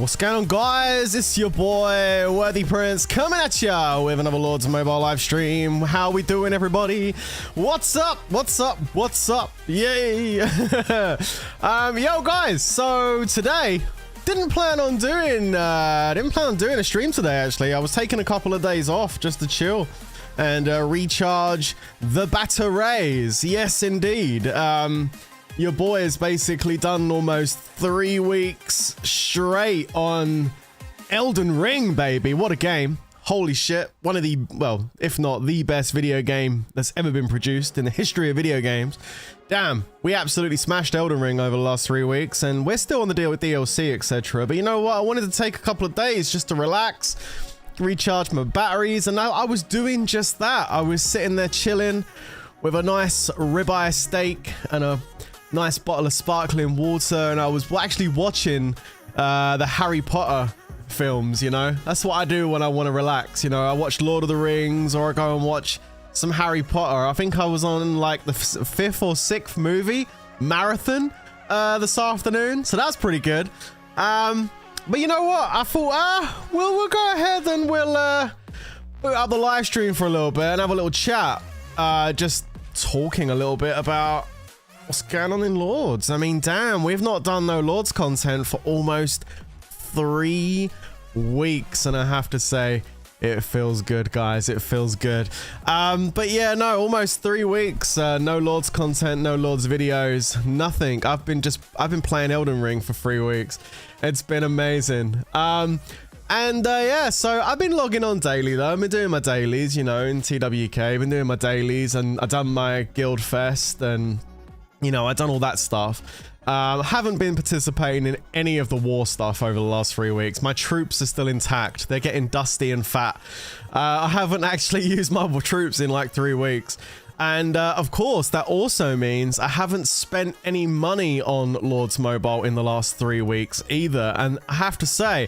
What's going on, guys? It's your boy Worthy Prince coming at ya with another Lords Mobile live stream. How we doing, everybody? What's up? What's up? What's up? Yay! Yo, guys. So today, didn't plan on doing a stream today. Actually, I was taking a couple of days off just to chill and recharge the batteries. Yes, indeed. Your boy has basically done almost 3 weeks straight on Elden Ring, baby. What a game. Holy shit. One of the, well, if not the best video game that's ever been produced in the history of video games. Damn, we absolutely smashed Elden Ring over the last 3 weeks, and we're still on the deal with DLC, etc. But you know what? I wanted to take a couple of days just to relax, recharge my batteries, and I was doing just that. I was sitting there chilling with a nice ribeye steak and a nice bottle of sparkling water, and I was actually watching the Harry Potter films. You know, that's what I do when I want to relax. You know, I watch Lord of the Rings, or I go and watch some Harry Potter. I think I was on like the 5th or 6th movie marathon this afternoon, so that's pretty good. But you know what, I thought we'll go ahead and we'll put up the live stream for a little bit and have a little chat, just talking a little bit about what's going on in Lords. I mean, damn, we've not done no Lords content for almost 3 weeks, and I have to say, it feels good, guys. It feels good. But yeah, no, almost 3 weeks. No Lords content, no Lords videos, nothing. I've been playing Elden Ring for 3 weeks. It's been amazing. Yeah, so I've been logging on daily though. I've been doing my dailies, you know, in TWK. I've been doing my dailies, and I've done my Guild Fest, and you know, I've done all that stuff. Haven't been participating in any of the war stuff over the last 3 weeks. My troops are still intact. They're getting dusty and fat. I haven't actually used my troops in like 3 weeks. And of course, that also means I haven't spent any money on Lords Mobile in the last 3 weeks either. And I have to say,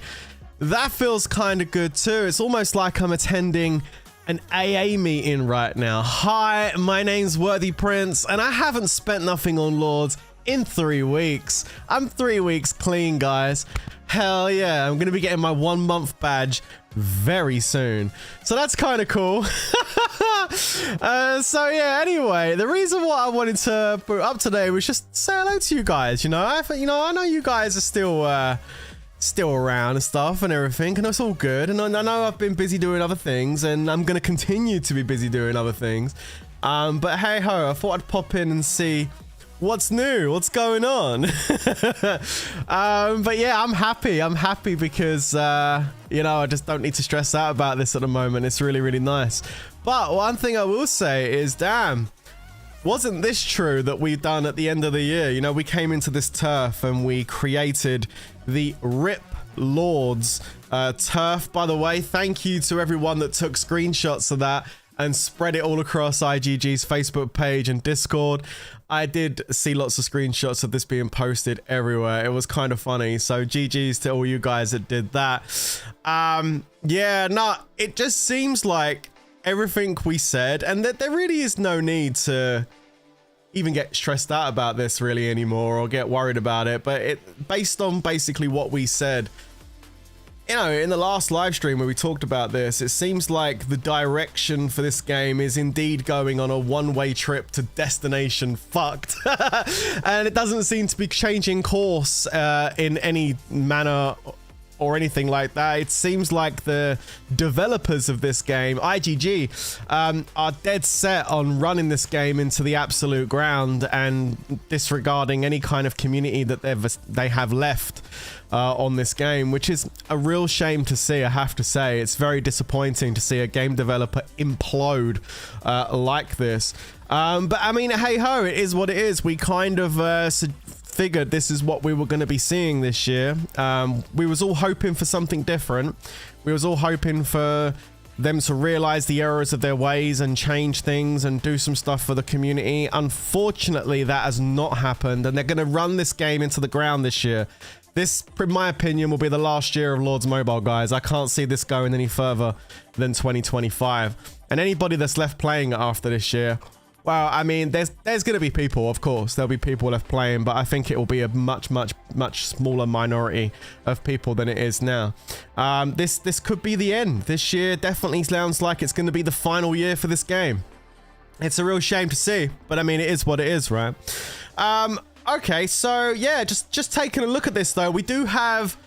that feels kind of good too. It's almost like I'm attending an AA meeting right now. Hi, my name's Worthy Prince, and I haven't spent nothing on Lords in 3 weeks. I'm 3 weeks clean, guys. Hell yeah, I'm gonna be getting my 1 month badge very soon. So that's kind of cool. So yeah, anyway, the reason why I wanted to put up today was just say hello to you guys. You know, I know you guys are still around and stuff and everything, and it's all good, and I know I've been busy doing other things, and I'm gonna continue to be busy doing other things, but hey ho, I thought I'd pop in and see what's new, what's going on. But yeah, I'm happy because you know, I just don't need to stress out about this at the moment. It's really, really nice. But one thing I will say is, damn, wasn't this true that we've done at the end of the year? You know, we came into this turf and we created the RIP Lords turf. By the way, thank you to everyone that took screenshots of that and spread it all across IGG's Facebook page and Discord. I did see lots of screenshots of this being posted everywhere. It was kind of funny. So GG's to all you guys that did that. Yeah, no, it just seems like everything we said, and that there really is no need to even get stressed out about this really anymore or get worried about it. But it, based on basically what we said, you know, in the last live stream where we talked about this, it seems like the direction for this game is indeed going on a one-way trip to destination fucked. And it doesn't seem to be changing course in any manner or anything like that. It seems like the developers of this game, IGG, are dead set on running this game into the absolute ground and disregarding any kind of community that they have left on this game, which is a real shame to see. I have to say, it's very disappointing to see a game developer implode like this. But I mean, hey ho, it is what it is. We kind of figured this is what we were going to be seeing this year. We was all hoping for something different. We was all hoping for them to realize the errors of their ways and change things and do some stuff for the community. Unfortunately, that has not happened, and they're going to run this game into the ground this year. This, in my opinion, will be the last year of Lords Mobile, guys. I can't see this going any further than 2025. And anybody that's left playing it after this year Well, I mean, there's going to be people, of course. There'll be people left playing, but I think it will be a much smaller minority of people than it is now. This could be the end. This year definitely sounds like it's going to be the final year for this game. It's a real shame to see, but I mean, it is what it is, right? Okay, so yeah, just taking a look at this though, we do have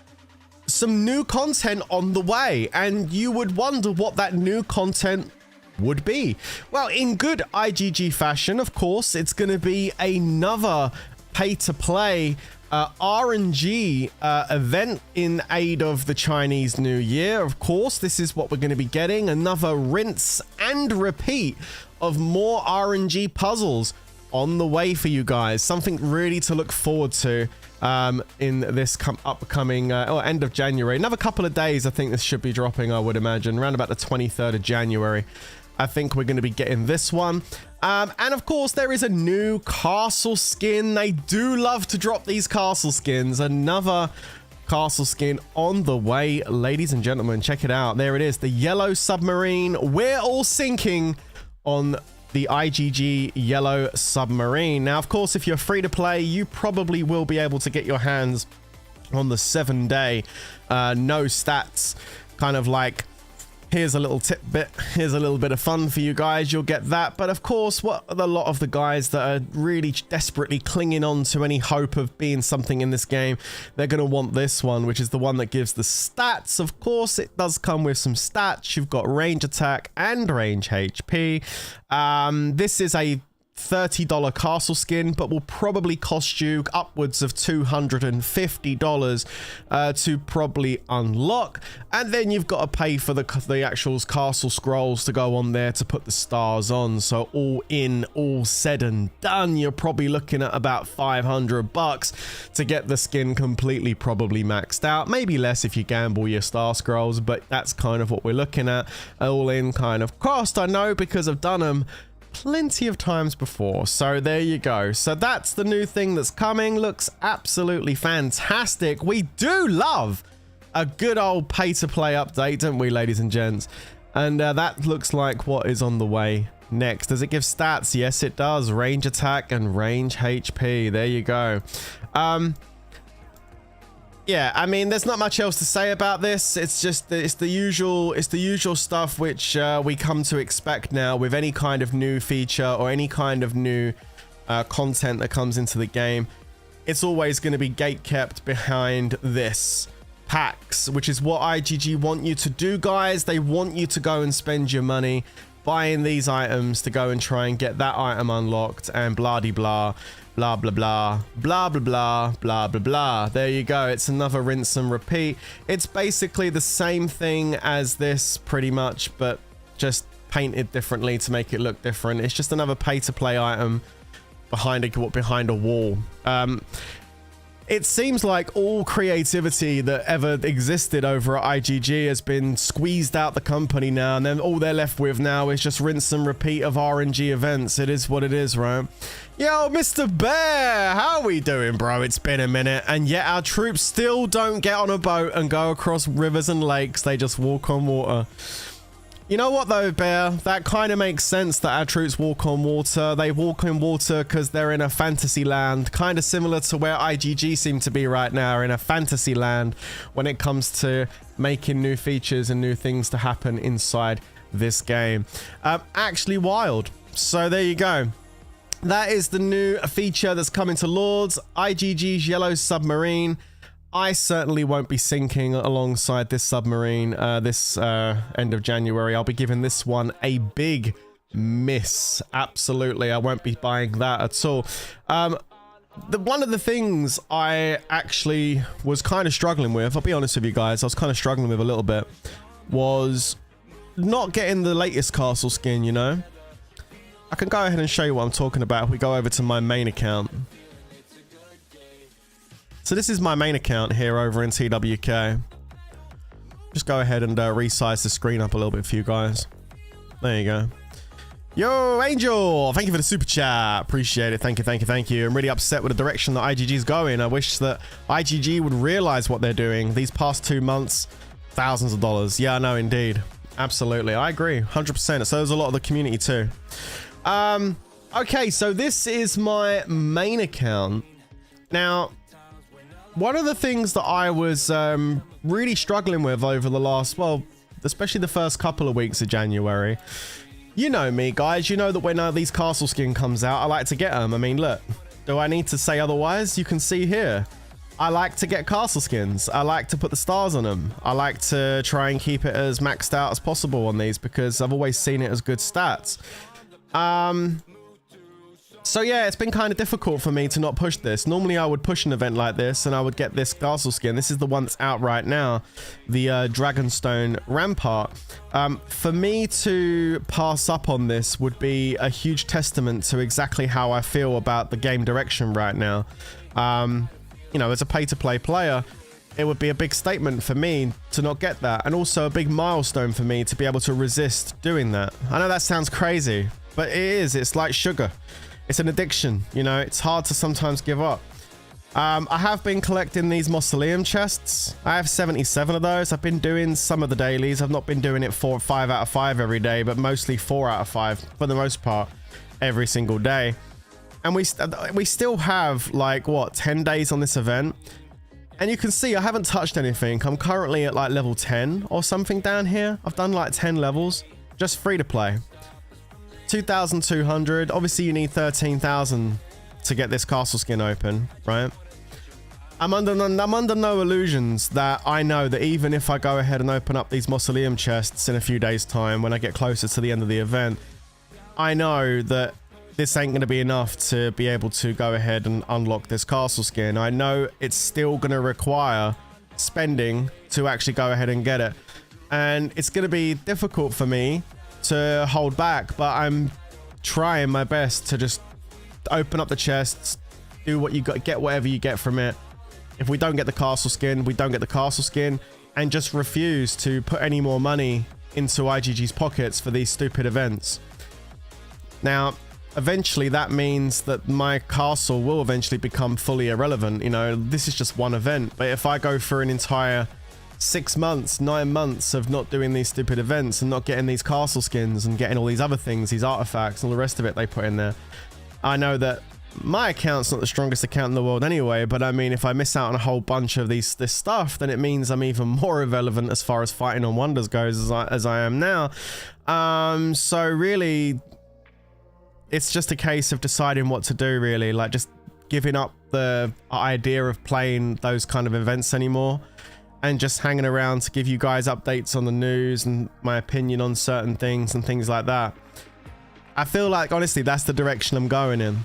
some new content on the way, and you would wonder what that new content would be. Well, in good IGG fashion, of course, it's going to be another pay-to-play RNG event in aid of the Chinese New Year. Of course, this is what we're going to be getting, another rinse and repeat of more RNG puzzles on the way for you guys. Something really to look forward to in this upcoming or end of January. Another couple of days, I think this should be dropping, I would imagine, around about the 23rd of January. I think we're going to be getting this one. And of course, there is a new castle skin. They do love to drop these castle skins. Another castle skin on the way, ladies and gentlemen. Check it out. There it is, the yellow submarine. We're all sinking on the IGG yellow submarine. Now, of course, if you're free to play, you probably will be able to get your hands on the 7-day no stats, kind of like, here's a little tidbit, here's a little bit of fun for you guys, you'll get that. But of course, what a lot of the guys that are really desperately clinging on to any hope of being something in this game, they're going to want this one, which is the one that gives the stats. Of course, it does come with some stats. You've got range attack and range HP. This is a $30 castle skin, but will probably cost you upwards of $250 to probably unlock. And then you've got to pay for the actual castle scrolls to go on there to put the stars on. So all in, all said and done, you're probably looking at about $500 to get the skin completely probably maxed out. Maybe less if you gamble your star scrolls, but that's kind of what we're looking at. All in kind of cost, I know, because I've done them plenty of times before. So there you go. So that's the new thing that's coming. Looks absolutely fantastic. We do love a good old pay-to-play update, don't we, ladies and gents? And that looks like what is on the way next. Does it give stats? Yes, it does. Range attack and range HP. There you go. Yeah, I mean, there's not much else to say about this. It's just it's the usual stuff which we come to expect now with any kind of new feature or any kind of new content that comes into the game. It's always going to be gate kept behind this packs, which is what IGG want you to do, guys. They want you to go and spend your money buying these items to go and try and get that item unlocked and blah-de-blah. Blah, blah, blah, blah, blah, blah, blah, blah, blah. There you go. It's another rinse and repeat. It's basically the same thing as this pretty much, but just painted differently to make it look different. It's just another pay-to-play item behind a wall. It seems like all creativity that ever existed over at IGG has been squeezed out the company now, and then all they're left with now is just rinse and repeat of RNG events. It is what it is, right? Yo, Mr. Bear, how we doing, bro? It's been a minute, and yet our troops still don't get on a boat and go across rivers and lakes. They just walk on water. You know what though, Bear? That kind of makes sense that our troops walk on water. They walk in water because they're in a fantasy land, kind of similar to where IGG seem to be right now, in a fantasy land when it comes to making new features and new things to happen inside this game. Actually wild. So there you go. That is the new feature that's coming to Lords, IGG's Yellow Submarine. I certainly won't be sinking alongside this submarine this end of January. I'll be giving this one a big miss. Absolutely, I won't be buying that at all. One of the things I actually was kind of struggling with, I'll be honest with you guys, I was kind of struggling with a little bit, was not getting the latest castle skin, you know? I can go ahead and show you what I'm talking about if we go over to my main account. So this is my main account here over in TWK. Just go ahead and resize the screen up a little bit for you guys. There you go. Yo, Angel, thank you for the super chat. Appreciate it. Thank you, thank you, thank you. I'm really upset with the direction that IGG is going. I wish that IGG would realize what they're doing. These past 2 months, thousands of dollars. Yeah, I know, indeed. Absolutely. I agree. 100%. So there's a lot of the community too. Okay, so this is my main account. Now, one of the things that I was really struggling with over the last, well, especially the first couple of weeks of January. You know me, guys. You know that when these castle skin comes out, I like to get them. I mean, look, do I need to say otherwise? You can see here. I like to get castle skins. I like to put the stars on them. I like to try and keep it as maxed out as possible on these because I've always seen it as good stats. So yeah, it's been kind of difficult for me to not push this. Normally I would push an event like this and I would get this castle skin. This is the one that's out right now, the Dragonstone Rampart. For me to pass up on this would be a huge testament to exactly how I feel about the game direction right now. You know, as a pay-to-play player, it would be a big statement for me to not get that, and also a big milestone for me to be able to resist doing that. I know that sounds crazy, but it is. It's like sugar. It's an addiction, you know. It's hard to sometimes give up. I have been collecting these mausoleum chests. I have 77 of those. I've been doing some of the dailies. I've not been doing it 4 or 5 out of 5 every day, but mostly 4 out of 5 for the most part every single day. And we still have like what, 10 days on this event, and you can see I haven't touched anything. I'm currently at like level 10 or something down here. I've done like 10 levels, just free to play. 2,200. Obviously you need 13,000 to get this castle skin open, right? I'm under no illusions that I know that even if I go ahead and open up these mausoleum chests in a few days time when I get closer to the end of the event, I know that this ain't going to be enough to be able to go ahead and unlock this castle skin. I know it's still going to require spending to actually go ahead and get it, and it's going to be difficult for me to hold back, but I'm trying my best to just open up the chests, do what you got, get whatever you get from it. If we don't get the castle skin, we don't get the castle skin, and just refuse to put any more money into IGG's pockets for these stupid events. Now, eventually that means that my castle will eventually become fully irrelevant. You know, this is just one event, but if I go for an entire 6 months, 9 months of not doing these stupid events and not getting these castle skins and getting all these other things, these artifacts and all the rest of it they put in there, I know that my account's not the strongest account in the world anyway, but I mean, if I miss out on a whole bunch of this stuff, then it means I'm even more irrelevant as far as fighting on wonders goes as I am now. So really, it's just a case of deciding what to do, really, like just giving up the idea of playing those kind of events anymore and just hanging around to give you guys updates on the news and my opinion on certain things and things like that. I feel like, honestly, that's the direction I'm going in,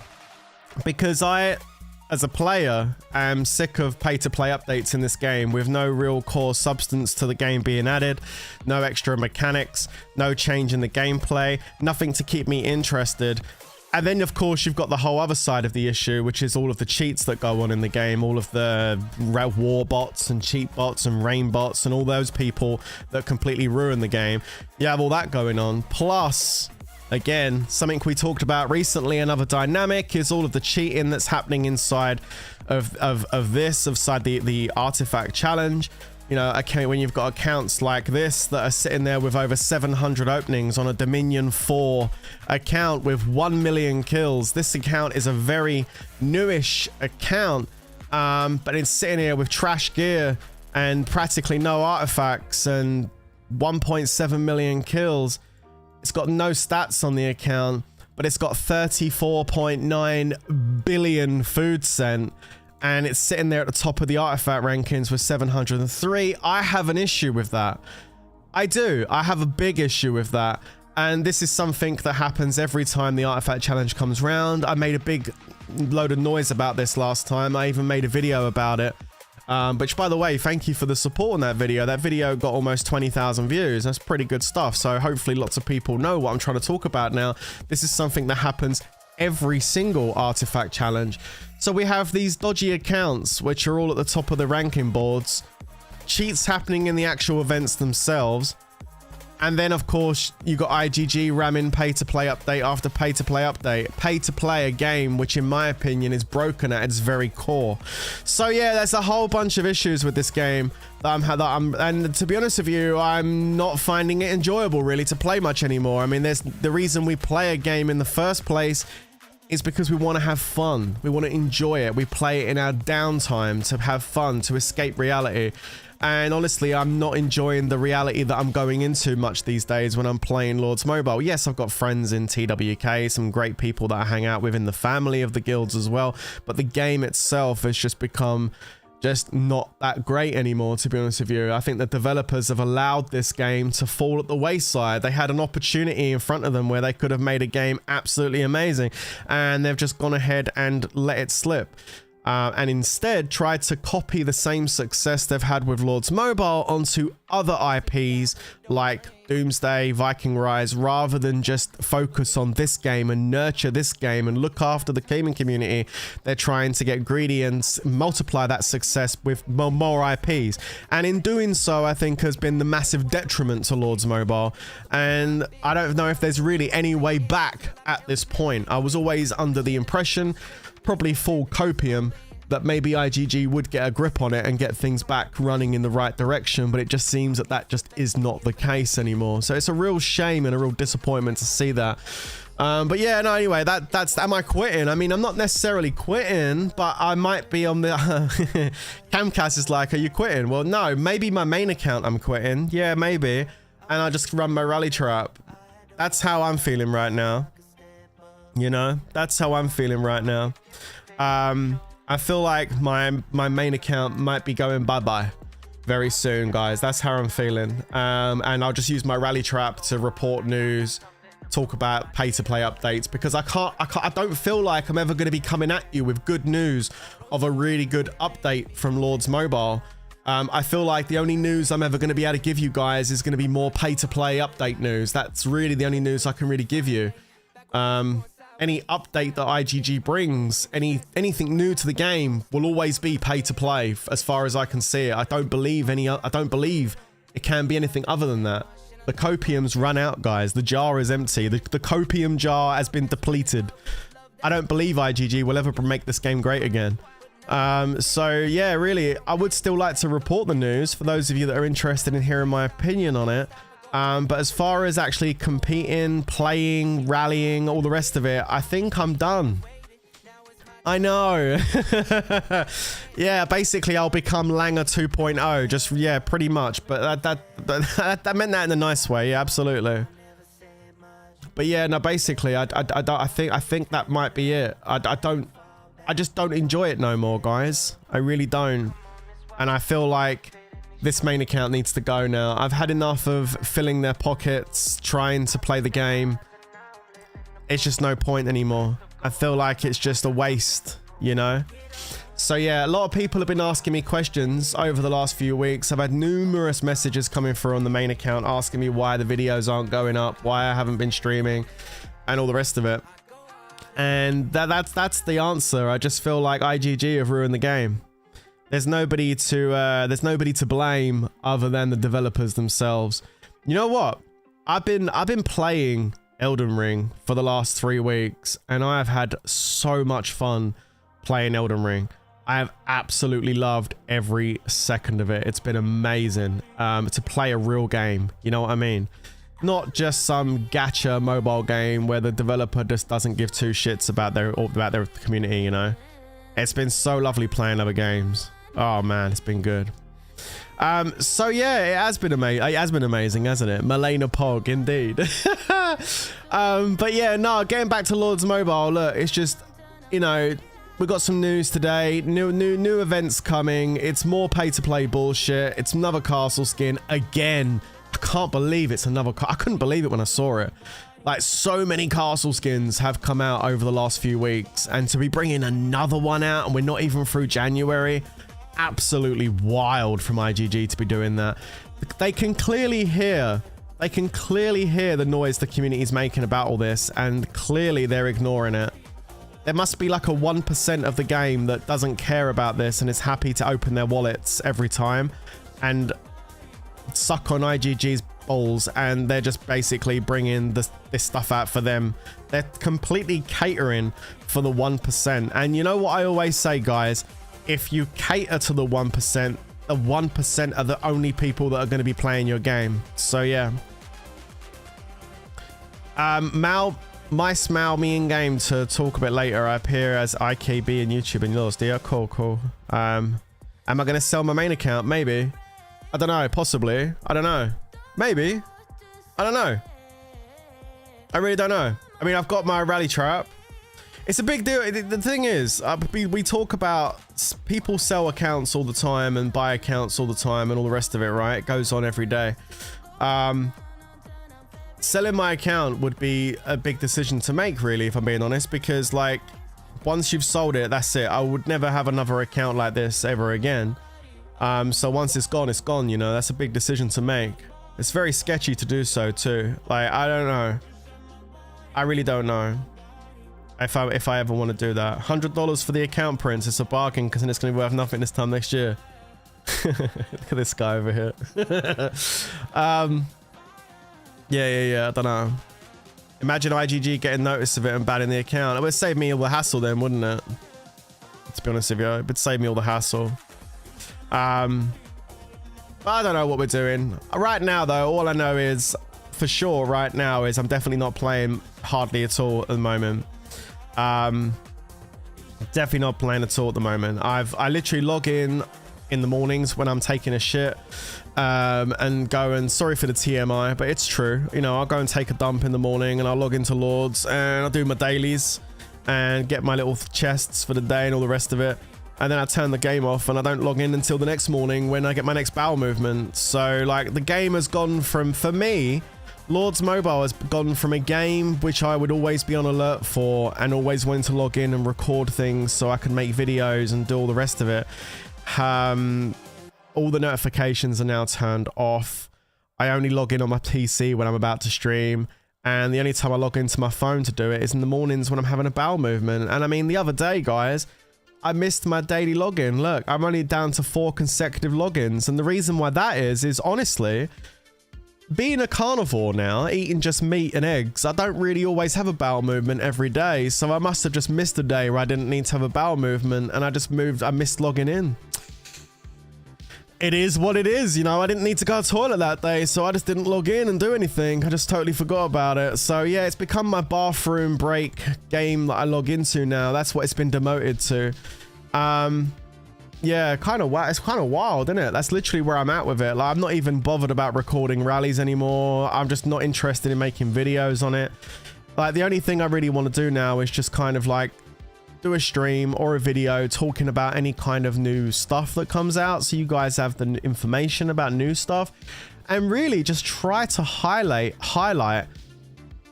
because I, as a player, am sick of pay-to-play updates in this game with no real core substance to the game being added, no extra mechanics, no change in the gameplay, nothing to keep me interested. And then, of course, you've got the whole other side of the issue, which is all of the cheats that go on in the game, all of the war bots and cheat bots and rain bots and all those people that completely ruin the game. You have all that going on. Plus, again, something we talked about recently, another dynamic, is all of the cheating that's happening inside of the artifact challenge. You know, okay, when you've got accounts like this that are sitting there with over 700 openings on a Dominion 4 account with 1 million kills. This account is a very newish account, but it's sitting here with trash gear and practically no artifacts and 1.7 million kills. It's got no stats on the account, but it's got 34.9 billion food sent. And it's sitting there at the top of the artifact rankings with 703. I have an issue with that. I do. I have a big issue with that. And this is something that happens every time the artifact challenge comes round. I made a big load of noise about this last time. I even made a video about it. Which, by the way, thank you for the support on that video. That video got almost 20,000 views. That's pretty good stuff. So hopefully lots of people know what I'm trying to talk about now. This is something that happens every single artifact challenge. So we have these dodgy accounts which are all at the top of the ranking boards, cheats happening in the actual events themselves, and then of course you got IGG ramming pay-to-play update after pay-to-play update, pay-to-play a game which in my opinion is broken at its very core. So yeah, there's a whole bunch of issues with this game and to be honest with you, I'm not finding it enjoyable really to play much anymore. I mean, there's the reason we play a game in the first place is because we want to have fun. We want to enjoy it. We play it in our downtime to have fun, to escape reality. And honestly, I'm not enjoying the reality that I'm going into much these days when I'm playing Lords Mobile. Yes, I've got friends in TWK, some great people that I hang out with in the family of the guilds as well. But the game itself has just become just not that great anymore, to be honest with you. I think the developers have allowed this game to fall at the wayside. They had an opportunity in front of them where they could have made a game absolutely amazing, and they've just gone ahead and let it slip. And instead tried to copy the same success they've had with Lords Mobile onto other IPs like Doomsday, Viking Rise, rather than just focus on this game and nurture this game and look after the gaming community. They're trying to get greedy and multiply that success with more IPs. And in doing so, I think has been the massive detriment to Lords Mobile. And I don't know if there's really any way back at this point. I was always under the impression, probably full copium, that maybe IGG would get a grip on it and get things back running in the right direction, but it just seems that that just is not the case anymore. So it's a real shame and a real disappointment to see that. But yeah, no, anyway, that's am I quitting? I mean, I'm not necessarily quitting, but I might be on the Camcast is like, are you quitting? Well, no, maybe my main account I'm quitting. Yeah, maybe. And I just run my rally trap. That's how I'm feeling right now. You know, that's how I'm feeling right now. I feel like my main account might be going bye-bye very soon, guys. That's how I'm feeling. And I'll just use my rally trap to report news, talk about pay-to-play updates, because I don't feel like I'm ever going to be coming at you with good news of a really good update from Lords Mobile. I feel like the only news I'm ever going to be able to give you guys is going to be more pay-to-play update news. That's really the only news I can really give you. Any update that IGG brings, anything new to the game will always be pay to play as far as I can see it. I don't believe it can be anything other than that. The copium's run out, guys. The jar is empty. The copium jar has been depleted. I don't believe IGG will ever make this game great again. So yeah, really, I would still like to report the news for those of you that are interested in hearing my opinion on it. But as far as actually competing, playing, rallying, all the rest of it, I think I'm done. I know. Yeah, basically I'll become Langer 2.0. Just, yeah, pretty much. But that meant that in a nice way. Yeah, absolutely. But yeah, no, basically I think that might be it. I just don't enjoy it no more, guys. I really don't. And I feel like this main account needs to go now. I've had enough of filling their pockets, trying to play the game. It's just no point anymore. I feel like it's just a waste, you know? So yeah, a lot of people have been asking me questions over the last few weeks. I've had numerous messages coming through on the main account asking me why the videos aren't going up, why I haven't been streaming, and all the rest of it. And that's the answer. I just feel like IGG have ruined the game. There's nobody to blame other than the developers themselves. You know what? I've been playing Elden Ring for the last 3 weeks, and I have had so much fun playing Elden Ring. I have absolutely loved every second of it. It's been amazing to play a real game. You know what I mean? Not just some gacha mobile game where the developer just doesn't give two shits about their community. You know, it's been so lovely playing other games. Oh man, it's been good. So yeah, it has been amazing. It has been amazing, hasn't it? Malena Pog, indeed. But yeah, no, getting back to Lords Mobile. Look, it's just, you know, we got some news today. New events coming. It's more pay-to-play bullshit. It's another castle skin again. I can't believe it's another. I couldn't believe it when I saw it. Like, so many castle skins have come out over the last few weeks, and to be bringing another one out, and we're not even through January. Absolutely wild from IGG to be doing that. They can clearly hear the noise the community is making about all this, and clearly they're ignoring it. There must be like a 1% of the game that doesn't care about this and is happy to open their wallets every time and suck on IGG's balls, and they're just basically bringing this stuff out for them. They're completely catering for the 1%. And you know what I always say, guys? If you cater to the 1%, the 1% are the only people that are going to be playing your game. So yeah. Mal my smile me in game to talk a bit later. I appear as IKB in YouTube and yours. Yeah, cool. Am I gonna sell my main account? Maybe. I don't know. Possibly. I don't know. Maybe. I don't know. I really don't know. I mean, I've got my rally trap. It's a big deal. The thing is, we talk about people sell accounts all the time and buy accounts all the time and all the rest of it, right? It goes on every day. Selling my account would be a big decision to make, really, if I'm being honest, because like once you've sold it, that's it. I would never have another account like this ever again. So once it's gone, you know. That's a big decision to make. It's very sketchy to do so too. Like, I don't know. I really don't know if I ever want to do that. $100 for the account, Prince. It's a bargain because then it's going to be worth nothing this time next year. Look at this guy over here. Yeah. I don't know. Imagine IGG getting notice of it and banning the account. It would save me all the hassle then, wouldn't it? To be honest with you, it would save me all the hassle. I don't know what we're doing right now, though. All I know is, for sure, right now is I'm definitely not playing hardly at all at the moment. Definitely not playing at all at the moment. I literally log in the mornings when I'm taking a shit, and go and, sorry for the TMI, but it's true. You know, I'll go and take a dump in the morning and I'll log into Lords and I'll do my dailies and get my little chests for the day and all the rest of it. And then I turn the game off and I don't log in until the next morning when I get my next bowel movement. So like the game has gone from, for me, Lords Mobile has gone from a game which I would always be on alert for and always wanting to log in and record things so I can make videos and do all the rest of it. All the notifications are now turned off. I only log in on my PC when I'm about to stream. And the only time I log into my phone to do it is in the mornings when I'm having a bowel movement. And I mean, the other day, guys, I missed my daily login. Look, I'm only down to 4 consecutive logins. And the reason why that is honestly, being a carnivore now, eating just meat and eggs, I don't really always have a bowel movement every day. So I must have just missed a day where I didn't need to have a bowel movement. And I missed logging in. It is what it is, you know. I didn't need to go to the toilet that day, so I just didn't log in and do anything. I just totally forgot about it. So yeah, it's become my bathroom break game that I log into now. That's what it's been demoted to. Yeah, it's kind of wild, isn't it? That's literally where I'm at with it. Like, I'm not even bothered about recording rallies anymore. I'm just not interested in making videos on it. Like, the only thing I really want to do now is just kind of like do a stream or a video talking about any kind of new stuff that comes out, so you guys have the information about new stuff, and really just try to highlight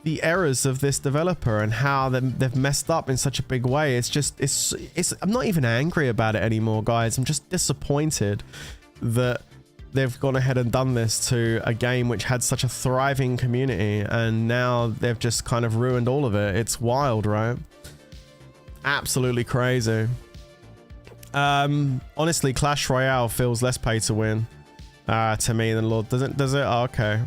the errors of this developer and how they've messed up in such a big way. I'm not even angry about it anymore, guys. I'm just disappointed that they've gone ahead and done this to a game which had such a thriving community, and now they've just kind of ruined all of it. It's wild, right? Absolutely crazy. Honestly, Clash Royale feels less pay to win to me than Lord. Does it? Oh, okay.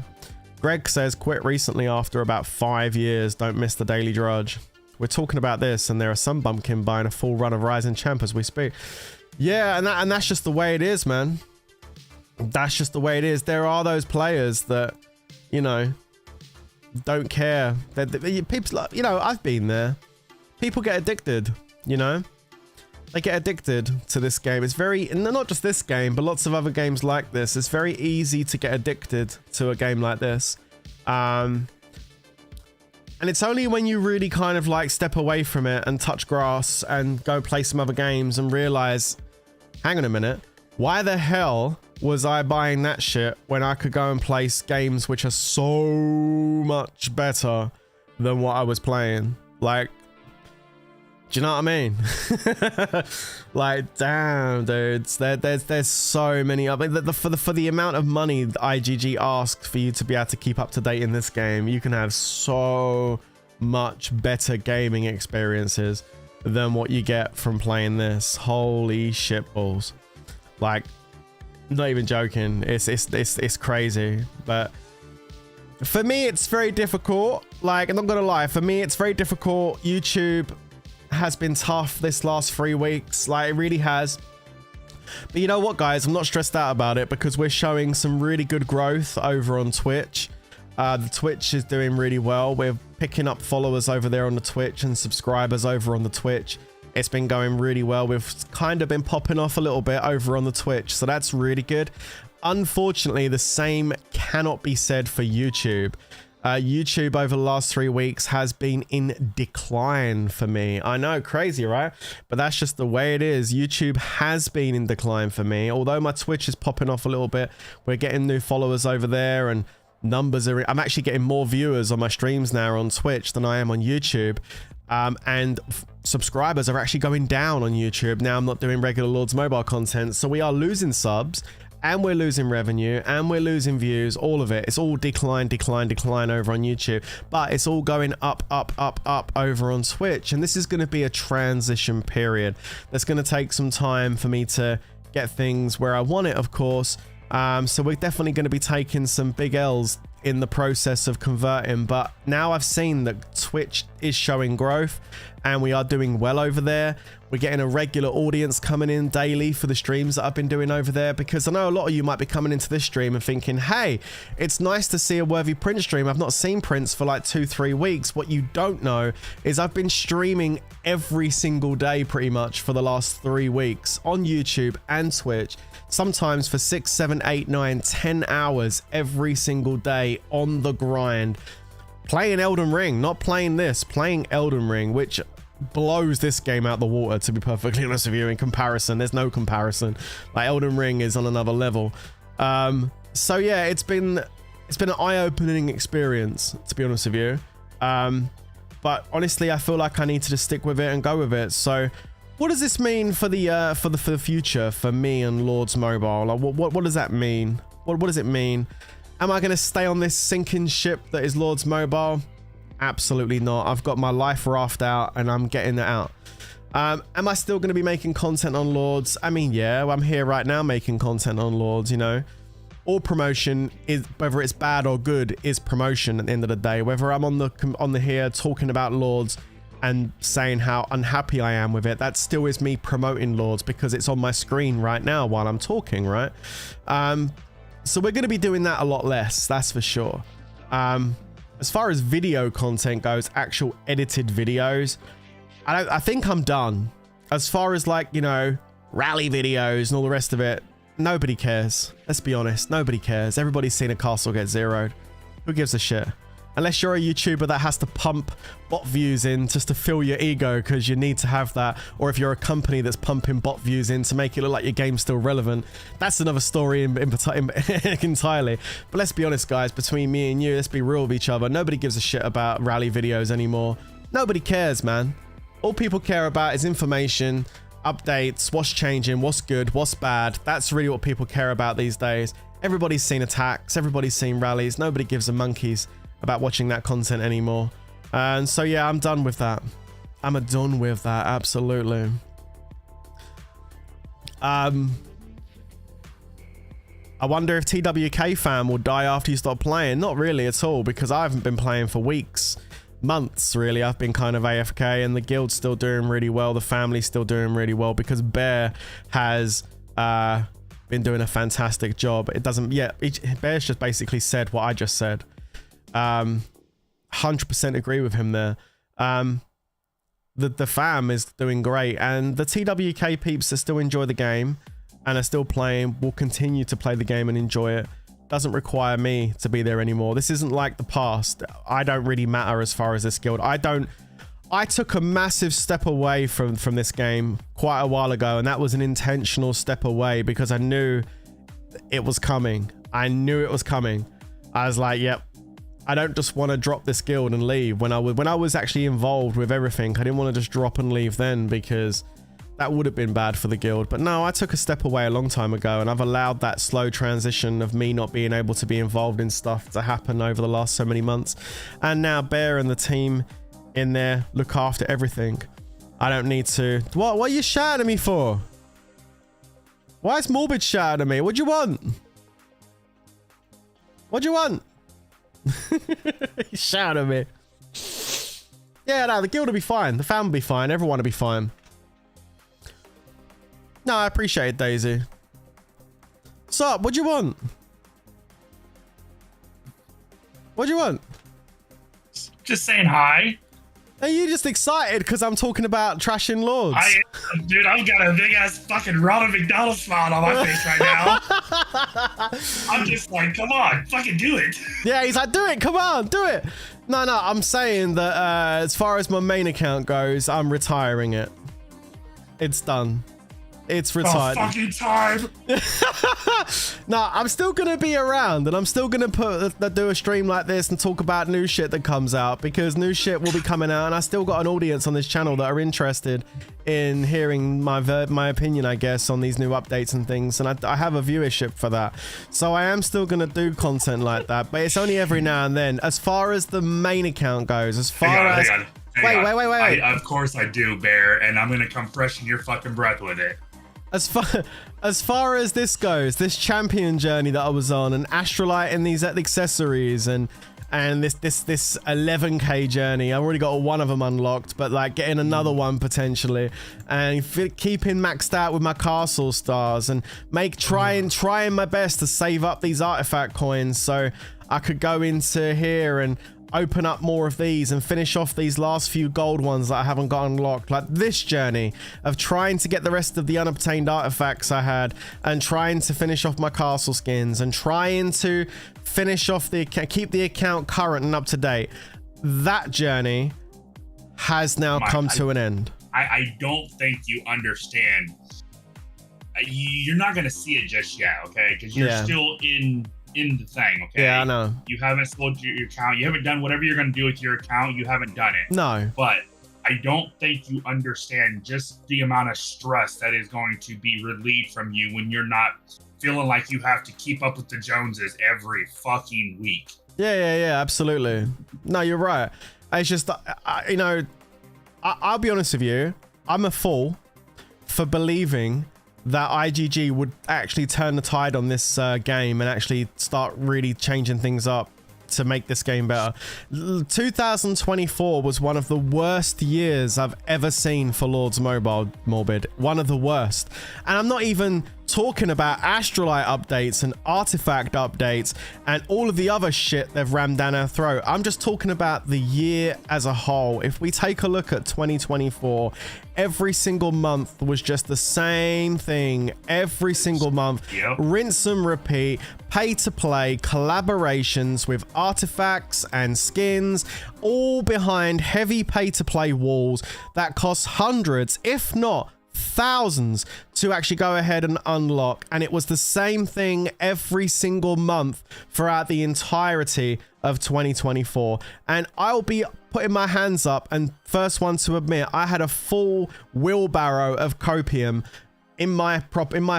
Greg says quit recently after about 5 years. Don't miss the daily drudge. We're talking about this, and there are some bumpkin buying a full run of Rising Champ as we speak. Yeah, and that's just the way it is, man. That's just the way it is. There are those players that, you know, don't care. People, you know, I've been there. People get addicted, you know? They get addicted to this game. It's very, and not just this game, but lots of other games like this. It's very easy to get addicted to a game like this. And it's only when you really kind of like step away from it and touch grass and go play some other games and realize, hang on a minute, why the hell was I buying that shit when I could go and play games which are so much better than what I was playing? Like, do you know what I mean? Like, damn, dudes. There's so many. I mean, for the amount of money that IGG asked for you to be able to keep up to date in this game, you can have so much better gaming experiences than what you get from playing this. Holy shit balls! Like, not even joking. It's crazy. But for me, it's very difficult. Like, I'm not gonna lie. For me, it's very difficult. YouTube has been tough this last 3 weeks. Like, it really has. But you know what, guys? I'm not stressed out about it because we're showing some really good growth over on Twitch. The Twitch is doing really well. We're picking up followers over there on the Twitch and subscribers over on the Twitch. It's been going really well. We've kind of been popping off a little bit over on the Twitch, so that's really good. Unfortunately, the same cannot be said for YouTube. YouTube over the last 3 weeks has been in decline for me. I know, crazy, right? But that's just the way it is. YouTube has been in decline for me. Although my Twitch is popping off a little bit, we're getting new followers over there and numbers are... I'm actually getting more viewers on my streams now on Twitch than I am on YouTube. And subscribers are actually going down on YouTube. Now I'm not doing regular Lords Mobile content. So we are losing subs. And we're losing revenue, and we're losing views, all of it. It's all decline over on YouTube, but it's all going up over on Twitch. And this is going to be a transition period. That's going to take some time for me to get things where I want it, of course. So we're definitely going to be taking some big L's in the process of converting, but now I've seen that Twitch is showing growth and we are doing well over there. We're getting a regular audience coming in daily for the streams that I've been doing over there, because I know a lot of you might be coming into this stream and thinking, hey, it's nice to see a Worthy Prince stream. I've not seen Prince for like 2-3 weeks. What you don't know is I've been streaming every single day pretty much for the last 3 weeks on YouTube and Twitch, sometimes for 6, 7, 8, 9, 10 hours every single day on the grind, playing Elden Ring, not playing this, playing Elden Ring, which blows this game out the water, to be perfectly honest with you. In comparison, there's no comparison. Like, Elden Ring is on another level. So yeah, it's been an eye-opening experience, to be honest with you. But honestly, I feel like I need to just stick with it and go with it. So what does this mean for the future for me and Lords Mobile? Like, what does that mean? What does it mean? Am I going to stay on this sinking ship that is Lords Mobile? Absolutely not. I've got my life raft out and I'm getting it out. Am I still going to be making content on Lords? I mean, yeah, I'm here right now making content on Lords, you know. All promotion is, whether it's bad or good, is promotion at the end of the day. Whether I'm on the here talking about Lords and saying how unhappy I am with it, that still is me promoting Lords because it's on my screen right now while I'm talking, right? So we're going to be doing that a lot less, that's for sure. As far as video content goes, actual edited videos, I think I'm done. As far as, like, you know, rally videos and all the rest of it, nobody cares. Let's be honest, nobody cares. Everybody's seen a castle get zeroed. Who gives a shit? Unless you're a YouTuber that has to pump bot views in just to fill your ego because you need to have that, or if you're a company that's pumping bot views in to make it look like your game's still relevant, that's another story entirely. But let's be honest, guys, between me and you, let's be real with each other. Nobody gives a shit about rally videos anymore. Nobody cares, man. All people care about is information, updates, what's changing, what's good, what's bad. That's really what people care about these days. Everybody's seen attacks, everybody's seen rallies. Nobody gives a monkeys about watching that content anymore. And so yeah, I'm done with that. I'm done with that, absolutely. I wonder if TWK fan will die after you stop playing. Not really at all, because I haven't been playing for weeks, months really. I've been kind of AFK, and the guild's still doing really well. The family's still doing really well because Bear has been doing a fantastic job. It doesn't, yeah, Bear's just basically said what I just said. 100% agree with him there. The fam is doing great, and the TWK peeps that still enjoy the game and are still playing will continue to play the game and enjoy it. Doesn't require me to be there anymore. This isn't like the past. I don't really matter as far as this guild. I took a massive step away from this game quite a while ago, and that was an intentional step away because I knew it was coming. I knew it was coming. I was like, yep, I don't just want to drop this guild and leave. When I was actually involved with everything, I didn't want to just drop and leave then, because that would have been bad for the guild. But no, I took a step away a long time ago, and I've allowed that slow transition of me not being able to be involved in stuff to happen over the last so many months. And now Bear and the team in there look after everything. I don't need to. What are you shouting at me for? Why is Morbid shouting at me? What do you want? What do you want? He shouted at me. Yeah, no, the guild will be fine. The fam will be fine. Everyone will be fine. No, I appreciate it, Daisy. What's up? What do you want? What do you want? Just saying hi. Are you just excited because I'm talking about trashing lords? Dude, I've got a big ass fucking Ronald McDonald smile on my face right now. I'm just like, come on, fucking do it. Yeah, he's like, do it, come on, do it. No, I'm saying that as far as my main account goes, I'm retiring it. It's done. It's retired. Oh, fucking time. No, I'm still gonna be around, and I'm still gonna do a stream like this and talk about new shit that comes out, because new shit will be coming out, and I still got an audience on this channel that are interested in hearing my opinion, I guess, on these new updates and things, and I have a viewership for that. So I am still gonna do content like that, but it's only every now and then. As far as the main account goes, as far as wait. Of course I do, Bear, and I'm gonna come freshen your fucking breath with it. As far as this goes, this champion journey that I was on, and Astrolite and these accessories, and this 11k journey, I've already got one of them unlocked, but like getting another one potentially, and keeping maxed out with my castle stars, and trying my best to save up these artifact coins so I could go into here and open up more of these and finish off these last few gold ones that I haven't got unlocked. Like this journey of trying to get the rest of the unobtained artifacts I had, and trying to finish off my castle skins, and trying to finish off keep the account current and up to date. That journey has now come to an end. I don't think you understand. You're not going to see it just yet, okay? Because you're still in the thing, okay? Yeah, I know. You haven't sold your account. You haven't done whatever you're going to do with your account. You haven't done it. No. But I don't think you understand just the amount of stress that is going to be relieved from you when you're not feeling like you have to keep up with the Joneses every fucking week. Yeah, absolutely. No, you're right. It's just, I'll be honest with you. I'm a fool for believing that IGG would actually turn the tide on this game and actually start really changing things up to make this game better. 2024 was one of the worst years I've ever seen for Lords Mobile, Morbid. One of the worst. And I'm not even talking about Astrolite updates and artifact updates and all of the other shit they've rammed down our throat. I'm just talking about the year as a whole. If we take a look at 2024, every single month was just the same thing. Every single month. Yep. Rinse and repeat. Pay to play collaborations with artifacts and skins, all behind heavy pay to play walls that cost hundreds, if not thousands, to actually go ahead and unlock. And it was the same thing every single month throughout the entirety of 2024. And I'll be putting my hands up, and first one to admit, I had a full wheelbarrow of copium in my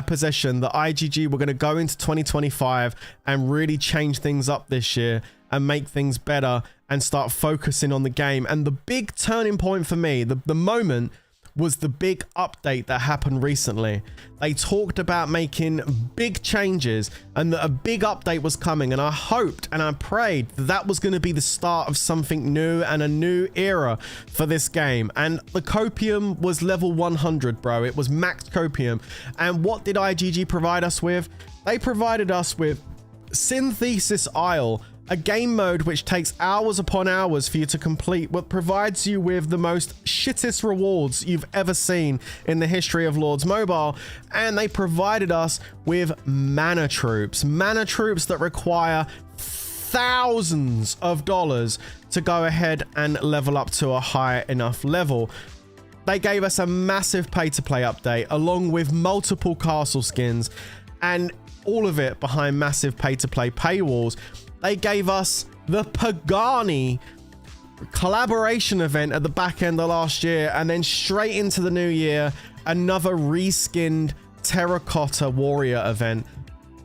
possession that IGG were going to go into 2025 and really change things up this year and make things better and start focusing on the game. And the big turning point for me, the moment, was the big update that happened recently. They talked about making big changes and that a big update was coming, and I hoped and I prayed that was going to be the start of something new and a new era for this game. And the copium was level 100, bro. It was max copium. And what did IGG provide us with? They provided us with Synthesis Isle, a game mode which takes hours upon hours for you to complete, but provides you with the most shittest rewards you've ever seen in the history of Lords Mobile. And they provided us with mana troops that require thousands of dollars to go ahead and level up to a high enough level. They gave us a massive pay-to-play update along with multiple castle skins, and all of it behind massive pay-to-play paywalls. They gave us the Pagani collaboration event at the back end of last year, and then straight into the new year, another reskinned terracotta warrior event.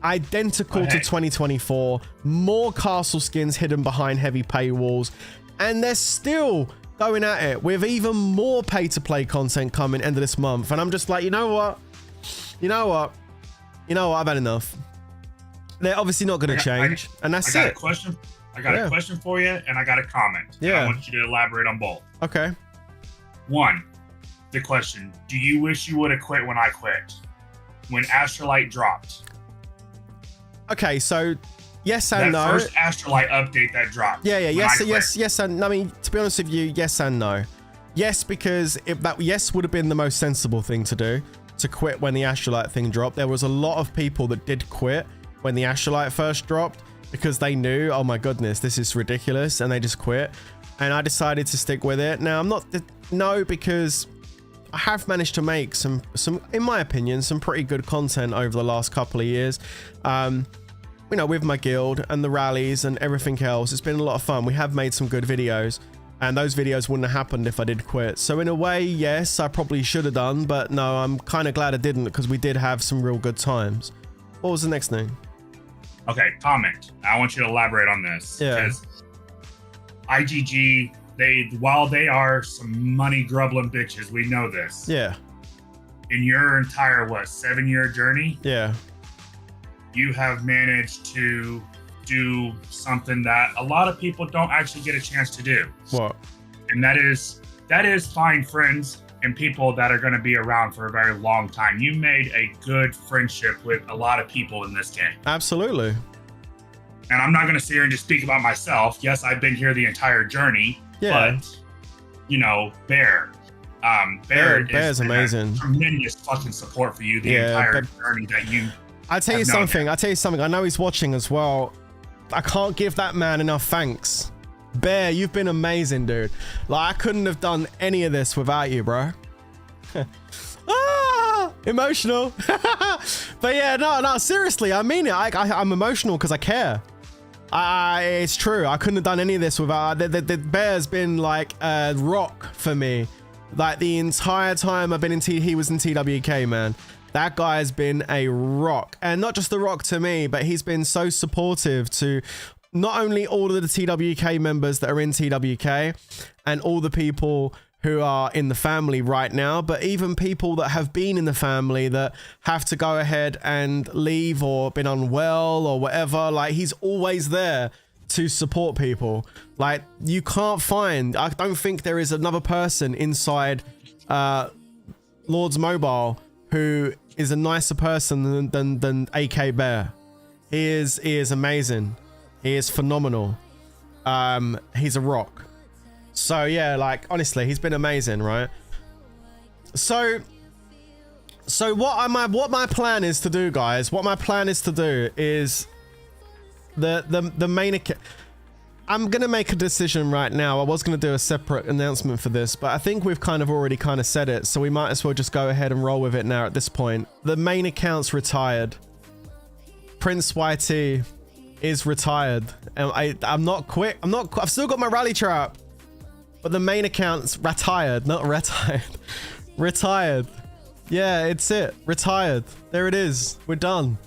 Identical to 2024, more castle skins hidden behind heavy paywalls, and they're still going at it with even more pay-to-play content coming end of this month. And I'm just like, you know what? I've had enough. They're obviously not going to change, and that's it. I got a question for you, and I got a comment. Yeah. I want you to elaborate on both. Okay. One, the question: do you wish you would have quit when I quit? When Astrolite dropped? Okay, so Yes and no. That first Astrolight update that dropped. Yeah, yes, and I mean, to be honest with you, yes and no. Yes, because yes would have been the most sensible thing to do, to quit when the Astrolight thing dropped. There was a lot of people that did quit when the Astrolight first dropped because they knew, oh my goodness, this is ridiculous, and they just quit. And I decided to stick with it. Now, I'm not, no, because I have managed to make some, in my opinion, some pretty good content over the last couple of years. You know, with my guild and the rallies and everything else. It's been a lot of fun. We have made some good videos, and those videos wouldn't have happened if I did quit. So in a way, yes, I probably should have done, but no, I'm kind of glad I didn't, because we did have some real good times. What was the next thing? Okay, comment. I want you to elaborate on this. Yeah. Because IGG, while they are some money grubbling bitches, we know this. Yeah. In your entire, 7-year journey? Yeah. You have managed to do something that a lot of people don't actually get a chance to do. What? And that is find friends and people that are going to be around for a very long time. You made a good friendship with a lot of people in this game. Absolutely. And I'm not going to sit here and just speak about myself. Yes, I've been here the entire journey. Yeah. But, you know, Bear Bear's amazing. Tremendous fucking support for you the entire journey that you. I'll tell you something. I know he's watching as well. I can't give that man enough thanks. Bear, you've been amazing, dude. Like, I couldn't have done any of this without you, bro. Emotional. But yeah, no, seriously, I mean it. I'm emotional because I care. It's true. I couldn't have done any of this without the Bear's been like a rock for me. Like the entire time I've been in he was in TWK, man. That guy has been a rock, and not just the rock to me, but he's been so supportive to not only all of the TWK members that are in TWK and all the people who are in the family right now, but even people that have been in the family that have to go ahead and leave or been unwell or whatever. Like, he's always there to support people. Like, you can't find, I don't think there is another person inside Lords Mobile who is a nicer person than AK Bear. He is amazing. He is phenomenal. He's a rock. So yeah, like, honestly, he's been amazing, right? So what my plan is to do, guys, what my plan is to do is the main account. I'm gonna make a decision right now. I was gonna do a separate announcement for this, but I think we've kind of already said it, so we might as well just go ahead and roll with it now at this point. The main account's retired. Prince YT is retired, and I'm not quit. I've still got my rally trap, but the main account's retired, not retired. Retired. Yeah, it's it. Retired. There it is. We're done.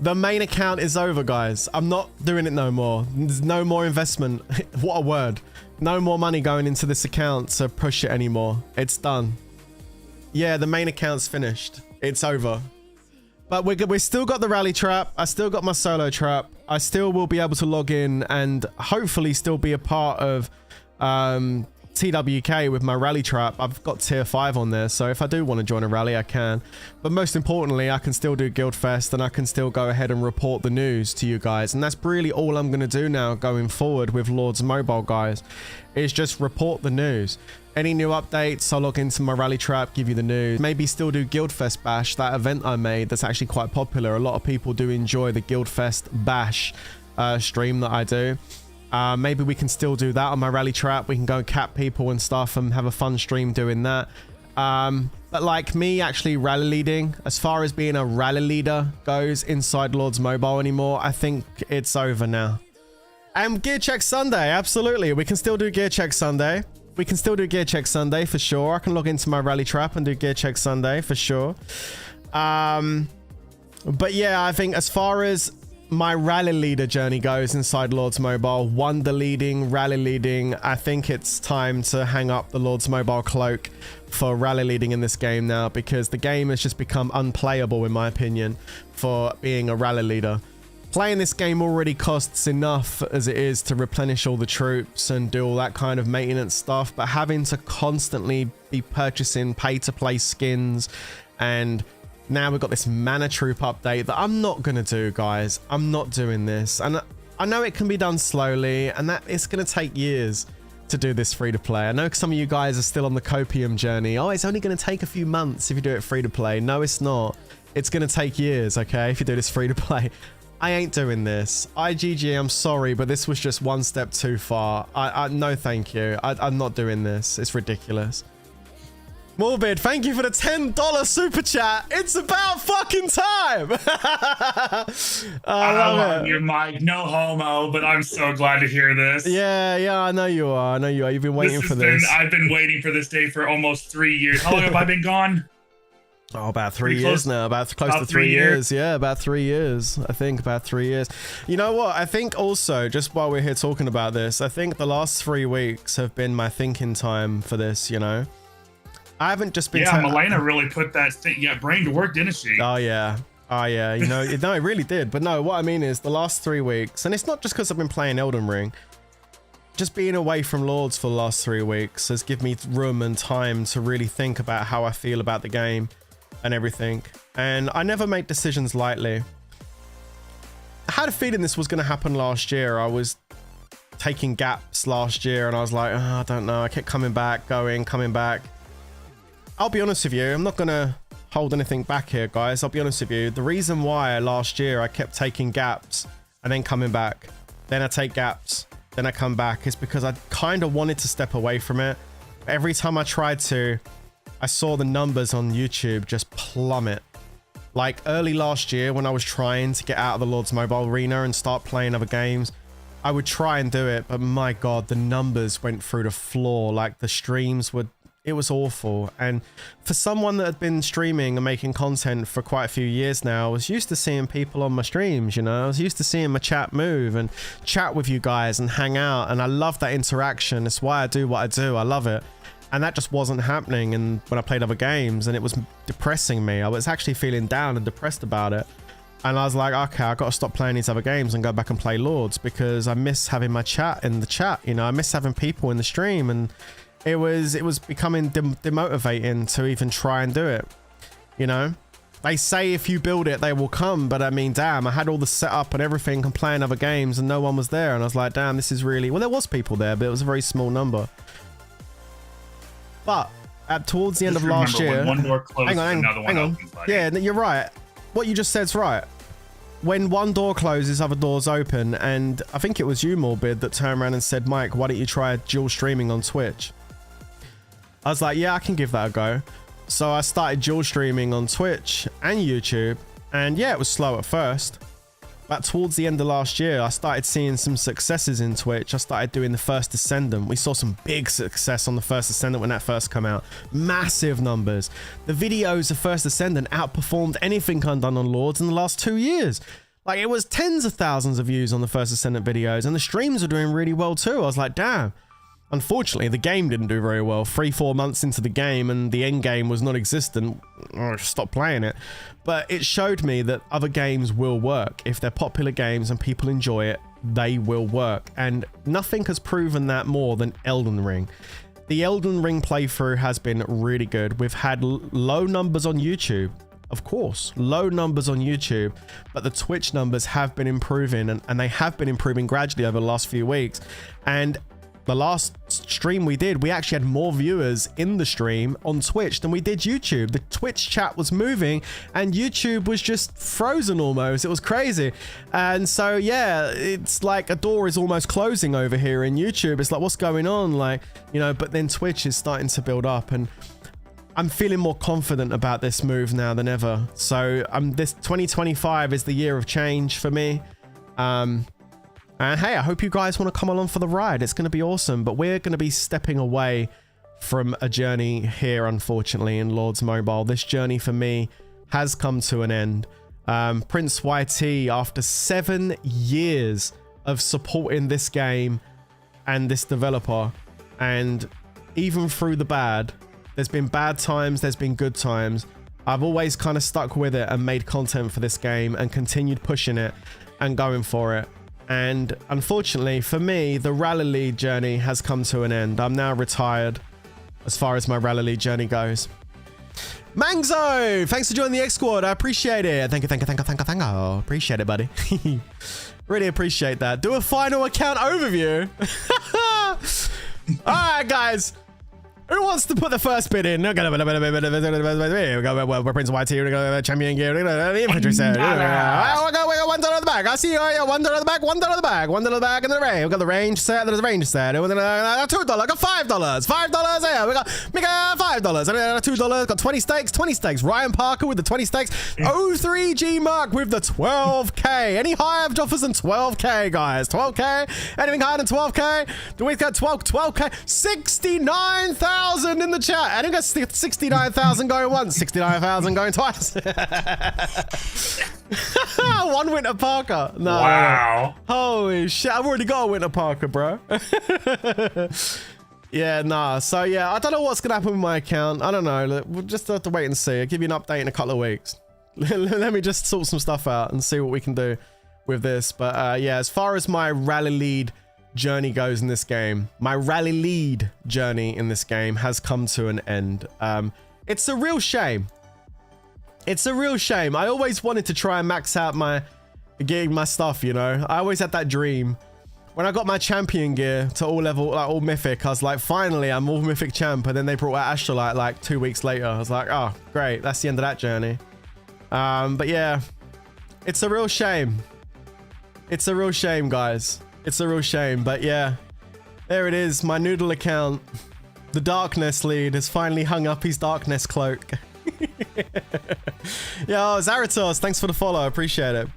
The main account is over, guys. I'm not doing it no more. There's no more investment. What a word. No more money going into this account to push it anymore. It's done. Yeah, the main account's finished. It's over. But we still got the rally trap. I still got my solo trap. I still will be able to log in and hopefully still be a part of TWK with my rally trap. I've got tier 5 on there, so if I do want to join a rally, I can. But most importantly, I can still do Guildfest, and I can still go ahead and report the news to you guys. And that's really all I'm going to do now going forward with Lords Mobile, guys, is just report the news. Any new updates, I'll log into my rally trap, give you the news. Maybe still do Guildfest Bash, that event I made that's actually quite popular. A lot of people do enjoy the Guildfest Bash stream that I do. Maybe we can still do that on my rally trap. We can go and cap people and stuff and have a fun stream doing that. But like me actually rally leading, as far as being a rally leader goes inside Lords Mobile anymore, I think it's over now. And Gear Check Sunday, absolutely. We can still do Gear Check Sunday. We can still do Gear Check Sunday for sure. I can log into my rally trap and do Gear Check Sunday for sure. But yeah, I think as far as my rally leader journey goes inside Lords Mobile, wonder leading, rally leading, I think it's time to hang up the Lords Mobile cloak for rally leading in this game now, because the game has just become unplayable in my opinion for being a rally leader. Playing this game already costs enough as it is to replenish all the troops and do all that kind of maintenance stuff, but having to constantly be purchasing pay to play skins and Now we've got this Mana Troop update that I'm not going to do, guys. I'm not doing this. And I know it can be done slowly, and that it's going to take years to do this free to play. I know some of you guys are still on the copium journey. Oh, it's only going to take a few months if you do it free to play. No, it's not. It's going to take years, okay, if you do this free to play. I ain't doing this. IGG, I'm sorry, but this was just one step too far. No, thank you. I'm not doing this. It's ridiculous. Morbid, thank you for the $10 super chat. It's about fucking time. I love it. Your mic, no homo, but I'm so glad to hear this. Yeah, I know you are. I know you are. You've been waiting for this. I've been waiting for this day for almost 3 years. How long have I been gone? Oh, about 3 years now. About close to 3 years. Yeah, about 3 years. I think about 3 years. You know what? I think also, just while we're here talking about this, I think the last 3 weeks have been my thinking time for this, you know? I haven't just been... Yeah, Milena really put that brain to work, didn't she? Oh, yeah. Oh, yeah. You know, no, it really did. But no, what I mean is the last 3 weeks, and it's not just because I've been playing Elden Ring, just being away from Lords for the last 3 weeks has given me room and time to really think about how I feel about the game and everything. And I never make decisions lightly. I had a feeling this was going to happen last year. I was taking gaps last year and I was like, oh, I don't know. I kept coming back, coming back. I'll be honest with you, I'm not going to hold anything back here, guys. I'll be honest with you. The reason why last year I kept taking gaps and then coming back, then I take gaps, then I come back, is because I kind of wanted to step away from it. Every time I tried to, I saw the numbers on YouTube just plummet. Like early last year when I was trying to get out of the Lords Mobile Arena and start playing other games, I would try and do it, but my God, the numbers went through the floor. Like the streams would... It was awful. And for someone that had been streaming and making content for quite a few years now, I was used to seeing people on my streams, you know? I was used to seeing my chat move and chat with you guys and hang out. And I love that interaction. It's why I do what I do. I love it. And that just wasn't happening. And when I played other games, and it was depressing me. I was actually feeling down and depressed about it. And I was like, okay, I've got to stop playing these other games and go back and play Lords, because I miss having my chat in the chat. You know, I miss having people in the stream, and it was becoming demotivating to even try and do it. You know, they say if you build it, they will come. But I mean, damn, I had all the setup and everything and playing other games and no one was there. And I was like, damn, this is really... Well, there was people there, but it was a very small number. But towards the end of last year... When one door closes, another one opens. Yeah, you're right. What you just said's right. When one door closes, other doors open. And I think it was you, Morbid, that turned around and said, Mike, why don't you try dual streaming on Twitch? I was like, yeah, I can give that a go. So I started dual streaming on Twitch and YouTube. And yeah, it was slow at first. But towards the end of last year, I started seeing some successes in Twitch. I started doing the First Ascendant. We saw some big success on the First Ascendant when that first came out. Massive numbers. The videos of First Ascendant outperformed anything I've done on Lords in the last 2 years. Like, it was tens of thousands of views on the First Ascendant videos. And the streams are doing really well too. I was like, damn. Unfortunately, the game didn't do very well. 3-4 months into the game and the end game was non-existent. I stopped playing it. But it showed me that other games will work. If they're popular games and people enjoy it, they will work. And nothing has proven that more than Elden Ring. The Elden Ring playthrough has been really good. We've had low numbers on YouTube. Of course, low numbers on YouTube, but the Twitch numbers have been improving, and they have been improving gradually over the last few weeks. And the last stream we did, we actually had more viewers in the stream on Twitch than we did YouTube. The Twitch chat was moving and YouTube was just frozen almost. It was crazy. And so, yeah, it's like a door is almost closing over here in YouTube. It's like, what's going on? Like, you know, but then Twitch is starting to build up, and I'm feeling more confident about this move now than ever. So this 2025 is the year of change for me. And hey, I hope you guys want to come along for the ride. It's going to be awesome, but we're going to be stepping away from a journey here, unfortunately, in Lords Mobile. This journey for me has come to an end. Prince YT, after 7 years of supporting this game and this developer, and even through the bad, there's been bad times, there's been good times. I've always kind of stuck with it and made content for this game and continued pushing it and going for it. And unfortunately for me, the Rally journey has come to an end. I'm now retired as far as my Rally journey goes. Mangzo, thanks for joining the X Squad. I appreciate it. Thank you. Appreciate it, buddy. Really appreciate that. Do a final account overview. All right, guys. Who wants to put the first bid in? We're Prince White here. We're going to champion gear. The infantry set. We got $1 at the back. I see you. $1 at the back. $1 at the back. $1 at the back. And the range. We got the range set. There's a range set. $2. I got $5. $5 there. We got $5. And then $2. Got 20 stakes. 20 stakes. Ryan Parker with the 20 stakes. 03G Mark with the 12k. Any higher offers than 12k, guys? 12k. Anything higher than 12k? Do we got 12k? 69,000 in the chat. I think that's 69,000 going once, 69,000 going twice. One Winter Parker. No. Wow. Holy shit. I've already got a Winter Parker, bro. Yeah, nah. So, yeah, I don't know what's going to happen with my account. I don't know. We'll just have to wait and see. I'll give you an update in a couple of weeks. Let me just sort some stuff out and see what we can do with this. But, yeah, as far as my rally lead journey goes in this game, my rally lead journey in this game has come to an end. It's a real shame. It's a real shame. I always wanted to try and max out my stuff, you know. I always had that dream. When I got my champion gear to all level, like all mythic, I was like, finally, I'm all mythic champ. And then they brought out Astrolite like 2 weeks later. I was like, oh, great. That's the end of that journey. But yeah, it's a real shame. It's a real shame, guys. It's a real shame, but yeah, there it is. My Noodle account, the Darkness lead, has finally hung up his Darkness cloak. Yo, Zaratos, thanks for the follow. Appreciate it.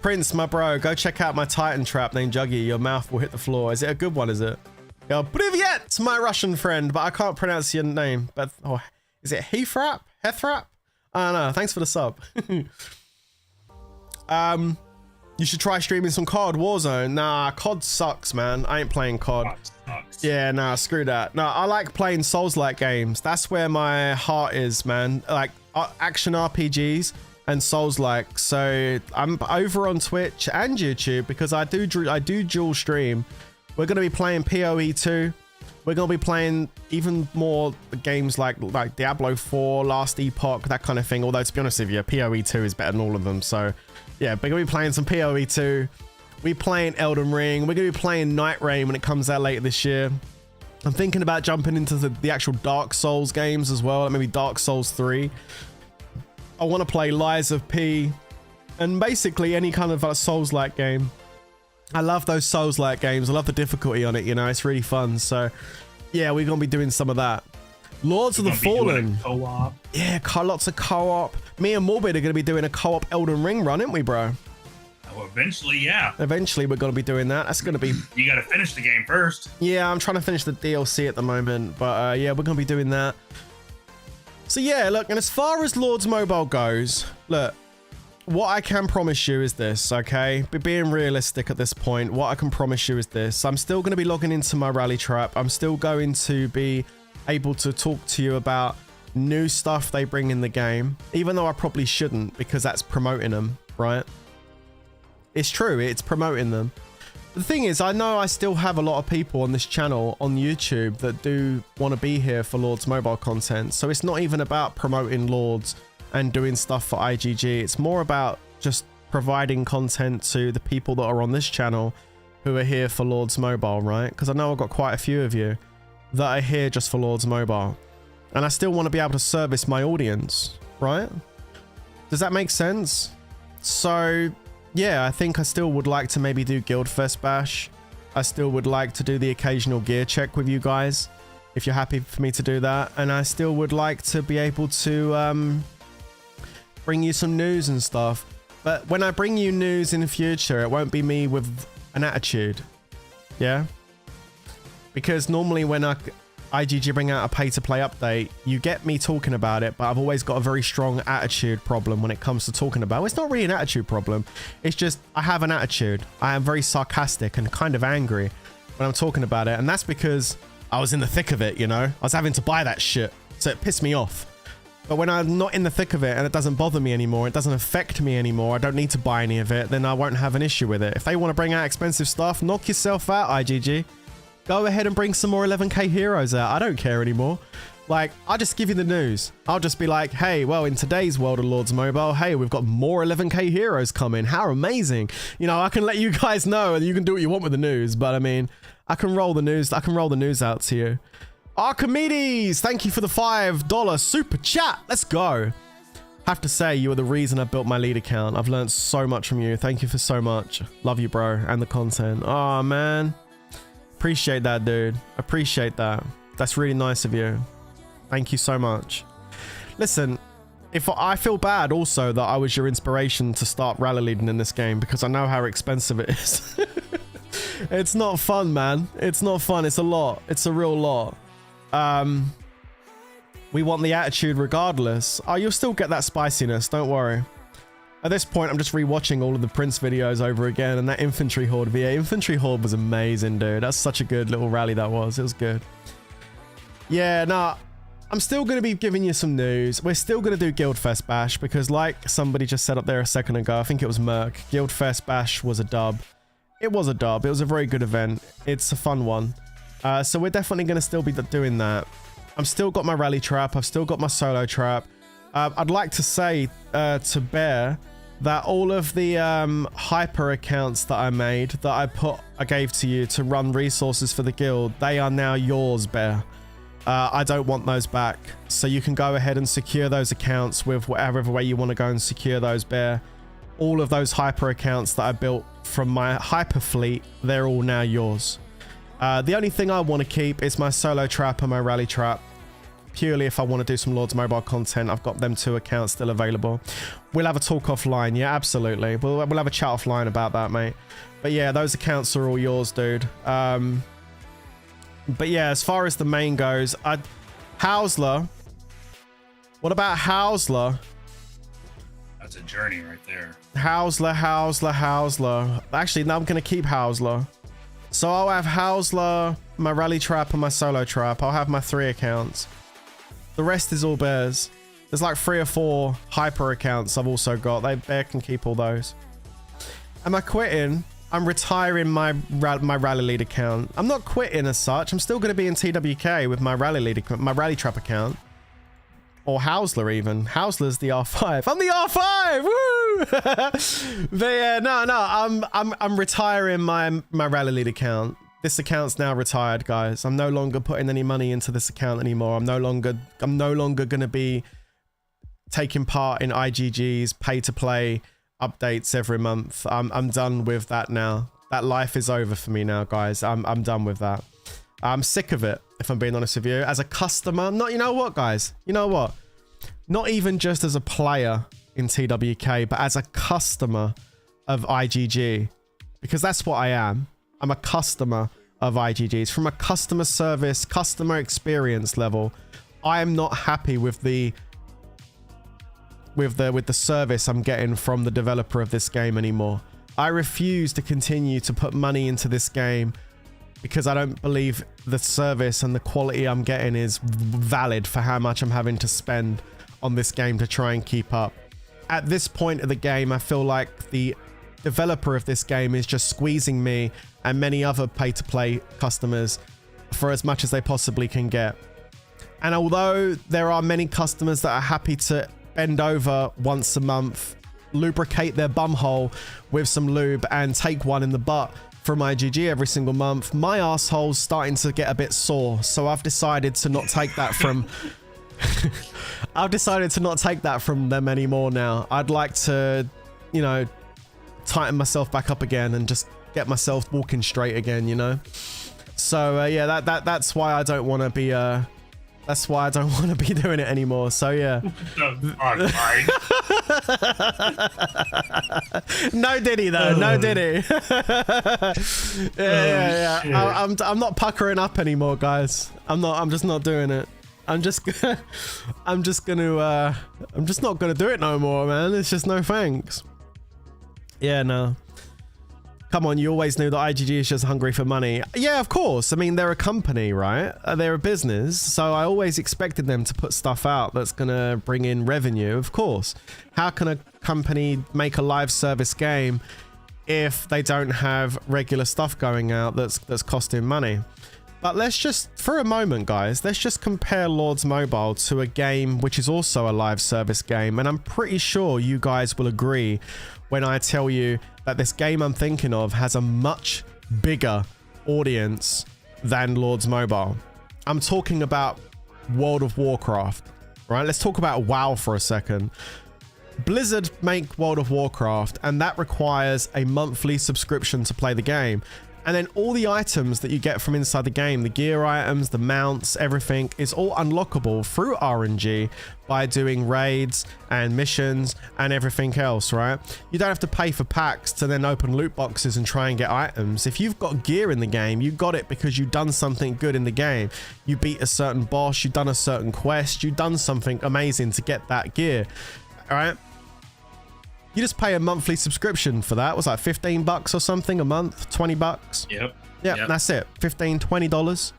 Prince, my bro, go check out my Titan trap named Juggy. Your mouth will hit the floor. Is it a good one, is it? Yo, Privyet, my Russian friend, but I can't pronounce your name. But oh, is it Heathrap? Hethrap? I don't know. Thanks for the sub. You should try streaming some COD Warzone. Nah, COD sucks, man. I ain't playing COD. Sucks. Yeah, nah, screw that. No, I like playing Souls-like games. That's where my heart is, man. Like action RPGs and Souls-like. So I'm over on Twitch and YouTube because I do dual stream. We're gonna be playing PoE 2. We're gonna be playing even more games like Diablo 4, Last Epoch, that kind of thing. Although to be honest with you, PoE 2 is better than all of them. So yeah, we're gonna be playing some PoE 2. We're playing Elden Ring. We're gonna be playing Night Rain when it comes out later this year. I'm thinking about jumping into the actual Dark Souls games as well, like maybe Dark Souls 3. I want to play Lies of P, and basically any kind of Souls-like game. I love those Souls-like games. I love the difficulty on it, you know, it's really fun. So yeah, we're gonna be doing some of that. Lords of the Fallen. Co-op. Yeah, lots of co-op. Me and Morbid are gonna be doing a co-op Elden Ring run, aren't we, bro? Well, eventually, yeah. Eventually, we're gonna be doing that. That's gonna be. You gotta finish the game first. Yeah, I'm trying to finish the DLC at the moment, but yeah, we're gonna be doing that. So yeah, look, and as far as Lords Mobile goes, look, what I can promise you is this, okay? Being realistic at this point, what I can promise you is this. I'm still going to be logging into my rally trap. I'm still going to be able to talk to you about new stuff they bring in the game, even though I probably shouldn't because that's promoting them, right? It's true, it's promoting them. The thing is, I know I still have a lot of people on this channel on YouTube that do want to be here for Lords Mobile content. So it's not even about promoting Lords and doing stuff for IGG. It's more about just providing content to the people that are on this channel who are here for Lords Mobile, right? Because I know I've got quite a few of you that are here just for Lords Mobile. And I still want to be able to service my audience, right? Does that make sense? So yeah, I think I still would like to maybe do Guildfest Bash. I still would like to do the occasional gear check with you guys, if you're happy for me to do that. And I still would like to be able to bring you some news and stuff. But when I bring you news in the future, it won't be me with an attitude. Yeah? Because normally when IGG bring out a pay-to-play update, you get me talking about it, but I've always got a very strong attitude problem when it comes to talking about it. It's not really an attitude problem. It's just I have an attitude. I am very sarcastic and kind of angry when I'm talking about it. And that's because I was in the thick of it, you know? I was having to buy that shit, so it pissed me off. But when I'm not in the thick of it and it doesn't bother me anymore, it doesn't affect me anymore, I don't need to buy any of it, then I won't have an issue with it. If they want to bring out expensive stuff, knock yourself out, IGG. Go ahead and bring some more 11k heroes out. I don't care anymore. Like, I'll just give you the news. I'll just be like, hey, well, in today's world of Lords Mobile, hey, we've got more 11k heroes coming. How amazing. You know, I can let you guys know and you can do what you want with the news. But I mean, I can roll the news. I can roll the news out to you. Archimedes, thank you for the $5 super chat. Let's go. Have to say, you are the reason I built my lead account. I've learned so much from you. Thank you for so much. Love you, bro. And the content. Oh, man. Appreciate that, dude. Appreciate that. That's really nice of you. Thank you so much. Listen, if I feel bad also that I was your inspiration to start rally leading in this game because I know how expensive it is. It's not fun, man. It's not fun. It's a lot. It's a real lot. We want the attitude regardless. Oh, you'll still get that spiciness. Don't worry. At this point, I'm just rewatching all of the Prince videos over again, and that Infantry Horde VA. Infantry Horde was amazing, dude. That's such a good little rally that was. It was good. Yeah, nah. I'm still going to be giving you some news. We're still going to do Guildfest Bash because like somebody just said up there a second ago, I think it was Merc, Guildfest Bash was a dub. It was a dub. It was a very good event. It's a fun one. So we're definitely going to still be doing that. I've still got my rally trap. I've still got my solo trap. I'd like to say to Bear that all of the hyper accounts that I made that I gave to you to run resources for the guild, they are now yours, Bear. I don't want those back. So you can go ahead and secure those accounts with whatever way you want to go and secure those, Bear. All of those hyper accounts that I built from my hyper fleet, they're all now yours. The only thing I want to keep is my solo trap and my rally trap. Purely if I want to do some Lords Mobile content, I've got them 2 accounts still available. We'll have a talk offline. Yeah, absolutely. We'll have a chat offline about that, mate. But yeah, those accounts are all yours, dude. But yeah, as far as the main goes, Hausler. What about Hausler? That's a journey right there. Hausler. Actually, no, I'm going to keep Hausler. So I'll have Hausler, my rally trap, and my solo trap. I'll have my 3 accounts. The rest is all Bears. There's like 3 or 4 hyper accounts I've also got. Bear can keep all those. Am I quitting? I'm retiring my rally lead account. I'm not quitting as such. I'm still going to be in TWK with my rally trap account. Or Hausler even. Hausler's the R5. I'm the R5! Woo! But yeah, no. I'm retiring my rally lead account. This account's now retired, guys. I'm no longer putting any money into this account anymore. I'm no longer going to be taking part in IGG's pay-to-play updates every month. I'm done with that now. That life is over for me now, guys. I'm done with that. I'm sick of it, if I'm being honest with you. As a customer, you know what, guys? You know what? Not even just as a player in TWK, but as a customer of IGG. Because that's what I am. I'm a customer of IGG's. From a customer service, customer experience level, I am not happy with the service I'm getting from the developer of this game anymore. I refuse to continue to put money into this game because I don't believe the service and the quality I'm getting is valid for how much I'm having to spend on this game to try and keep up. At this point of the game, I feel like the developer of this game is just squeezing me and many other pay-to-play customers for as much as they possibly can get. And although there are many customers that are happy to bend over once a month, lubricate their bumhole with some lube and take one in the butt from IGG every single month, my asshole's starting to get a bit sore. So I've decided to not take that from I've decided to not take that from them anymore now. I'd like to, you know, tighten myself back up again and just get myself walking straight again, you know. So yeah, that's why I don't want to be that's why I don't want to be doing it anymore. So yeah. No diddy though. No diddy. yeah. I'm not puckering up anymore, guys. I'm just not doing it. I'm just not gonna do it no more, man. It's just no thanks. Yeah, no. Come on, you always knew that IGG is just hungry for money. Yeah, of course. I mean, they're a company, right? They're a business. So I always expected them to put stuff out that's going to bring in revenue, of course. How can a company make a live service game if they don't have regular stuff going out that's costing money? But let's just, for a moment, guys, let's just compare Lords Mobile to a game which is also a live service game. And I'm pretty sure you guys will agree when I tell you that this game I'm thinking of has a much bigger audience than Lords Mobile. I'm talking about World of Warcraft, right? Let's talk about WoW for a second. Blizzard make World of Warcraft, and that requires a monthly subscription to play the game. And then all the items that you get from inside the game, the gear items, the mounts, everything is all unlockable through RNG by doing raids and missions and everything else, right? You don't have to pay for packs to then open loot boxes and try and get items. If you've got gear in the game, you got it because you've done something good in the game. You beat a certain boss, you've done a certain quest, you've done something amazing to get that gear, all right? You just pay a monthly subscription for that. It was like 15 bucks or something a month, 20 bucks. Yep. Yeah, that's it. $15, $20.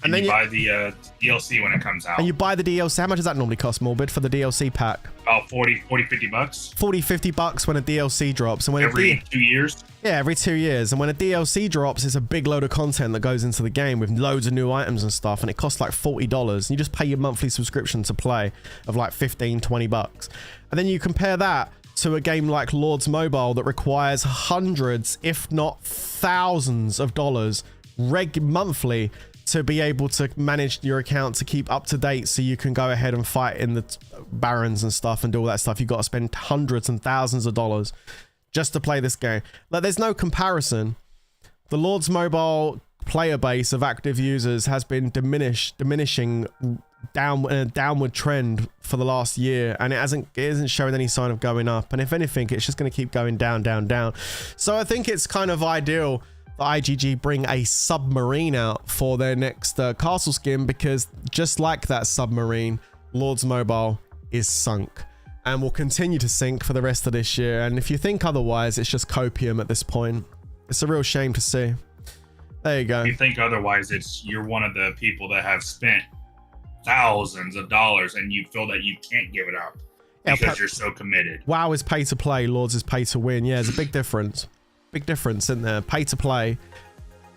And then you buy the DLC when it comes out. And you buy the DLC. How much does that normally cost, Morbid, for the DLC pack? About 40, 50 bucks. 40, 50 bucks when a DLC drops. And when every 2 years? Yeah, every 2 years. And when a DLC drops, it's a big load of content that goes into the game with loads of new items and stuff. And it costs like $40. And you just pay your monthly subscription to play of like 15, 20 bucks. And then you compare that to a game like Lords Mobile that requires hundreds, if not thousands of dollars monthly to be able to manage your account to keep up to date so you can go ahead and fight in the barons and stuff and do all that stuff. You've got to spend hundreds and thousands of dollars just to play this game. Like, there's no comparison. The Lords Mobile player base of active users has been diminishing downward trend for the last year, and it isn't showing any sign of going up. And if anything, it's just going to keep going down. So I think it's kind of ideal that IGG bring a submarine out for their next castle skin, because just like that submarine, Lords Mobile is sunk and will continue to sink for the rest of this year. And if you think otherwise, it's just copium at this point. It's a real shame to see. There you go. If you think otherwise, you're one of the people that have spent thousands of dollars and you feel that you can't give it up because you're so committed. WoW is pay to play, Lords is pay to win. Yeah, there's a big difference. Big difference in there. Pay to play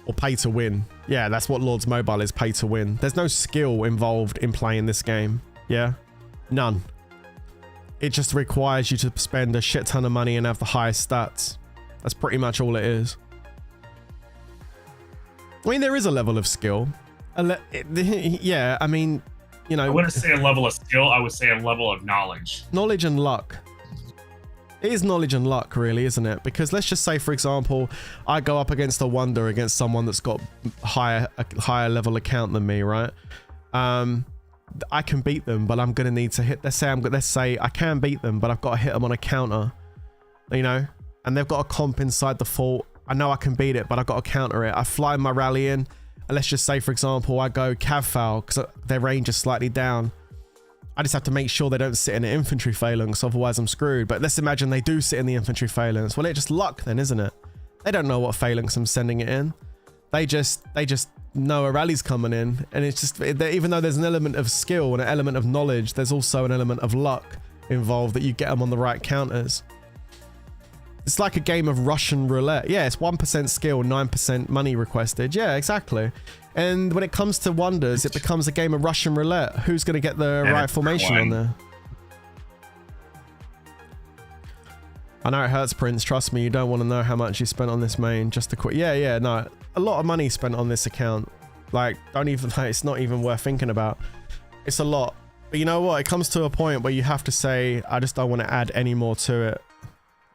or pay to win. Yeah, that's what Lords Mobile is, pay to win. There's no skill involved in playing this game. Yeah, none. It just requires you to spend a shit ton of money and have the highest stats. That's pretty much all it is. I mean, there is a level of skill. Yeah, I mean, you know, I wouldn't say a level of skill. I would say a level of knowledge. Knowledge and luck. It is knowledge and luck, really, isn't it? Because let's just say, for example, I go up against a Wonder against someone that's got a higher level account than me, right? I can beat them, but I'm gonna need to hit. Let's say I can beat them, but I've got to hit them on a counter, you know. And they've got a comp inside the fort. I know I can beat it, but I've got to counter it. I fly my rally in. And let's just say, for example, I go cav foul because their range is slightly down. I just have to make sure they don't sit in an infantry phalanx, otherwise I'm screwed. But let's imagine they do sit in the infantry phalanx. Well, it's just luck then, isn't it? They don't know what phalanx I'm sending it in. They just know a rally's coming in. And it's just, even though there's an element of skill and an element of knowledge, there's also an element of luck involved that you get them on the right counters. It's like a game of Russian roulette. Yeah, it's 1% skill, 9% money requested. Yeah, exactly. And when it comes to Wonders, it becomes a game of Russian roulette. Who's going to get the right formation on there? I know it hurts, Prince. Trust me, you don't want to know how much you spent on this main just to quit. Yeah, no. A lot of money spent on this account. Like, it's not even worth thinking about. It's a lot. But you know what? It comes to a point where you have to say, I just don't want to add any more to it.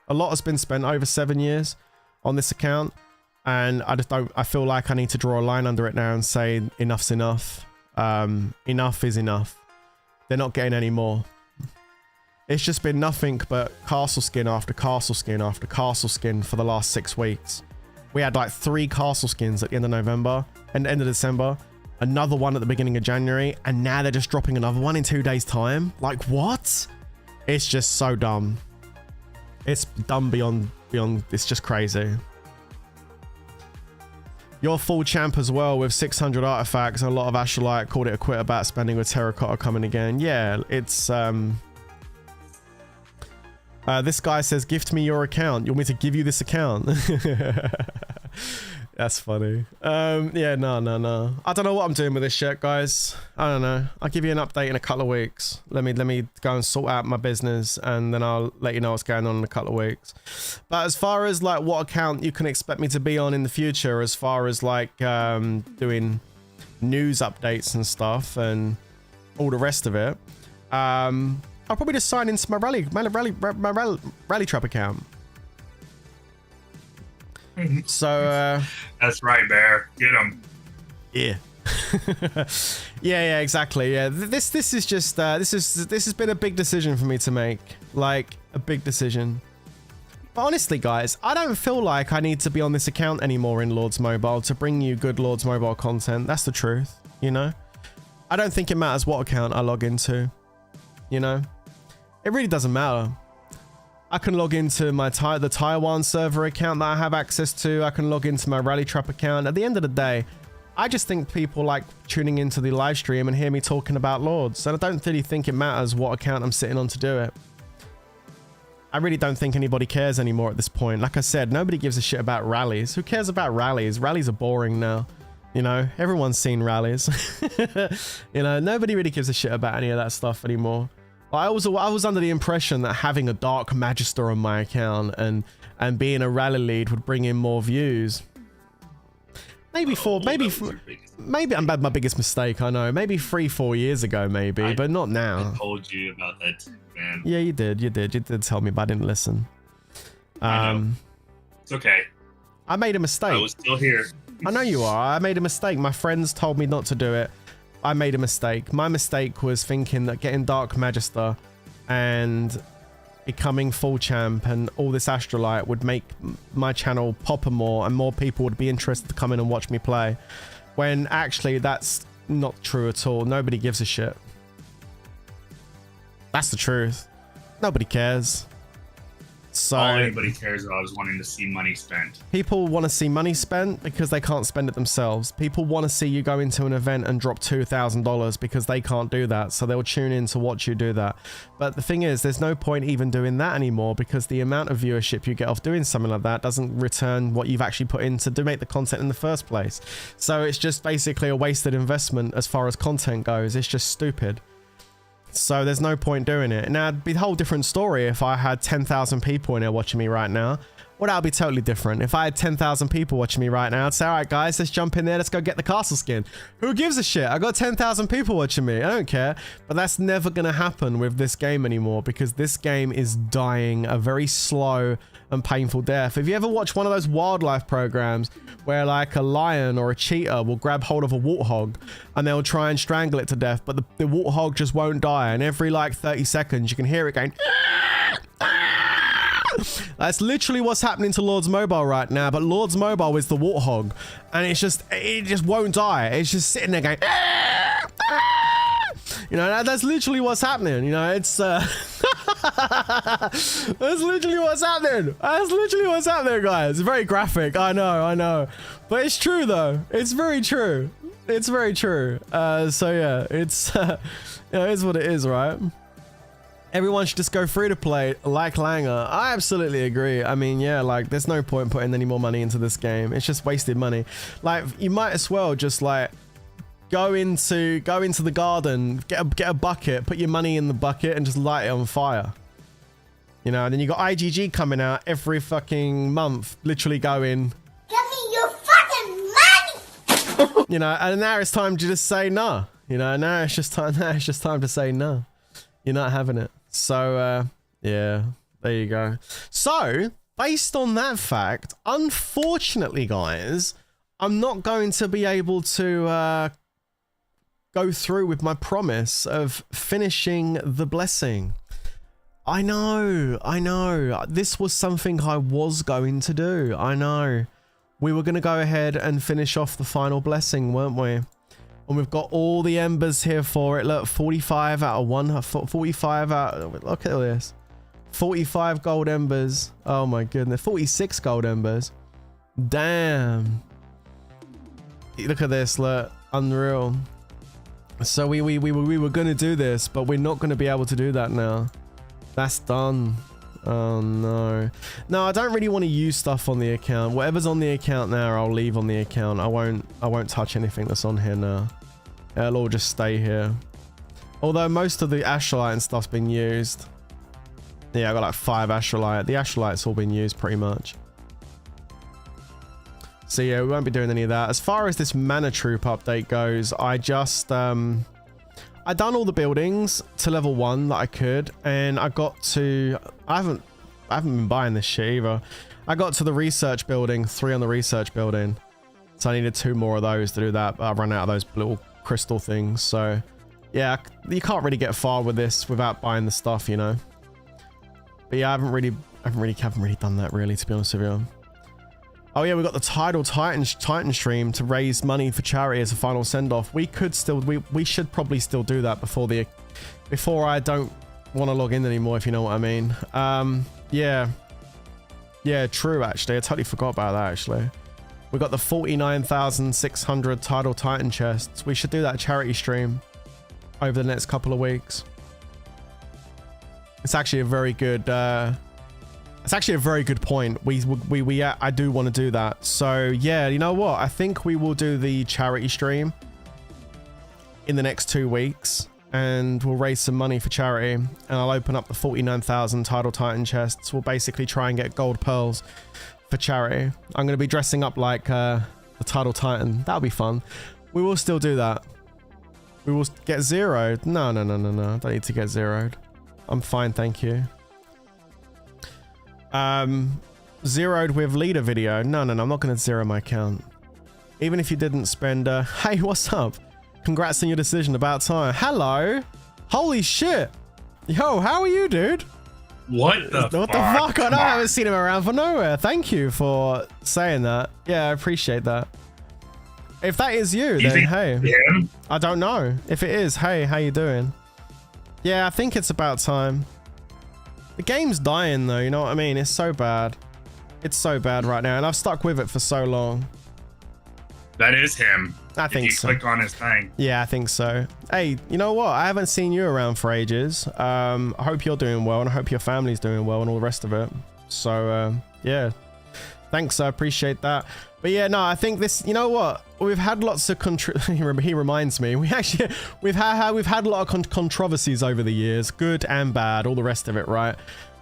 A lot has been spent over 7 years on this account, and I feel like I need to draw a line under it now and say enough's enough. Enough is enough. They're not getting any more. It's just been nothing but castle skin after castle skin after castle skin for the last 6 weeks. We had like 3 castle skins at the end of November and end of December, another one at the beginning of January, and now they're just dropping another one in 2 days' time. Like, what? It's just so dumb. It's dumb beyond, it's just crazy. You're full champ as well with 600 artifacts, and a lot of Asherlight called it a quit about spending with Terracotta coming again. Yeah, it's, this guy says, gift me your account. You want me to give you this account? That's funny. Yeah, no. I don't know what I'm doing with this shit, guys. I don't know. I'll give you an update in a couple of weeks. Let me go and sort out my business, and then I'll let you know what's going on in a couple of weeks. But as far as like what account you can expect me to be on in the future, as far as like doing news updates and stuff and all the rest of it, I'll probably just sign into my rally trap account. So that's right, Bear. Get him. Yeah. yeah, exactly. Yeah, this is just this has been a big decision for me to make, like a big decision. But honestly, guys, I don't feel like I need to be on this account anymore in Lords Mobile to bring you good Lords Mobile content. That's the truth, you know. I don't think it matters what account I log into, you know. It really doesn't matter. I can log into my the Taiwan server account that I have access to. I can log into my Rally Trap account. At the end of the day, I just think people like tuning into the live stream and hear me talking about Lords. And I don't really think it matters what account I'm sitting on to do it. I really don't think anybody cares anymore at this point. Like I said, nobody gives a shit about rallies. Who cares about rallies? Rallies are boring now. You know, everyone's seen rallies. You know, nobody really gives a shit about any of that stuff anymore. I was under the impression that having a Dark Magister on my account and being a rally lead would bring in more views. Maybe I'm my biggest mistake. I know. Maybe 3-4 years ago, maybe, but not now. I told you about that too, man. Yeah, you did tell me, but I didn't listen. I know. It's okay. I made a mistake. I was still here. I know you are. I made a mistake. My friends told me not to do it. I made a mistake. My mistake was thinking that getting Dark Magister and becoming full champ and all this Astrolite would make my channel pop more and more people would be interested to come in and watch me play. When actually that's not true at all. Nobody gives a shit. That's the truth. Nobody cares. So all anybody cares about is wanting to see money spent. People want to see money spent because they can't spend it themselves. People want to see you go into an event and drop $2,000 because they can't do that. So they'll tune in to watch you do that. But the thing is, there's no point even doing that anymore because the amount of viewership you get off doing something like that doesn't return what you've actually put in to make the content in the first place. So it's just basically a wasted investment as far as content goes. It's just stupid. So there's no point doing it. Now, it'd be a whole different story if I had 10,000 people in there watching me right now. Well, that would be totally different. If I had 10,000 people watching me right now, I'd say, all right, guys, let's jump in there. Let's go get the castle skin. Who gives a shit? I got 10,000 people watching me. I don't care. But that's never going to happen with this game anymore because this game is dying a very slow and painful death. If you ever watch one of those wildlife programs where like a lion or a cheetah will grab hold of a warthog and they'll try and strangle it to death, but the warthog just won't die. And every like 30 seconds, you can hear it going... That's literally what's happening to Lords Mobile right now, but Lords Mobile is the warthog and it just won't die. It's just sitting there going, you know, that's literally what's happening. You know, it's that's literally what's happening. That's literally what's happening, guys. It's very graphic. I know, but it's true though. It's very true. It's very true. So yeah, it's you know, it's what it is, right? Everyone should just go free to play like Langer. I absolutely agree. I mean, yeah, like there's no point putting any more money into this game. It's just wasted money. Like you might as well just like go into the garden, get a bucket, put your money in the bucket and just light it on fire. You know, and then you got IGG coming out every fucking month, literally going, "Give me your fucking money!" You know, and now it's time to just say no. You know, now it's just time to say no. You're not having it. So, yeah, there you go. So, based on that fact, unfortunately, guys, I'm not going to be able to go through with my promise of finishing the blessing. I know. This was something I was going to do. I know. We were going to go ahead and finish off the final blessing, weren't we? And we've got all the embers here for it. Look, 45 out of 45 out. Look at this. 45 gold embers. Oh my goodness. 46 gold embers. Damn. Look at this. Look. Unreal. So we were going to do this, but we're not going to be able to do that now. That's done. Oh no. No, I don't really want to use stuff on the account. Whatever's on the account now, I'll leave on the account. I won't touch anything that's on here now. It'll all just stay here. Although most of the Astrolite and stuff's been used. Yeah, I got like 5 Astrolite. The Astrolite's all been used pretty much. So yeah, we won't be doing any of that. As far as this Mana Troop update goes, I just I done all the buildings to level 1 that I could, and I got to I haven't been buying this shit either. I got to the research building, 3 on the research building. So I needed 2 more of those to do that, but I've run out of those little crystal things. So yeah, you can't really get far with this without buying the stuff, you know. But yeah, I haven't really done that really, to be honest with you. Oh yeah, we got the Tidal Titan stream to raise money for charity as a final send-off. We should probably still do that before I don't want to log in anymore, if you know what I mean. Yeah, true, actually. I totally forgot about that, actually. We got the 49,600 Tidal Titan chests. We should do that charity stream over the next couple of weeks. It's actually a very good point. I do want to do that. So yeah, you know what? I think we will do the charity stream in the next 2 weeks, and we'll raise some money for charity, and I'll open up the 49,000 Tidal Titan chests. We'll basically try and get gold pearls for charity. I'm going to be dressing up like the Tidal Titan. That'll be fun. We will still do that. We will get zeroed. No. I don't need to get zeroed. I'm fine, thank you. Zeroed with leader video. No, I'm not going to zero my account. Even if you didn't spend, hey, what's up? Congrats on your decision, about time. Hello. Holy shit. Yo, how are you, dude? What the fuck? I know, I haven't seen him around for nowhere. Thank you for saying that. Yeah, I appreciate that. If that is you, then hey. Him? I don't know. If it is, hey, how you doing? Yeah, I think it's about time. The game's dying though, you know what I mean? It's so bad. It's so bad right now, and I've stuck with it for so long. That is him. I think so. Click on his thing. Yeah, I think so. Hey, you know what? I haven't seen you around for ages. I hope you're doing well, and I hope your family's doing well and all the rest of it. So, yeah. Thanks, I appreciate that. But yeah, no, I think this, you know what? We've had lots of he reminds me. We've had a lot of controversies over the years, good and bad, all the rest of it, right?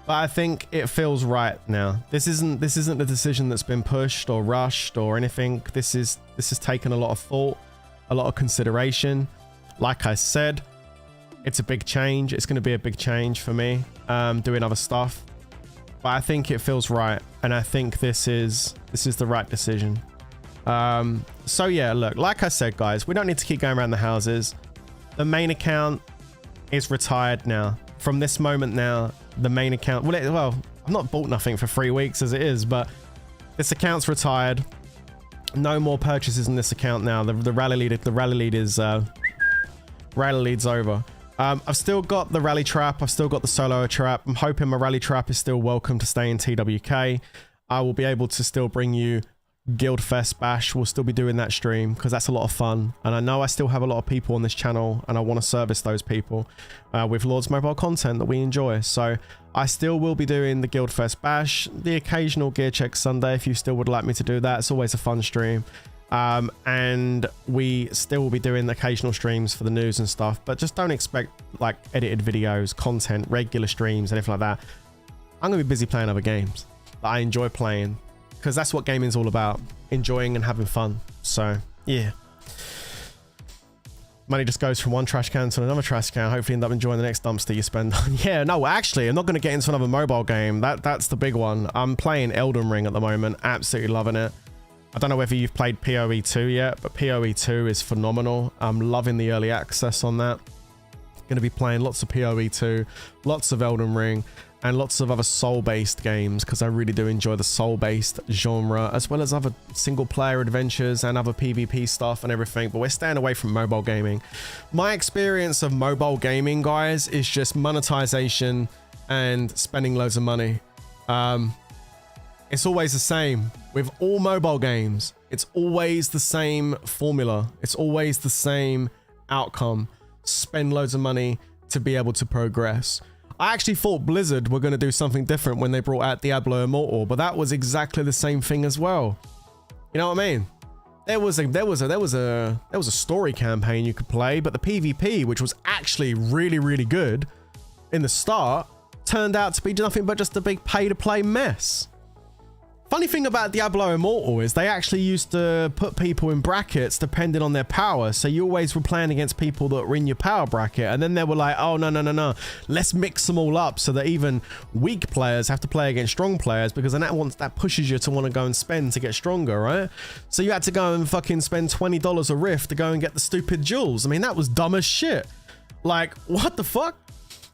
But I think it feels right now. This isn't a decision that's been pushed or rushed or anything. This has taken a lot of thought, a lot of consideration. Like I said, it's a big change. It's going to be a big change for me, doing other stuff. But I think it feels right, and I think this is the right decision. So yeah, look, like I said, guys, we don't need to keep going around the houses. The main account is retired now. From this moment now, the main account, well, I've not bought nothing for 3 weeks as it is, but this account's retired. No more purchases in this account now. The rally lead's over. I've still got the rally trap. I've still got the solo trap. I'm hoping my rally trap is still welcome to stay in TWK. I will be able to still bring you Guildfest Bash. We'll still be doing that stream because that's a lot of fun. And I know I still have a lot of people on this channel, and I want to service those people with Lord's Mobile content that we enjoy. So I still will be doing the Guildfest Bash, the occasional Gear Check Sunday if you still would like me to do that. It's always a fun stream. And we still will be doing the occasional streams for the news and stuff, but just don't expect like edited videos, content, regular streams, anything like that. I'm gonna be busy playing other games that I enjoy playing, because that's what gaming is all about, enjoying and having fun. So yeah, money just goes from one trash can to another trash can. Hopefully end up enjoying the next dumpster you spend on. Yeah, no, actually, I'm not going to get into another mobile game. That's the big one. I'm playing Elden Ring at the moment, absolutely loving it. I don't know whether you've played PoE 2 yet, but PoE 2 is phenomenal. I'm loving the early access on that. Going to be playing lots of PoE 2, lots of Elden Ring, and lots of other soul-based games, because I really do enjoy the soul-based genre, as well as other single-player adventures and other PvP stuff and everything, but we're staying away from mobile gaming. My experience of mobile gaming, guys, is just monetization and spending loads of money. It's always the same with all mobile games. It's always the same formula. It's always the same outcome. Spend loads of money to be able to progress. I actually thought Blizzard were going to do something different when they brought out Diablo Immortal, but that was exactly the same thing as well. You know what I mean? There was a story campaign you could play, but the PvP, which was actually really, really good in the start, turned out to be nothing but just a big pay-to-play mess. Funny thing about Diablo Immortal is they actually used to put people in brackets depending on their power. So you always were playing against people that were in your power bracket. And then they were like, oh, no. Let's mix them all up so that even weak players have to play against strong players, because then that pushes you to want to go and spend to get stronger, right? So you had to go and fucking spend $20 a rift to go and get the stupid jewels. I mean, that was dumb as shit. Like, what the fuck?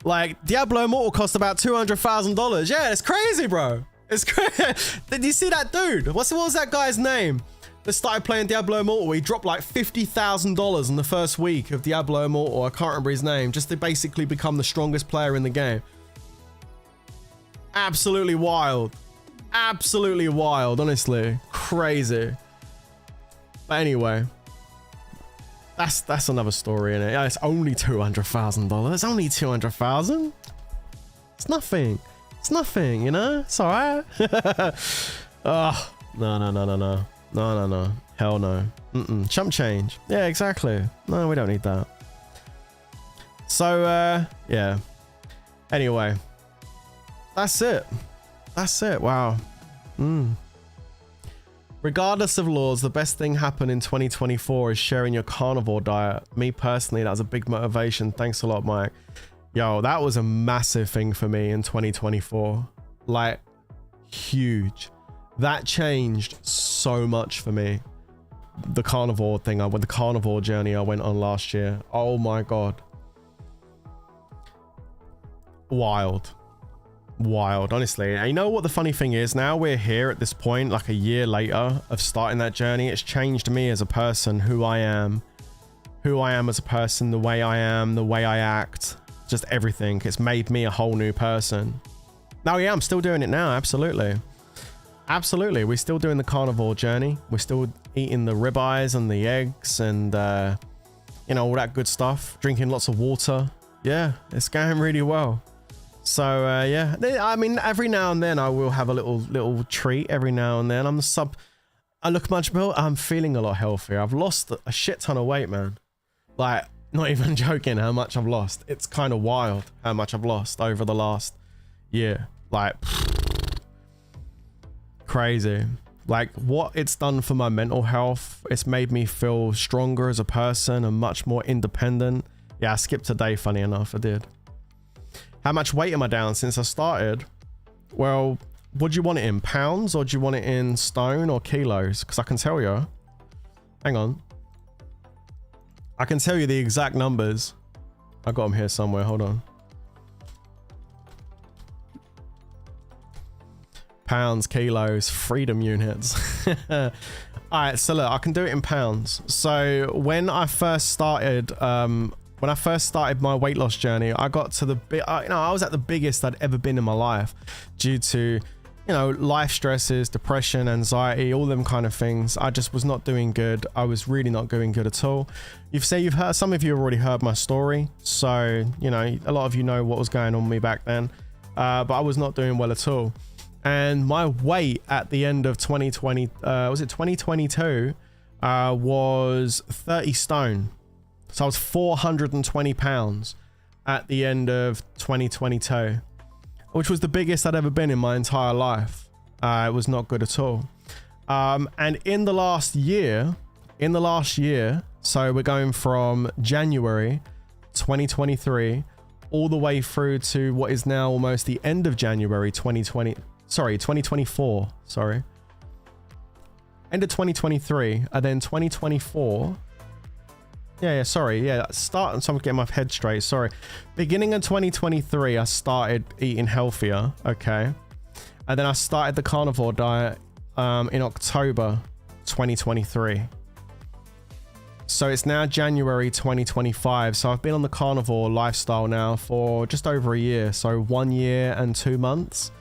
Like, Diablo Immortal cost about $200,000. Yeah, it's crazy, bro. It's crazy. Did you see that dude? What was that guy's name that started playing Diablo Immortal? He dropped like $50,000 in the first week of Diablo Immortal. I can't remember his name. Just to basically become the strongest player in the game. Absolutely wild. Absolutely wild, honestly. Crazy. But anyway. That's another story, innit? Yeah, it's only $200,000. Only $200,000. It's nothing. It's nothing, you know? It's alright. Oh, no. Hell no. Chump change. Yeah, exactly. No, we don't need that. So, yeah. Anyway. That's it. That's it. Wow. Regardless of laws, the best thing happened in 2024 is sharing your carnivore diet. Me personally, that was a big motivation. Thanks a lot, Mike. Yo, that was a massive thing for me in 2024. Like, huge. That changed so much for me. The carnivore thing, the carnivore journey I went on last year. Oh my God. Wild. Wild, honestly. And you know what the funny thing is? Now we're here at this point, like a year later of starting that journey. It's changed me as a person, who I am as a person, the way I am, the way I act. Just everything. It's made me a whole new person. No, yeah, I'm still doing it now. Absolutely. Absolutely. We're still doing the carnivore journey. We're still eating the ribeyes and the eggs and, you know, all that good stuff. Drinking lots of water. Yeah, it's going really well. So, yeah. I mean, every now and then I will have a little treat every now and then. I look much better. I'm feeling a lot healthier. I've lost a shit ton of weight, man. Like, not even joking how much I've lost. It's kind of wild how much I've lost over the last year. Like, crazy. Like, what it's done for my mental health. It's made me feel stronger as a person and much more independent. Yeah, I skipped a day, funny enough. I did. How much weight am I down since I started? Well, what do you want it in? Pounds, or do you want it in stone or kilos? Because I can tell you. Hang on. I can tell you the exact numbers. I got them here somewhere. Hold on. Pounds, kilos, freedom units. All right, so look, I can do it in pounds. So when I first started, my weight loss journey, I got to the big, I was at the biggest I'd ever been in my life due to, you know, life stresses, depression, anxiety, all them kind of things. I just was not doing good. I was really not doing good at all. You've heard, some of you have already heard my story. So, you know, a lot of you know what was going on with me back then. But I was not doing well at all. And my weight at the end of 2020, was it 2022, was 30 stone. So I was 420 pounds at the end of 2022, which was the biggest I'd ever been in my entire life. It was not good at all. And in the last year, so we're going from January 2023 all the way through to what is now almost the end of January 2024. Sorry. End of 2023, and then 2024. Start. So I'm getting my head straight. Sorry. Beginning of 2023, I started eating healthier. Okay. And then I started the carnivore diet in October 2023. So it's now January 2025. So I've been on the carnivore lifestyle now for just over a year. So 1 year and 2 months.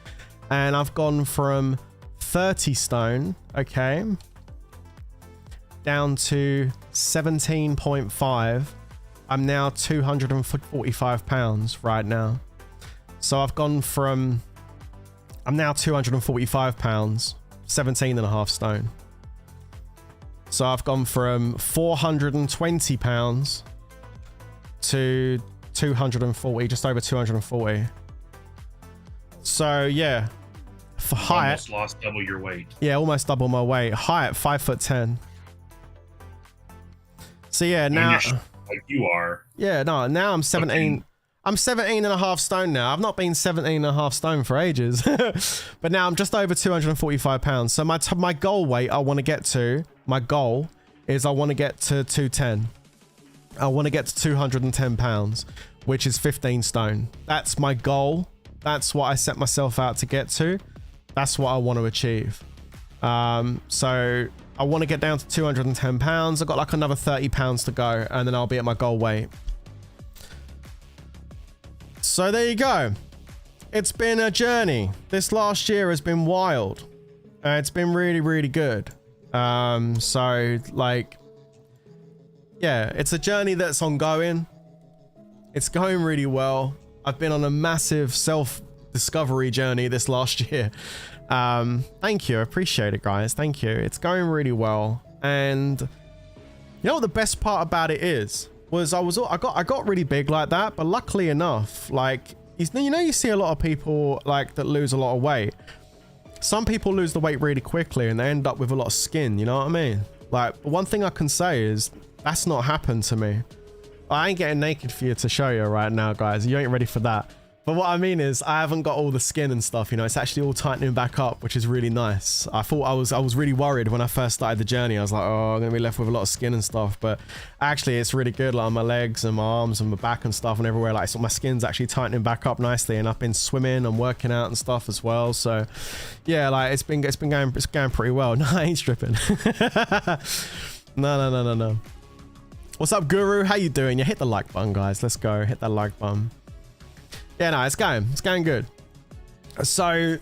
And I've gone from 30 stone, okay, down to 17.5. I'm now 245 pounds right now. So I've gone from, I'm now 245 pounds, 17.5 stone. So I've gone from 420 pounds to 240, just over 240. So yeah, for height, almost lost double your weight. Yeah, almost double my weight. Height 5'10". So yeah, now like you are. Yeah, no, now I'm 17. Okay. I'm 17.5 stone now. I've not been 17.5 stone for ages, but now I'm just over 245 pounds. So my goal weight I want to get to, my goal is I want to get to 210. I want to get to 210 pounds, which is 15 stone. That's my goal. That's what I set myself out to get to. That's what I want to achieve. So I want to get down to 210 pounds. I've got like another 30 pounds to go and then I'll be at my goal weight. So there you go. It's been a journey. This last year has been wild. It's been really, really good. So like, yeah, it's a journey that's ongoing. It's going really well. I've been on a massive self-discovery journey this last year. Thank you. I appreciate it, guys. Thank you. It's going really well. And you know what the best part about it is? I got really big like that, but luckily enough, like, you know, you see a lot of people like that lose a lot of weight. Some people lose the weight really quickly and they end up with a lot of skin, you know what I mean? Like, one thing I can say is that's not happened to me. I ain't getting naked for you to show you right now, guys. You ain't ready for that. But what I mean is I haven't got all the skin and stuff, you know, it's actually all tightening back up, which is really nice. I thought I was really worried when I first started the journey. I was like, oh, I'm gonna be left with a lot of skin and stuff, but actually it's really good, like on my legs and my arms and my back and stuff and everywhere. Like, so my skin's actually tightening back up nicely, and I've been swimming and working out and stuff as well. So yeah, like it's going pretty well. No, I ain't stripping. No. What's up, Guru? How you doing? Yeah, hit the like button, guys. Let's go. Hit that like button. Yeah, no, it's going good. So,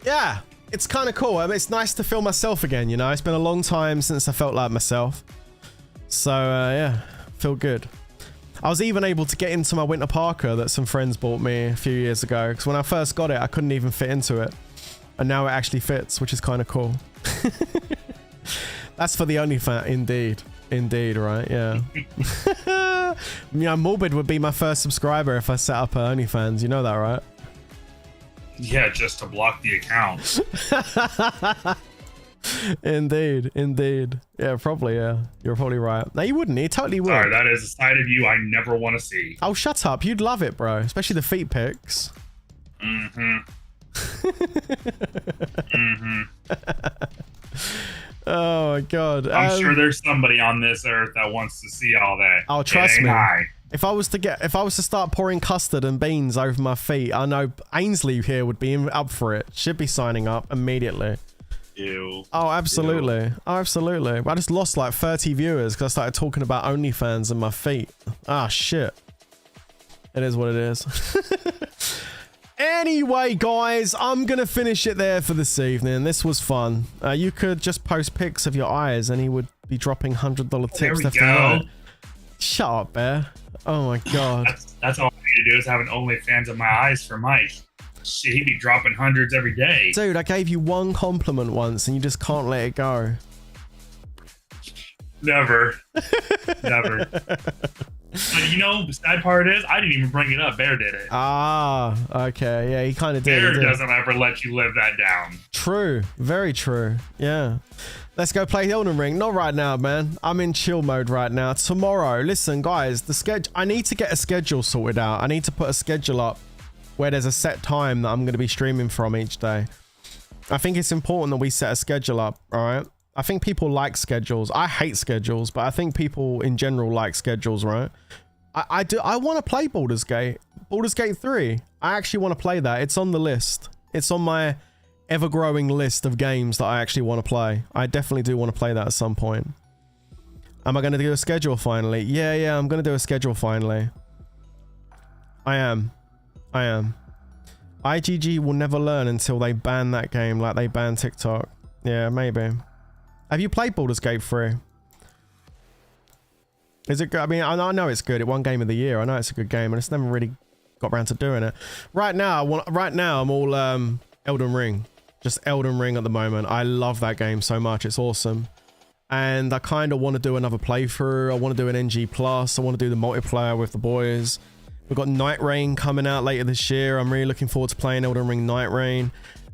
yeah, it's kind of cool. I mean, it's nice to feel myself again, you know? It's been a long time since I felt like myself. So, yeah, feel good. I was even able to get into my winter parka that some friends bought me a few years ago, because when I first got it, I couldn't even fit into it. And now it actually fits, which is kind of cool. That's for the OnlyFans, indeed. Indeed, right? Yeah. Yeah, Morbid would be my first subscriber if I set up an OnlyFans. You know that, right? Yeah, just to block the account. Indeed. Yeah, probably, yeah. You're probably right. No, you wouldn't. You totally would. Sorry, that is a side of you I never want to see. Oh, shut up. You'd love it, bro. Especially the feet pics. Oh my god. I'm sure there's somebody on this earth that wants to see all that. Oh, trust me. If I was to start pouring custard and beans over my feet, I know Ainsley here would be up for it. Should be signing up immediately. Ew. Oh, absolutely. Ew. Oh, absolutely. I just lost like 30 viewers because I started talking about OnlyFans and my feet. Ah, shit. It is what it is. Anyway, guys, I'm going to finish it there for this evening. This was fun. You could just post pics of your eyes and he would be dropping $100 tips left and right. Shut up, Bear. Oh my god. That's all I need to do is have an OnlyFans of my eyes for Mike. Shit, he'd be dropping hundreds every day. Dude, I gave you one compliment once and you just can't let it go. Never. Never. But you know, the sad part is, I didn't even bring it up. Bear did it. Ah, okay. Yeah, he kind of did. Bear doesn't ever let you live that down. True. Very true. Yeah. Let's go play Elden Ring. Not right now, man. I'm in chill mode right now. Tomorrow, listen, guys, I need to get a schedule sorted out. I need to put a schedule up where there's a set time that I'm going to be streaming from each day. I think it's important that we set a schedule up, all right? I think people like schedules. I hate schedules, but I think people in general like schedules, right? I want to play Baldur's Gate. Baldur's Gate 3. I actually want to play that. It's on the list. It's on my ever-growing list of games that I actually want to play. I definitely do want to play that at some point. Am I going to do a schedule finally? Yeah, I'm going to do a schedule finally. I am. IGG will never learn until they ban that game like they ban TikTok. Yeah, maybe. Have you played Baldur's Gate 3? Is it good? I mean, I know it's good. It won Game of the Year. I know it's a good game, and it's never really got around to doing it. Right now, I'm all Elden Ring. Just Elden Ring at the moment. I love that game so much. It's awesome. And I kind of want to do another playthrough. I want to do an NG+. I want to do the multiplayer with the boys. We've got Night Rain coming out later this year. I'm really looking forward to playing Elden Ring Night Rain.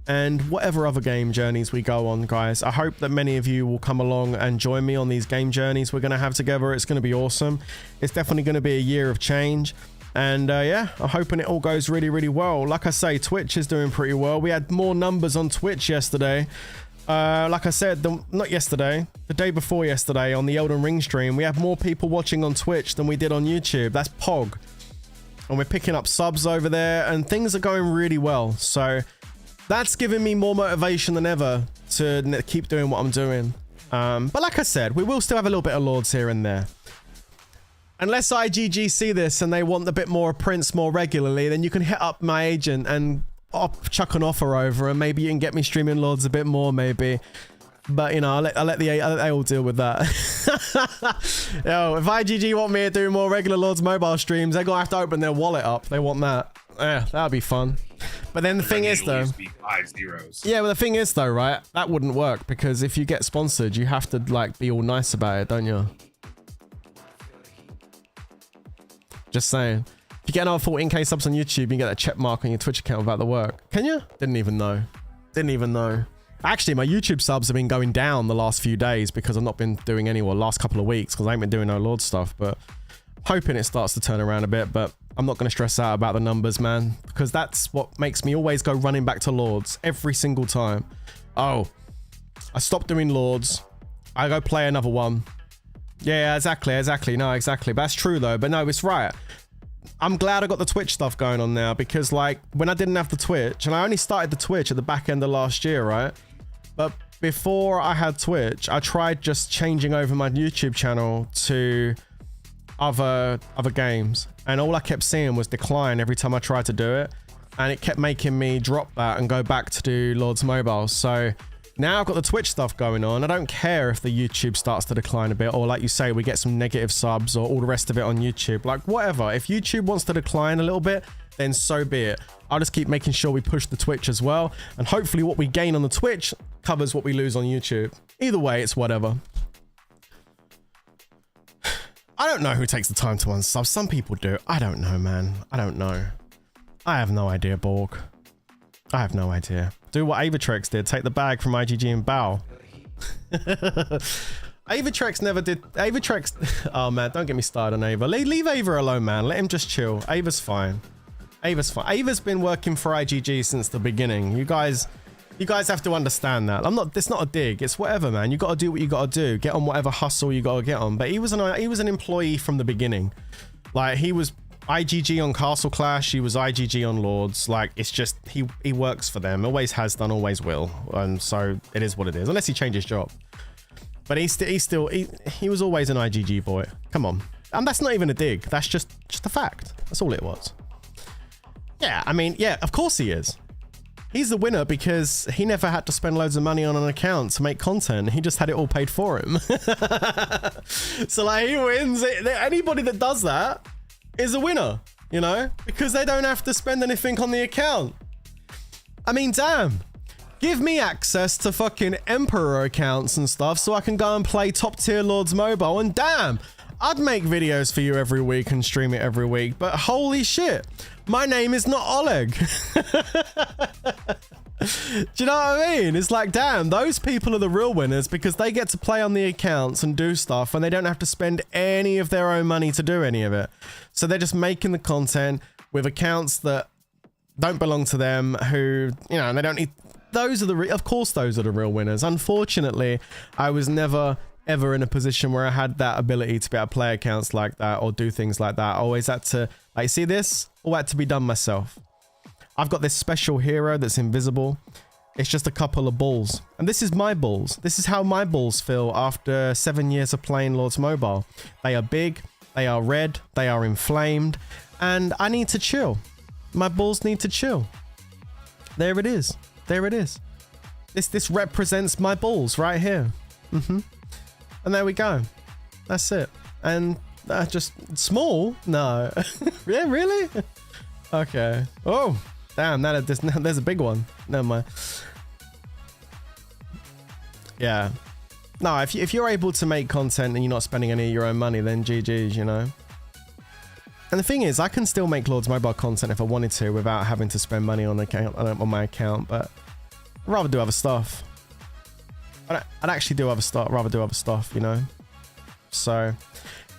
And whatever other game journeys we go on, guys. I hope that many of you will come along and join me on these game journeys we're going to have together. It's going to be awesome. It's definitely going to be a year of change. And yeah, I'm hoping it all goes really, really well. Like I say, Twitch is doing pretty well. We had more numbers on Twitch yesterday. Like I said, not yesterday, the day before yesterday on the Elden Ring stream, we had more people watching on Twitch than we did on YouTube. That's Pog. And we're picking up subs over there and things are going really well. So that's giving me more motivation than ever to keep doing what I'm doing. But like I said, we will still have a little bit of Lords here and there. Unless IGG see this and they want a bit more Prince more regularly, then you can hit up my agent and chuck an offer over and maybe you can get me streaming Lords a bit more maybe. But you know, I'll let they all deal with that. Yo, if IGG want me to do more regular Lords mobile streams, they're gonna have to open their wallet up. They want that. Yeah, that'd be fun. But then the thing is though, yeah, well the thing is though, right? That wouldn't work because if you get sponsored, you have to like be all nice about it, don't you? Just saying. If you get another 14k subs on YouTube, you can get that check mark on your Twitch account without the work. Can you? Didn't even know. Didn't even know. Actually, my YouTube subs have been going down the last few days because I've not been doing any, well, last couple of weeks because I ain't been doing no Lord stuff, but hoping it starts to turn around a bit, but I'm not going to stress out about the numbers, man, because that's what makes me always go running back to Lords every single time. Oh, I stopped doing Lords. I go play another one. Yeah, exactly. No, exactly. But that's true though. But no, it's right. I'm glad I got the Twitch stuff going on now because like when I didn't have the Twitch, and I only started the Twitch at the back end of last year, right? But before I had Twitch, I tried just changing over my YouTube channel to other games, and all I kept seeing was decline every time I tried to do it, and it kept making me drop that and go back to do Lords Mobile. So now I've got the Twitch stuff going on. I don't care if the YouTube starts to decline a bit, or like you say, we get some negative subs or all the rest of it on YouTube. Like whatever, if YouTube wants to decline a little bit, then so be it. I'll just keep making sure we push the Twitch as well, and hopefully what we gain on the Twitch covers what we lose on YouTube. Either way, it's whatever. I don't know who takes the time to unsub. Some people do. I don't know, man. I don't know. I have no idea, Borg. I have no idea. Do what Avatrex did. Take the bag from IGG and bow. Avatrex never did. Avatrex. Oh, man. Don't get me started on Ava. Leave Ava alone, man. Let him just chill. Ava's fine. Ava's fine. Ava's been working for IGG since the beginning. You guys have to understand that. It's not a dig. It's whatever, man. You got to do what you got to do. Get on whatever hustle you got to get on. But he was an employee from the beginning. Like he was IGG on Castle Clash. He was IGG on Lords. Like it's just he works for them. Always has done. Always will. And so it is what it is. Unless he changes job. But he was always an IGG boy. Come on. And that's not even a dig. That's just a fact. That's all it was. Yeah. I mean, yeah. Of course he is. He's the winner because he never had to spend loads of money on an account to make content. He just had it all paid for him. So like he wins. Anybody that does that is a winner, you know, because they don't have to spend anything on the account. I mean, damn. Give me access to fucking Emperor accounts and stuff so I can go and play top tier Lords Mobile, and damn, I'd make videos for you every week and stream it every week, but holy shit, my name is not Oleg. Do you know what I mean? It's like, damn, those people are the real winners because they get to play on the accounts and do stuff and they don't have to spend any of their own money to do any of it. So they're just making the content with accounts that don't belong to them, who, you know, they don't need. Those are of course those are the real winners. Unfortunately, I was never ever in a position where I had that ability to be able to play accounts like that or do things like that. I always had to, like, see this? All had to be done myself. I've got this special hero that's invisible. It's just a couple of balls. And this is my balls. This is how my balls feel after 7 years of playing Lords Mobile. They are big, they are red, they are inflamed, and I need to chill. My balls need to chill. There it is. There it is. This represents my balls right here. And there we go. That's it. And just small? No. Yeah, really? Okay. Oh, damn. There's a big one. Never mind. Yeah. No, if you're able to make content and you're not spending any of your own money, then GG's, you know. And the thing is, I can still make Lords Mobile content if I wanted to without having to spend money on my account, but I'd rather do other stuff. I'd actually rather do other stuff, you know. So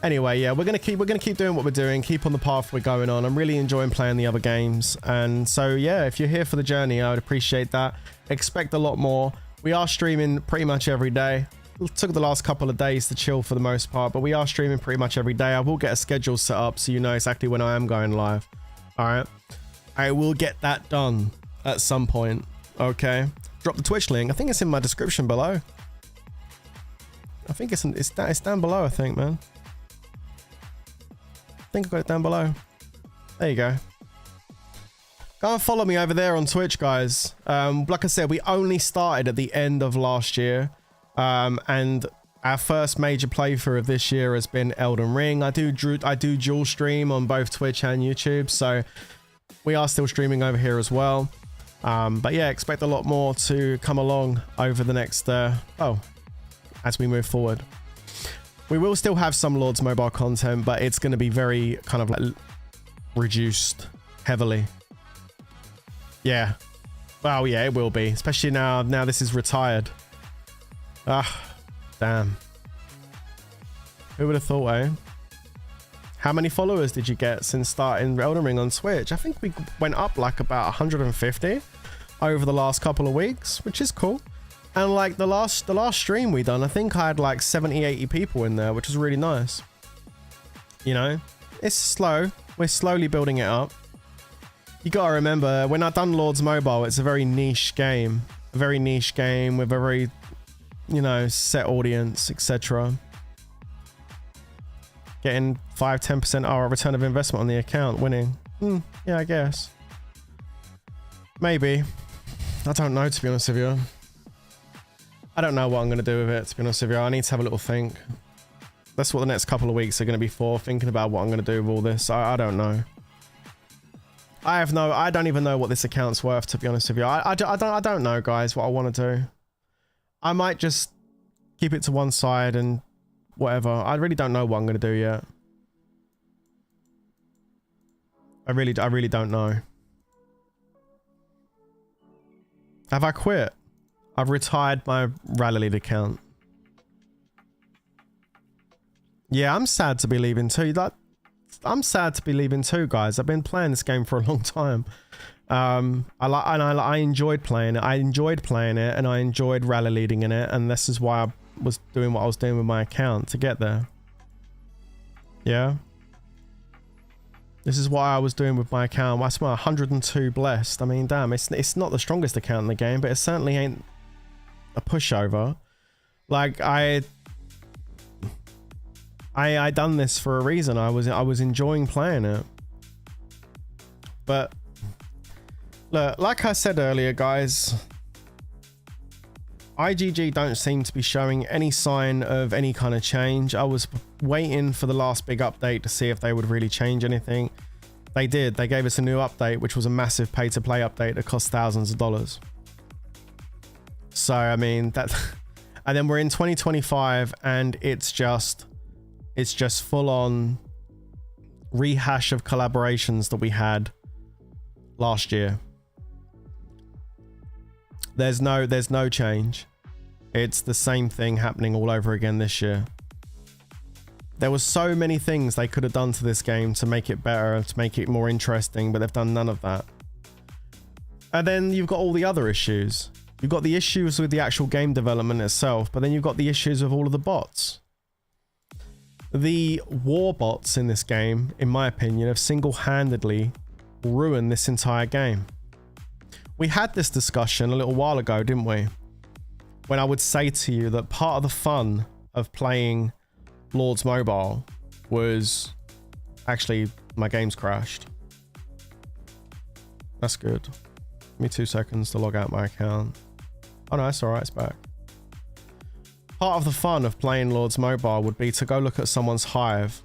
anyway, yeah, we're gonna keep doing what we're doing, keep on the path we're going on. I'm really enjoying playing the other games, and so yeah, if you're here for the journey, I would appreciate that. Expect a lot more. We are streaming pretty much every day. It took the last couple of days to chill for the most part, but we are streaming pretty much every day. I will get a schedule set up so you know exactly when I am going live. All right, I will get that done at some point. Okay, drop the Twitch link. I think it's in my description below. I think it's down below, I think, man. I think I got it down below. There you go. Go and follow me over there on Twitch, guys. Like I said, we only started at the end of last year. And our first major playthrough of this year has been Elden Ring. I do dual stream on both Twitch and YouTube, so we are still streaming over here as well. But yeah, expect a lot more to come along over the next as we move forward. We will still have some Lords Mobile content, but it's going to be very kind of like reduced heavily. Yeah. Well, yeah, it will be, especially now this is retired. Ah, damn. Who would have thought, eh? How many followers did you get since starting Elden Ring on Twitch? I think we went up like about 150 over the last couple of weeks, which is cool. And like the last stream we done, I think I had like 70-80 people in there, which is really nice. You know, it's slow. We're slowly building it up. You gotta remember, when I done Lords Mobile, it's a very niche game. A very niche game with a very, you know, set audience, etc. Getting 5-10% our return of investment on the account, winning. Yeah, I guess. Maybe. I don't know, to be honest with you. I don't know what I'm going to do with it, to be honest with you. I need to have a little think. That's what the next couple of weeks are going to be for, thinking about what I'm going to do with all this. I don't know. I don't even know what this account's worth, to be honest with you. I don't know, guys, what I want to do. I might just keep it to one side and whatever. I really don't know what I'm going to do yet. I really don't know. Have I quit? I've retired my Rally Lead account. Yeah, I'm sad to be leaving too. I'm sad to be leaving too, guys. I've been playing this game for a long time. I enjoyed playing it. I enjoyed playing it, and I enjoyed rally leading in it, and this is why I was doing what I was doing with my account to get there. Yeah. This is what I was doing with my account. I spent 102 blessed. I mean, damn, it's not the strongest account in the game, but it certainly ain't a pushover. Like I done this for a reason. I was enjoying playing it. But look, like I said earlier, guys, IGG don't seem to be showing any sign of any kind of change. I was waiting for the last big update to see if they would really change anything. They did. They gave us a new update, which was a massive pay-to-play update that cost thousands of dollars. So, I mean, that... And then we're in 2025, and it's just full-on rehash of collaborations that we had last year. There's no change. It's the same thing happening all over again this year. There was so many things they could have done to this game to make it better, to make it more interesting, but they've done none of that. And then you've got all the other issues. You've got the issues with the actual game development itself, but then you've got the issues of all of the bots. The war bots in this game, in my opinion, have single-handedly ruined this entire game. We had this discussion a little while ago, didn't we? When I would say to you that part of the fun of playing Lords Mobile was... Actually, my game's crashed. That's good. Give me 2 seconds to log out my account. Oh no, it's alright, it's back. Part of the fun of playing Lords Mobile would be to go look at someone's hive,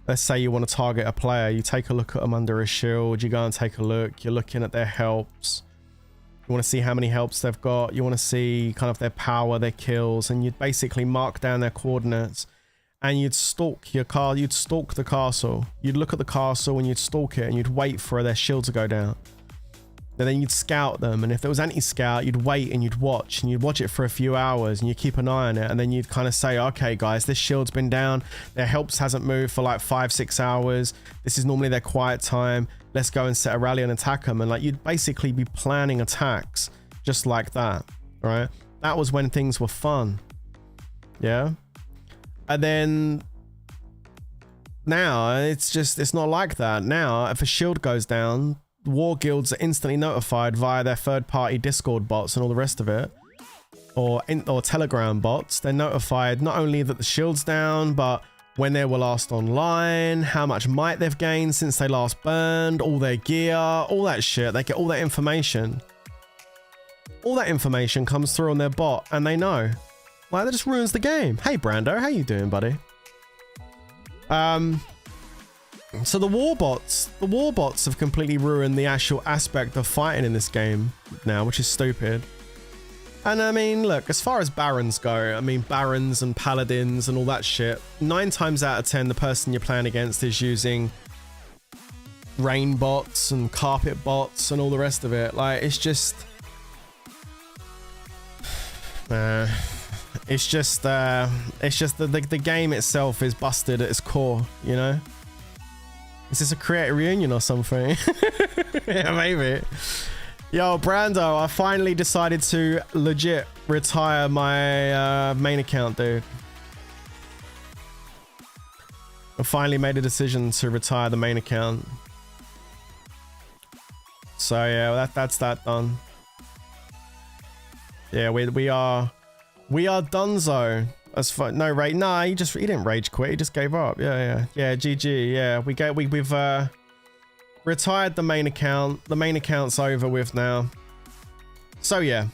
let's say you want to target a player, you take a look at them under a shield, you go and take a look, you're looking at their helps. You want to see how many helps they've got. You want to see kind of their power, their kills, and you'd basically mark down their coordinates and you'd stalk your car. You'd stalk the castle. You'd look at the castle and you'd stalk it and you'd wait for their shield to go down. And then you'd scout them. And if there was anti-scout, you'd wait and you'd watch it for a few hours and you keep an eye on it. And then you'd kind of say, okay, guys, this shield's been down. Their helps hasn't moved for like 5-6 hours. This is normally their quiet time. Let's go and set a rally and attack them. And like, you'd basically be planning attacks just like that, right? That was when things were fun. Yeah. And then now it's not like that. Now, if a shield goes down, war guilds are instantly notified via their third-party Discord bots and all the rest of it, or Telegram bots. They're notified not only that the shield's down, but when they were last online, how much might they've gained since they last burned, all their gear, all that shit. They get all that information. All that information comes through on their bot, and they know. Like, that just ruins the game. Hey, Brando, how you doing, buddy? So the war bots have completely ruined the actual aspect of fighting in this game now, which is stupid. And I mean, look, as far as barons go, I mean, barons and paladins and all that shit, 9 times out of 10, the person you're playing against is using rain bots and carpet bots and all the rest of it. Like, it's just... it's just the game itself is busted at its core, you know? Is this a creator reunion or something? Yeah, maybe. Yo, Brando, I finally decided to legit retire my main account, dude. I finally made a decision to retire the main account. So yeah, that's that done. Yeah, we are donezo. As far he didn't rage quit, he just gave up. Yeah, GG. Yeah, we've retired the main account. The main account's over with now. So yeah,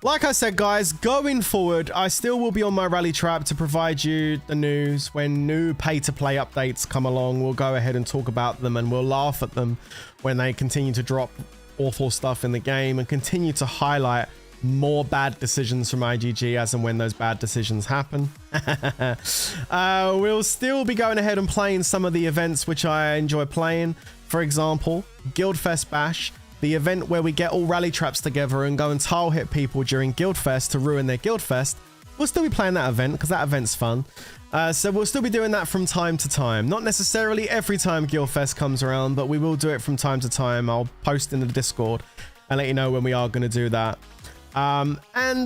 like I said, guys, going forward, I still will be on my rally trap to provide you the news. When new pay-to-play updates come along, we'll go ahead and talk about them, and we'll laugh at them when they continue to drop awful stuff in the game and continue to highlight more bad decisions from IGG as and when those bad decisions happen. We'll still be going ahead and playing some of the events which I enjoy playing. For example, Guildfest Bash, the event where we get all rally traps together and go and tile hit people during Guildfest to ruin their Guildfest. We'll still be playing that event because that event's fun. So we'll still be doing that from time to time. Not necessarily every time Guildfest comes around, but we will do it from time to time. I'll post in the Discord and let you know when we are going to do that. And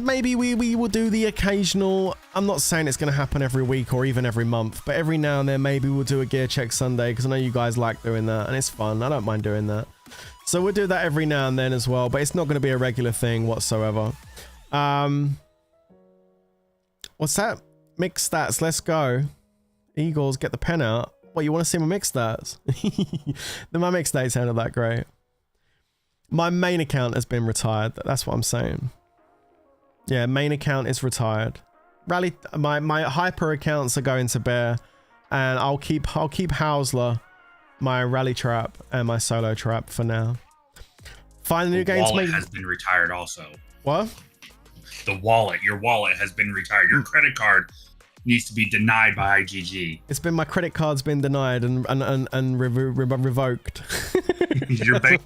maybe we will do the occasional, I'm not saying it's going to happen every week or even every month, but every now and then maybe we'll do a gear check Sunday, because I know you guys like doing that and it's fun. I don't mind doing that. So we'll do that every now and then as well, but it's not going to be a regular thing whatsoever. What's that? Mixed stats, let's go. Eagles, get the pen out. What, you want to see my mixed stats? My mixed stats sounded that great. My main account has been retired. That's what I'm saying. Yeah, main account is retired. Rally, my hyper accounts are going to bear, and I'll keep Howsler, my rally trap, and my solo trap for now. Find the new games. Wallet has been retired also. What? The wallet, your wallet has been retired. Your credit card needs to be denied by IGG. It's been, my credit card's been denied and revoked. Your bank,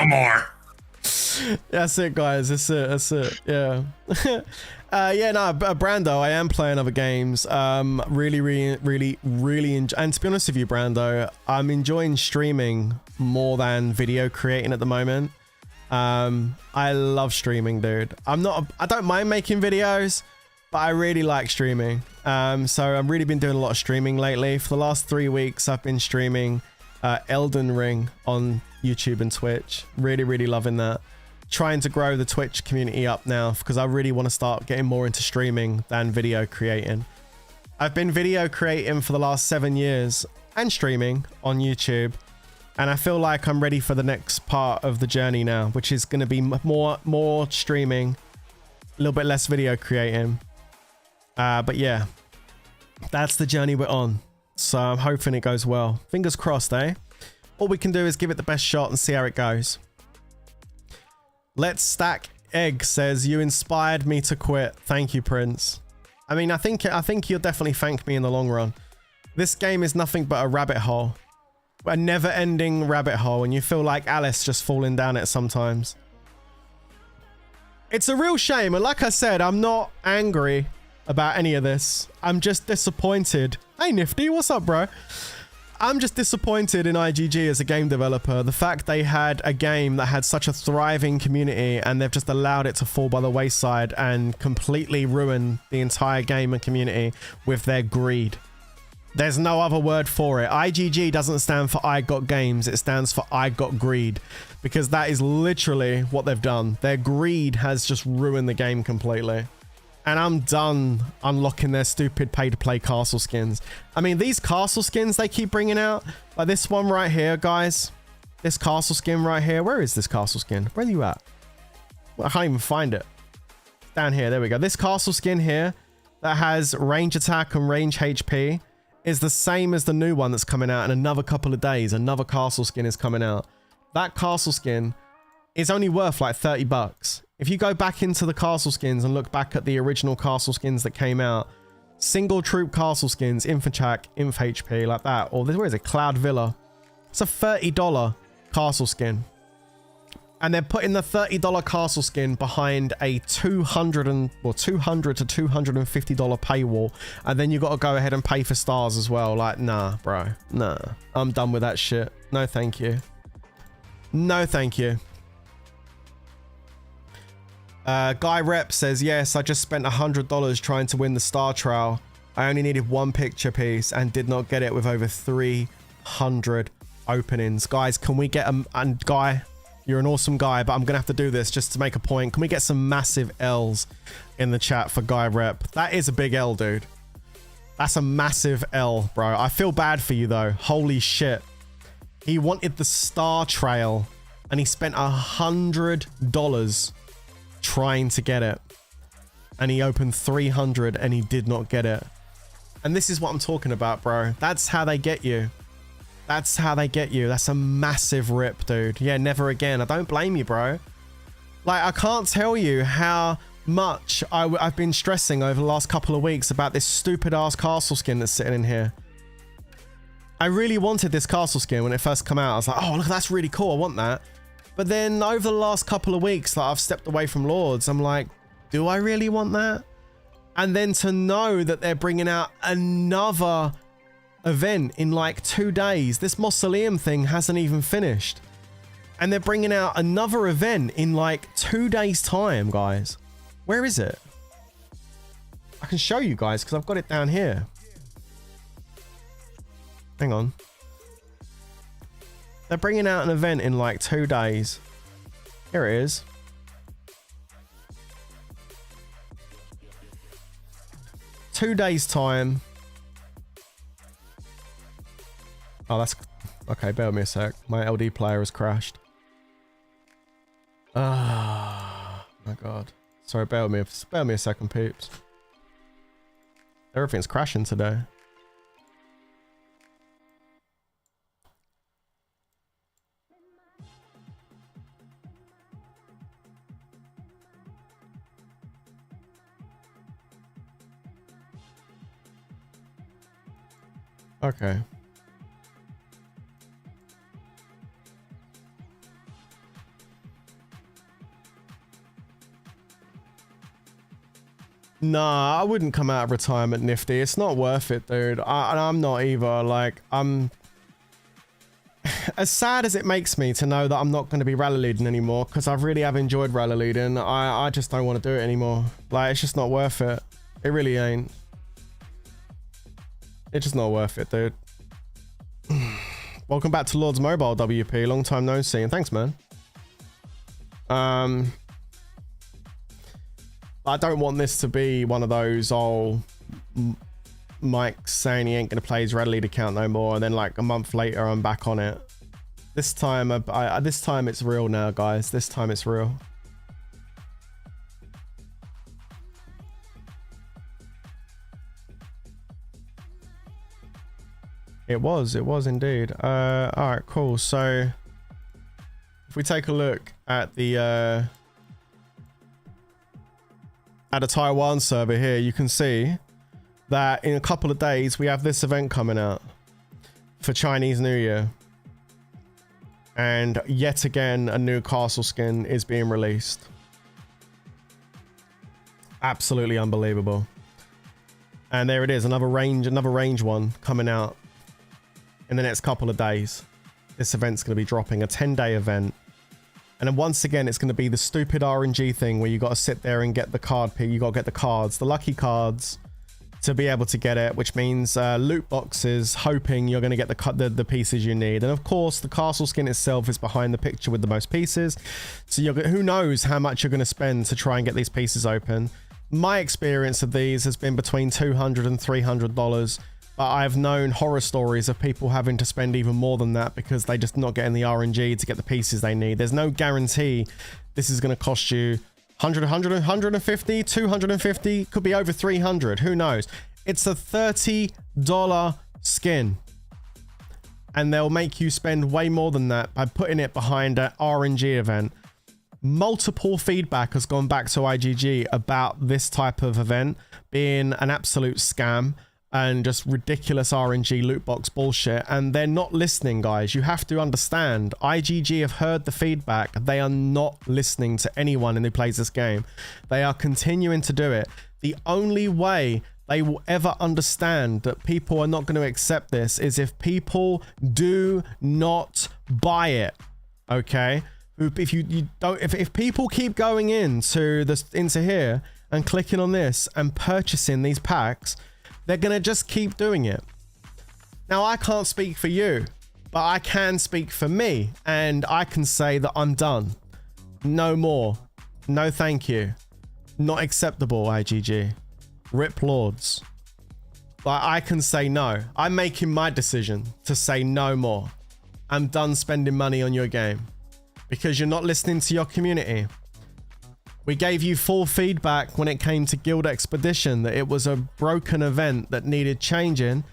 no more. That's it, guys. That's it. Yeah. Yeah, no, Brando, I am playing other games. Really and to be honest with you, Brando, I'm enjoying streaming more than video creating at the moment. I love streaming, dude. I don't mind making videos, but I really like streaming. So I've really been doing a lot of streaming lately. For the last 3 weeks, I've been streaming Elden Ring on YouTube and Twitch. Really loving that. Trying to grow the Twitch community up now, because I really want to start getting more into streaming than video creating. I've been video creating for the last 7 years and streaming on YouTube, and I feel like I'm ready for the next part of the journey now, which is going to be more streaming, a little bit less video creating. But yeah, that's the journey we're on. So I'm hoping it goes well. Fingers crossed, eh? All we can do is give it the best shot and see how it goes. Let's Stack Egg says, you inspired me to quit. Thank you, Prince. I mean, I think you'll definitely thank me in the long run. This game is nothing but a rabbit hole. A never-ending rabbit hole, and you feel like Alice just falling down it sometimes. It's a real shame, and like I said, I'm not angry about any of this. I'm just disappointed. Hey, Nifty, what's up, bro? I'm just disappointed in IGG as a game developer. The fact they had a game that had such a thriving community and they've just allowed it to fall by the wayside and completely ruin the entire game and community with their greed. There's no other word for it. IGG doesn't stand for I Got Games. It stands for I Got Greed, because that is literally what they've done. Their greed has just ruined the game completely. And I'm done unlocking their stupid pay-to-play castle skins. I mean, these castle skins they keep bringing out, like this one right here, guys. This castle skin right here. Where is this castle skin? Where are you at? Well, I can't even find it. Down here. There we go. This castle skin here that has range attack and range HP is the same as the new one that's coming out in another couple of days. Another castle skin is coming out. That castle skin is only worth like 30 bucks. If you go back into the castle skins and look back at the original castle skins that came out, single troop castle skins, Infachac, Inf HP, like that, or where is it? Cloud Villa. It's a $30 castle skin. And they're putting the $30 castle skin behind a $200 to $250 paywall. And then you got to go ahead and pay for stars as well. Like, nah, bro. Nah. I'm done with that shit. No, thank you. No, thank you. Guy Rep says, yes, I just spent $100 trying to win the Star Trial. I only needed one picture piece and did not get it with over 300 openings. Guys, can we get and Guy, you're an awesome guy, but I'm gonna have to do this just to make a point. Can we get some massive L's in the chat for Guy Rep? That is a big L, dude. That's a massive L, bro. I feel bad for you though. Holy shit. He wanted the Star Trail and he spent $100 trying to get it, and he opened 300 and he did not get it. And this is what I'm talking about, bro. That's how they get you. That's how they get you. That's a massive rip, dude. Yeah, never again. I don't blame you, bro. Like, I can't tell you how much I've been stressing over the last couple of weeks about this stupid ass castle skin that's sitting in here. I really wanted this castle skin when it first came out. I was like, oh look, that's really cool, I want that. But then over the last couple of weeks that I've stepped away from Lords, I'm like, do I really want that? And then to know that they're bringing out another event in like 2 days. This mausoleum thing hasn't even finished. And they're bringing out another event in like 2 days time, guys. Where is it? I can show you guys because I've got it down here. Hang on. They're bringing out an event in like 2 days. Here it is. Two days time. Oh, that's okay. Bear with me a sec. My LD player has crashed. Ah, my god. Sorry, bear with me a second, peeps. Everything's crashing today. Okay. Nah, I wouldn't come out of retirement, Nifty. It's not worth it, dude. I'm not either. Like, I'm... as sad as it makes me to know that I'm not going to be rally leading anymore, because I really have enjoyed rally leading, I just don't want to do it anymore. Like, it's just not worth it. It really ain't. It's just not worth it, dude. Welcome back to Lords Mobile, WP. Long time no see, and thanks, man. I don't want this to be one of those, Mike saying he ain't going to play his Red Lead account no more, and then like a month later I'm back on it. This time, this time it's real now, guys. This time it's real. It was indeed. All right, cool. So if we take a look at the Taiwan server here, you can see that in a couple of days we have this event coming out for Chinese New Year, and yet again a new castle skin is being released. Absolutely unbelievable. And there it is, another range one coming out in the next couple of days. This event's going to be dropping, a 10-day event. And then once again, it's going to be the stupid RNG thing where you got to sit there and get the card pick. You got to get the cards, the lucky cards, to be able to get it, which means loot boxes, hoping you're going to get the pieces you need. And of course, the castle skin itself is behind the picture with the most pieces. So who knows how much you're going to spend to try and get these pieces open. My experience of these has been between $200 and $300. But I've known horror stories of people having to spend even more than that because they just not getting the RNG to get the pieces they need. There's no guarantee this is going to cost you 100, 150, 250, could be over 300. Who knows? It's a $30 skin. And they'll make you spend way more than that by putting it behind an RNG event. Multiple feedback has gone back to IGG about this type of event being an absolute scam and just ridiculous RNG loot box bullshit, and they're not listening, guys. You have to understand, IGG have heard the feedback. They are not listening to anyone who plays this game. They are continuing to do it. The only way they will ever understand that people are not going to accept this is if people do not buy it. Okay? If people keep going into here and clicking on this and purchasing these packs, they're going to just keep doing it. Now, I can't speak for you, but I can speak for me, and I can say that I'm done. No more. No thank you. Not acceptable, IGG. Rip Lords. But I can say no. I'm making my decision to say no more. I'm done spending money on your game because you're not listening to your community. We gave you full feedback when it came to Guild Expedition, that it was a broken event that needed changing.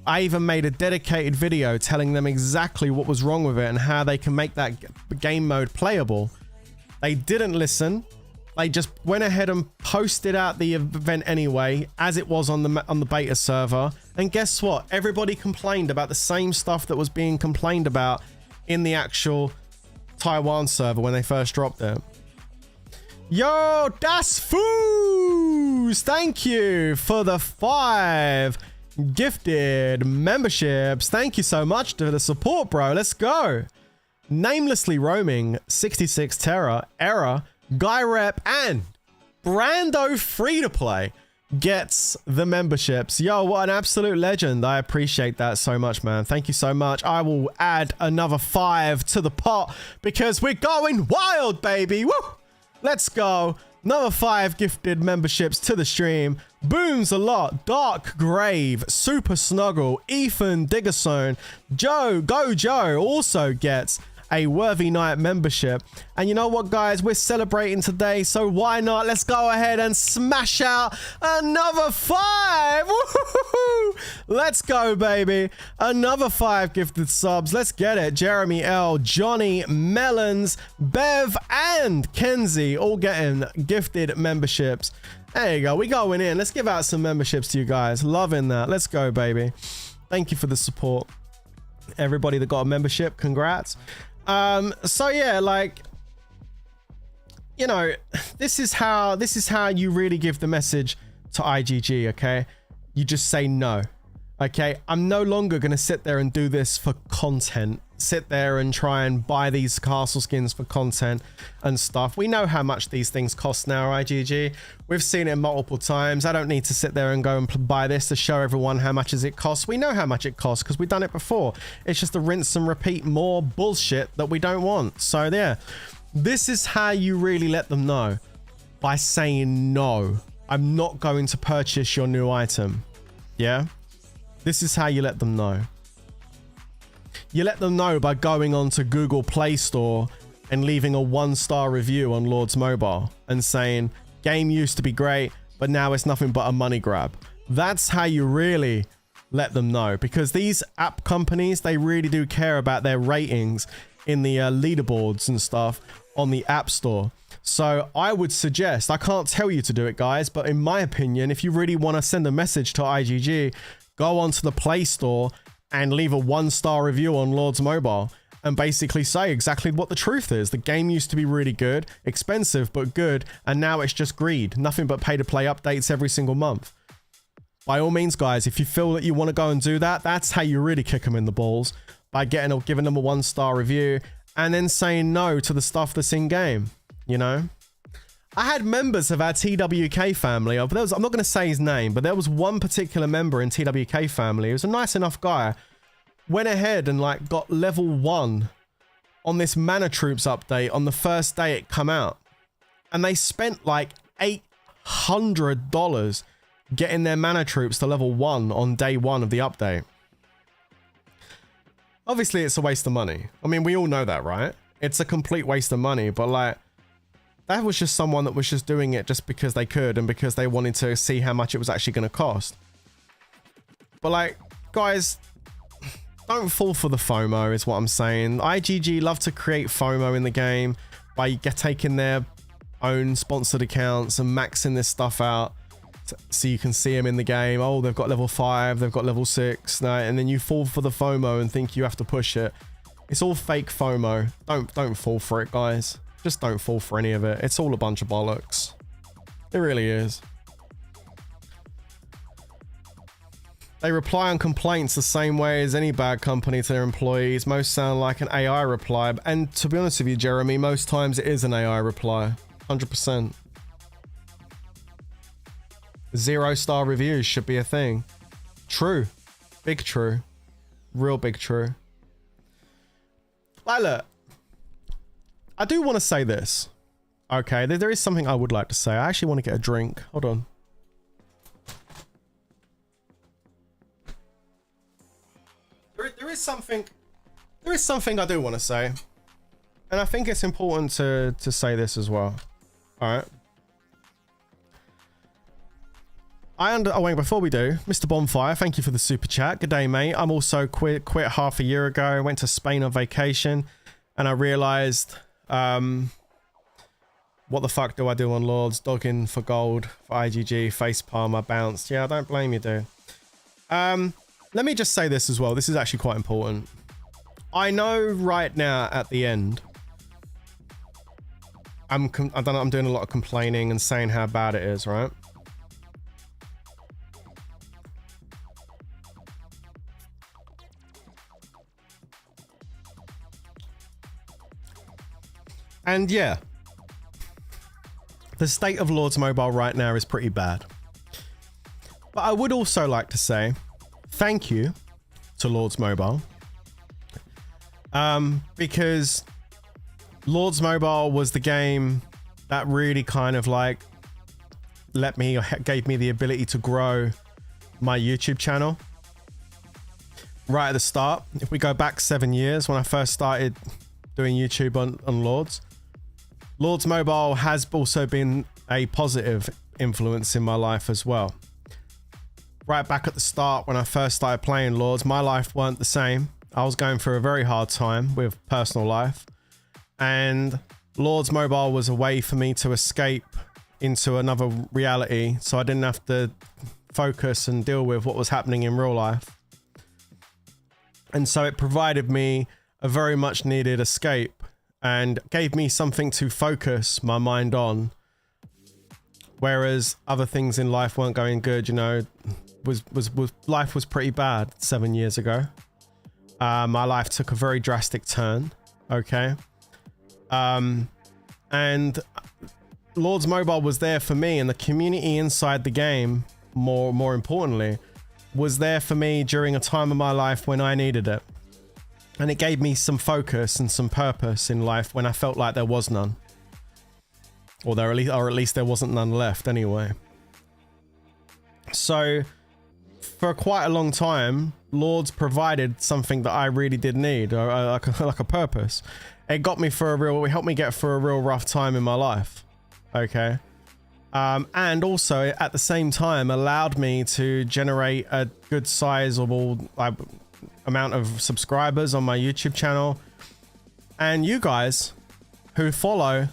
I even made a dedicated video telling them exactly what was wrong with it and how they can make that game mode playable. They didn't listen. They just went ahead and posted out the event anyway, as it was on the beta server. And guess what? Everybody complained about the same stuff that was being complained about in the actual Taiwan server when they first dropped it. Yo, Das Foos! Thank you for the 5 gifted memberships. Thank you so much for the support, bro. Let's go. Namelessly Roaming, 66 Terror, Error, Guy Rep, and Brando Free to Play gets the memberships. Yo, what an absolute legend. I appreciate that so much, man. Thank you so much. I will add another 5 to the pot because we're going wild, baby. Woo! Let's go. Another 5 gifted memberships to the stream. Booms a lot. Dark Grave, Super Snuggle, Ethan Diggerson, Go Joe also gets a Worthy Night membership. And you know what, guys? We're celebrating today, so why not? Let's go ahead and smash out another 5. Woo-hoo-hoo! Let's go, baby. Another 5 gifted subs. Let's get it. Jeremy L, Johnny, Melons, Bev, and Kenzie all getting gifted memberships. There you go. We going in. Let's give out some memberships to you guys. Loving that. Let's go, baby. Thank you for the support. Everybody that got a membership, congrats. So yeah, like, you know, this is how you really give the message to IGG. Okay, you just say no. Okay, I'm no longer gonna sit there and do this for content, sit there and try and buy these castle skins for content and stuff. We know how much these things cost now, IGG. We've seen it multiple times. I don't need to sit there and go and buy this to show everyone how much it costs. We know how much it costs because we've done it before. It's just a rinse and repeat more bullshit that we don't want. So yeah, this is how you really let them know, by saying no. I'm not going to purchase your new item. Yeah, this is how you let them know. You let them know by going on to Google Play Store and leaving a 1-star review on Lords Mobile and saying, game used to be great, but now it's nothing but a money grab. That's how you really let them know, because these app companies, they really do care about their ratings in the leaderboards and stuff on the App Store. So I would suggest, I can't tell you to do it, guys, but in my opinion, if you really want to send a message to IGG, go onto the Play Store and leave a 1-star review on Lords Mobile and basically say exactly what the truth is. The game used to be really good, expensive but good, and now it's just greed. Nothing but pay-to-play updates every single month. By all means, guys, if you feel that you want to go and do that, that's how you really kick them in the balls, by getting or giving them a 1-star review and then saying no to the stuff that's in game, you know? I had members of our TWK family. I'm not going to say his name, but there was one particular member in TWK family. He was a nice enough guy. Went ahead and like got level 1 on this Mana Troops update on the first day it come out. And they spent like $800 getting their Mana Troops to level 1 on day 1 of the update. Obviously, it's a waste of money. I mean, we all know that, right? It's a complete waste of money, but like, that was just someone that was just doing it just because they could and because they wanted to see how much it was actually going to cost. But like, guys, don't fall for the FOMO is what I'm saying. IGG love to create FOMO in the game by taking their own sponsored accounts and maxing this stuff out so you can see them in the game. Oh, they've got level 5, they've got level 6, no, and then you fall for the FOMO and think you have to push it. It's all fake FOMO. Don't fall for it, guys. Just don't fall for any of it. It's all a bunch of bollocks. It really is. They reply on complaints the same way as any bad company to their employees. Most sound like an AI reply. And to be honest with you, Jeremy, most times it is an AI reply. 100%. 0-star reviews should be a thing. True. Big true. Real big true. Like, look. I do want to say this. Okay, there is something I would like to say. I actually want to get a drink. Hold on. There is something I do want to say. And I think it's important to say this as well. Alright. Oh wait, before we do, Mr. Bonfire, thank you for the super chat. Good day, mate. I'm also quit half a year ago. I went to Spain on vacation and I realized, what the fuck do I do on Lords? Dogging for gold, for IGG, facepalm, I bounced. Yeah, I don't blame you, dude. Let me just say this as well. This is actually quite important. I know right now at the end, I'm doing a lot of complaining and saying how bad it is, right? And yeah, the state of Lords Mobile right now is pretty bad. But I would also like to say thank you to Lords Mobile. Because Lords Mobile was the game that really kind of like gave me the ability to grow my YouTube channel. Right at the start, if we go back 7 years when I first started doing YouTube on Lords, Lords Mobile has also been a positive influence in my life as well. Right back at the start when I first started playing Lords, my life weren't the same. I was going through a very hard time with personal life, and Lords Mobile was a way for me to escape into another reality so I didn't have to focus and deal with what was happening in real life. And so it provided me a very much needed escape and gave me something to focus my mind on, whereas other things in life weren't going good. You know, life was pretty bad 7 years ago. My life took a very drastic turn. Okay. And Lords Mobile was there for me, and the community inside the game, more importantly, was there for me during a time of my life when I needed it. And it gave me some focus and some purpose in life when I felt like there was none. Or at least there wasn't none left anyway. So for quite a long time, Lords provided something that I really did need, like a purpose. It helped me get through a real rough time in my life. Okay. And also at the same time allowed me to generate a good sizable amount of subscribers on my YouTube channel. And you guys who follow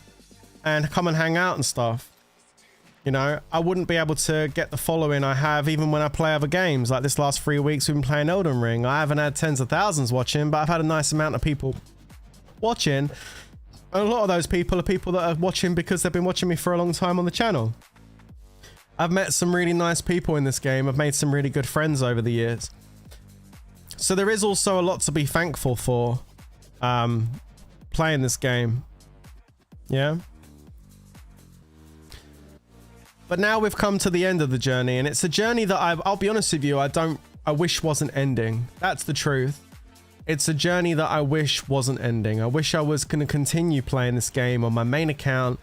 and come and hang out and stuff, you know, I wouldn't be able to get the following I have even when I play other games. Like this last 3 weeks we've been playing Elden Ring. I haven't had tens of thousands watching, but I've had a nice amount of people watching. A lot of those people are people that are watching because they've been watching me for a long time on the channel. I've met some really nice people in this game. I've made some really good friends over the years. So there is also a lot to be thankful for playing this game. Yeah. But now we've come to the end of the journey, and it's a journey that I'll be honest with you, I wish wasn't ending. That's the truth. It's a journey that I wish wasn't ending. I wish I was going to continue playing this game on my main account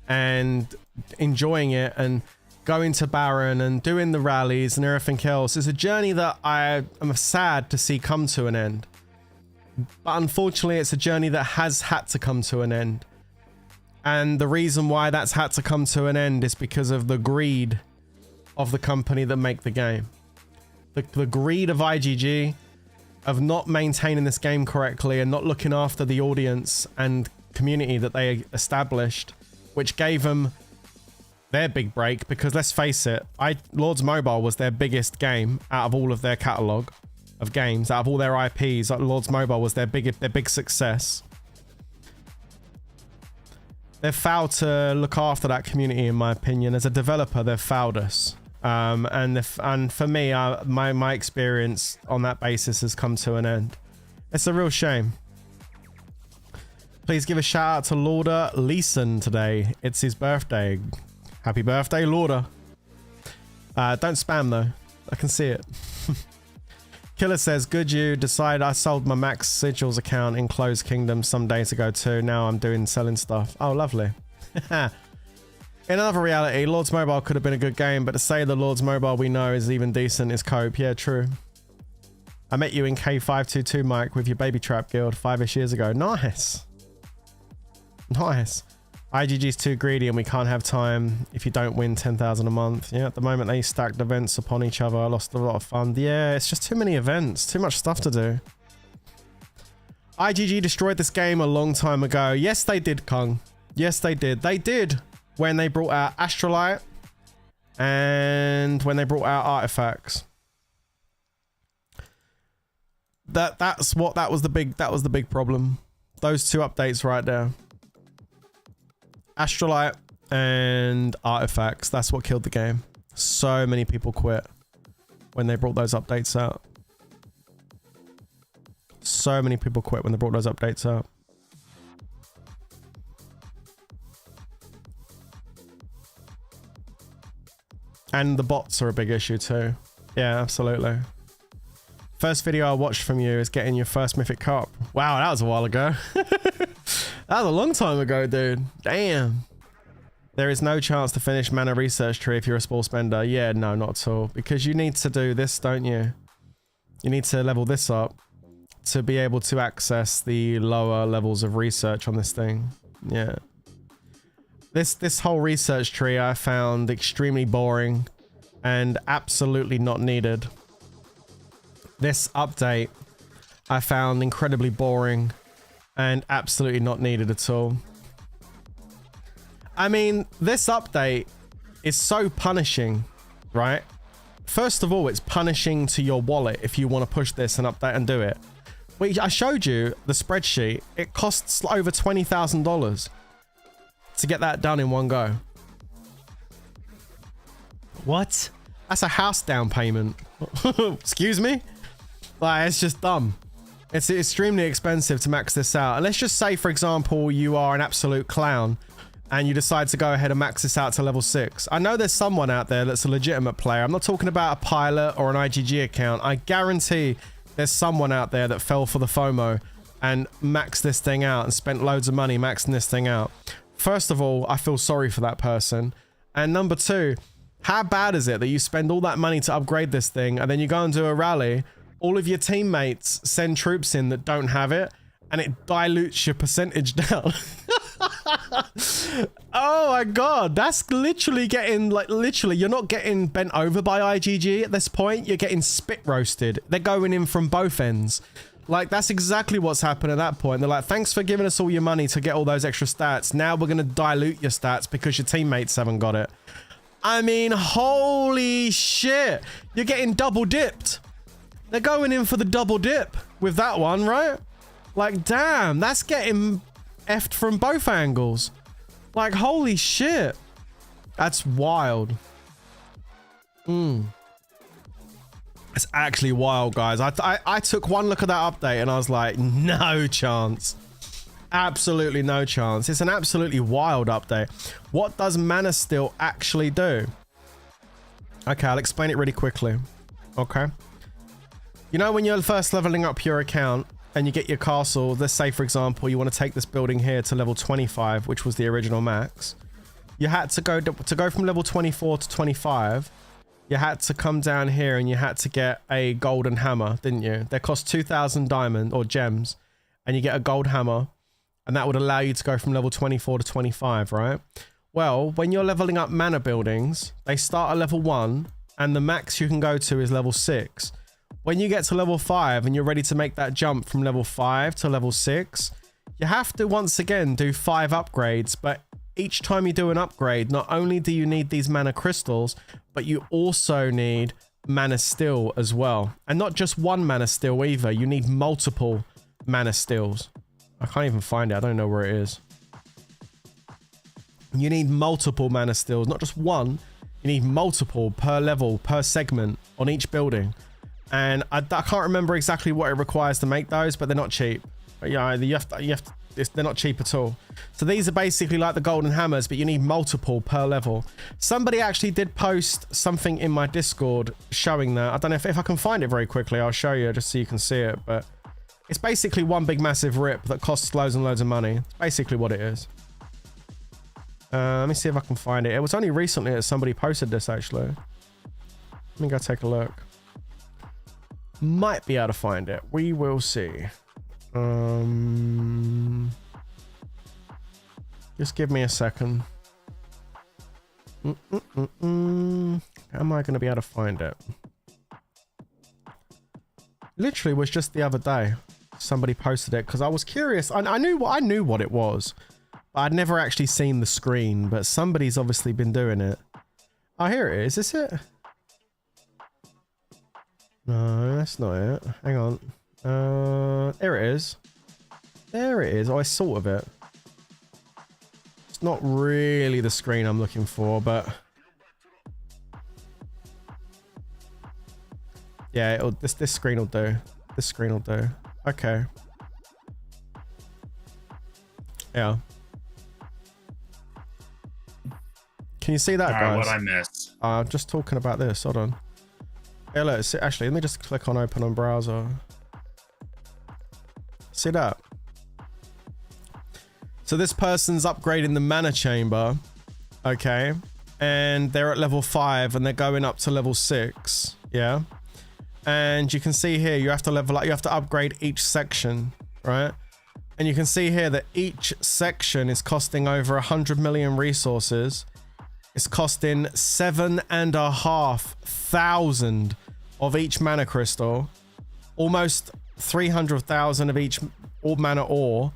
and enjoying it and going to Baron and doing the rallies and everything else. It's a journey that I am sad to see come to an end. But unfortunately, it's a journey that has had to come to an end. And the reason why that's had to come to an end is because of the greed of the company that make the game. The greed of IGG, of not maintaining this game correctly and not looking after the audience and community that they established, which gave them their big break. Because let's face it, Lords Mobile was their biggest game out of all of their catalogue of games, out of all their IPs. Lords Mobile was their big success. They've failed to look after that community, in my opinion. As a developer, they've failed us. And for me, my experience on that basis has come to an end. It's a real shame. Please give a shout out to Lauder Leeson today. It's his birthday. Happy birthday, Lauder. Don't spam though. I can see it. Killer says, good you decide. I sold my Max Sigils account in Closed Kingdom some days ago too. Now I'm doing selling stuff. Oh, lovely. In another reality, Lords Mobile could have been a good game, but to say the Lords Mobile we know is even decent is cope. Yeah, true. I met you in K522, Mike, with your Baby Trap guild 5-ish years ago. Nice. Nice. IGG's too greedy and we can't have time if you don't win 10,000 a month. Yeah, at the moment they stacked events upon each other. I lost a lot of fun. Yeah, it's just too many events. Too much stuff to do. IGG destroyed this game a long time ago. Yes, they did, Kung. Yes, they did. They did. When they brought out Astrolite and when they brought out Artifacts. That was the big problem. Those two updates right there. Astrolite and Artifacts. That's what killed the game. So many people quit when they brought those updates out. So many people quit when they brought those updates out. And the bots are a big issue too. Yeah, absolutely. First video I watched from you is getting your first Mythic Cup. Wow, that was a while ago. That was a long time ago, dude. Damn. There is no chance to finish Mana Research Tree if you're a small spender. Yeah, no, not at all. Because you need to do this, don't you? You need to level this up to be able to access the lower levels of research on this thing. Yeah. This whole research tree I found extremely boring and absolutely not needed. This update I found incredibly boring and absolutely not needed at all. I mean, this update is so punishing, right? First of all, it's punishing to your wallet if you want to push this and update and do it. I showed you the spreadsheet. It costs over $20,000 to get that done in one go. What? That's a house down payment. Excuse me? Like, it's just dumb. It's extremely expensive to max this out. And let's just say, for example, you are an absolute clown and you decide to go ahead and max this out to level 6. I know there's someone out there that's a legitimate player. I'm not talking about a pilot or an IGG account. I guarantee there's someone out there that fell for the FOMO and maxed this thing out and spent loads of money maxing this thing out. First of all, I feel sorry for that person. And number two, how bad is it that you spend all that money to upgrade this thing and then you go and do a rally, all of your teammates send troops in that don't have it, and it dilutes your percentage down. Oh my god, that's literally getting, like, literally, you're not getting bent over by IGG at this point, you're getting spit roasted. They're going in from both ends. Like, that's exactly what's happened at that point. They're like, thanks for giving us all your money to get all those extra stats. Now we're going to dilute your stats because your teammates haven't got it. I mean, holy shit. You're getting double dipped. They're going in for the double dip with that one, right? Like, damn, that's getting effed from both angles. Like, holy shit. That's wild. It's actually wild, guys. I took one look at that update and I was like, no chance. Absolutely no chance. It's an absolutely wild update. What does Mana Steel actually do? Okay, I'll explain it really quickly. Okay. You know when you're first leveling up your account and you get your castle, let's say, for example, you want to take this building here to level 25, which was the original max. You had to go from level 24 to 25. You had to come down here and you had to get a golden hammer, didn't you? They cost 2,000 diamond or gems, and you get a gold hammer, and that would allow you to go from level 24 to 25, right? Well, when you're leveling up mana buildings, they start at level 1, and the max you can go to is level 6. When you get to level 5 and you're ready to make that jump from level 5 to level 6, you have to once again do 5 upgrades, but each time you do an upgrade, not only do you need these mana crystals, but you also need mana steel as well. And not just one mana steel either, you need multiple mana steels. I can't even find it, I don't know where it is. You need multiple mana steels, not just one, you need multiple per level, per segment on each building. And I can't remember exactly what it requires to make those, but they're not cheap. But yeah, they're not cheap at all. So these are basically like the golden hammers, but you need multiple per level. Somebody actually did post something in my Discord showing that. I don't know if I can find it very quickly. I'll show you just so you can see it. But it's basically one big massive rip that costs loads and loads of money. It's basically what it is. Let me see if I can find it. It was only recently that somebody posted this, actually. Let me go take a look. Might be able to find it. We will see. Just give me a second. How am I going to be able to find it? Literally was just the other day. Somebody posted it because I was curious. I knew what it was, but I'd never actually seen the screen. But somebody's obviously been doing it. Oh, here it is. Is this it? No, that's not it. Hang on. There it is. There it is. Oh, I sort of it. It's not really the screen I'm looking for, but yeah, this screen will do. This screen will do. Okay. Yeah. Can you see that, guys? What I missed? I'm just talking about this. Hold on. Yeah, look. Actually, let me just click on open on browser. See that? So this person's upgrading the mana chamber, okay, and they're at level 5 and they're going up to level 6, yeah. And you can see here you have to level up, you have to upgrade each section, right? And you can see here that each section is costing over 100 million resources. It's costing 7,500 of each mana crystal, almost 300,000 of each mana ore,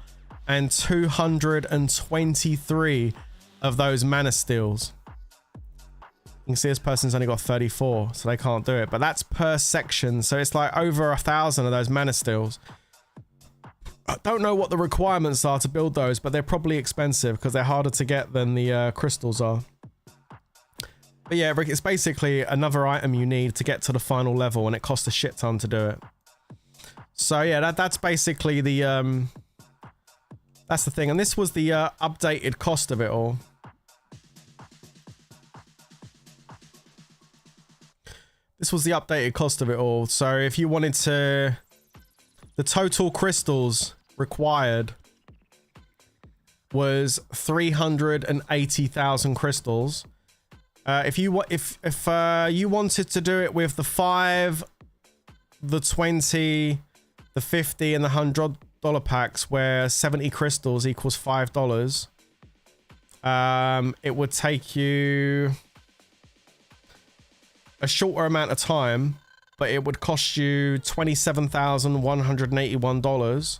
and 223 of those mana steels. You can see this person's only got 34, so they can't do it. But that's per section, so it's like over 1,000 of those mana steels. I don't know what the requirements are to build those, but they're probably expensive because they're harder to get than the crystals are. But yeah, Rick, it's basically another item you need to get to the final level, and it costs a shit ton to do it. So yeah, that's basically the that's the thing, and this was the updated cost of it all. This was the updated cost of it all. So if you wanted to, the total crystals required was 380,000 crystals. If you wanted to do it with the 5, the 20, the 50, and the $100 packs, where 70 crystals equals $5, it would take you a shorter amount of time, but it would cost you $27,181.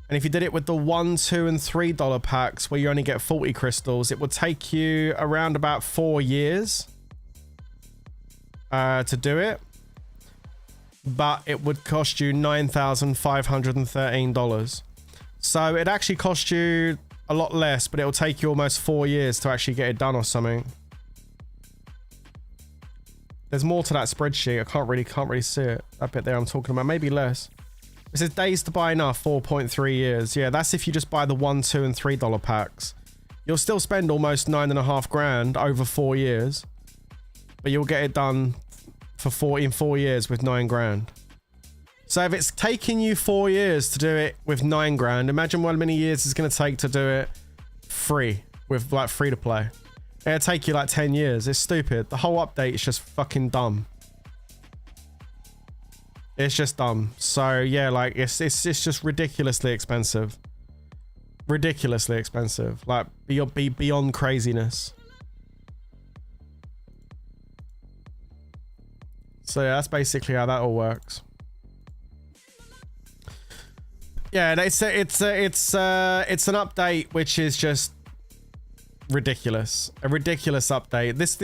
And if you did it with the $1, $2, and $3 packs where you only get 40 crystals, it would take you around about 4 years to do it. But it would cost you $9,513. So it actually cost you a lot less, but it'll take you almost 4 years to actually get it done or something. There's more to that spreadsheet. I can't really see it. That bit there I'm talking about, maybe less. It says days to buy enough, 4.3 years. Yeah, that's if you just buy the $1, $2, and $3 packs. You'll still spend almost 9.5 grand over 4 years, but you'll get it done in 4 years with 9 grand. So if it's taking you 4 years to do it with 9 grand, imagine how many years it's going to take to do it free, with like free to play. It'll take you like 10 years. It's stupid. The whole update is just fucking dumb. It's just dumb. So yeah, like it's just ridiculously expensive. Ridiculously expensive. Like beyond craziness. So yeah, that's basically how that all works. Yeah, it's an update which is just ridiculous. A ridiculous update. This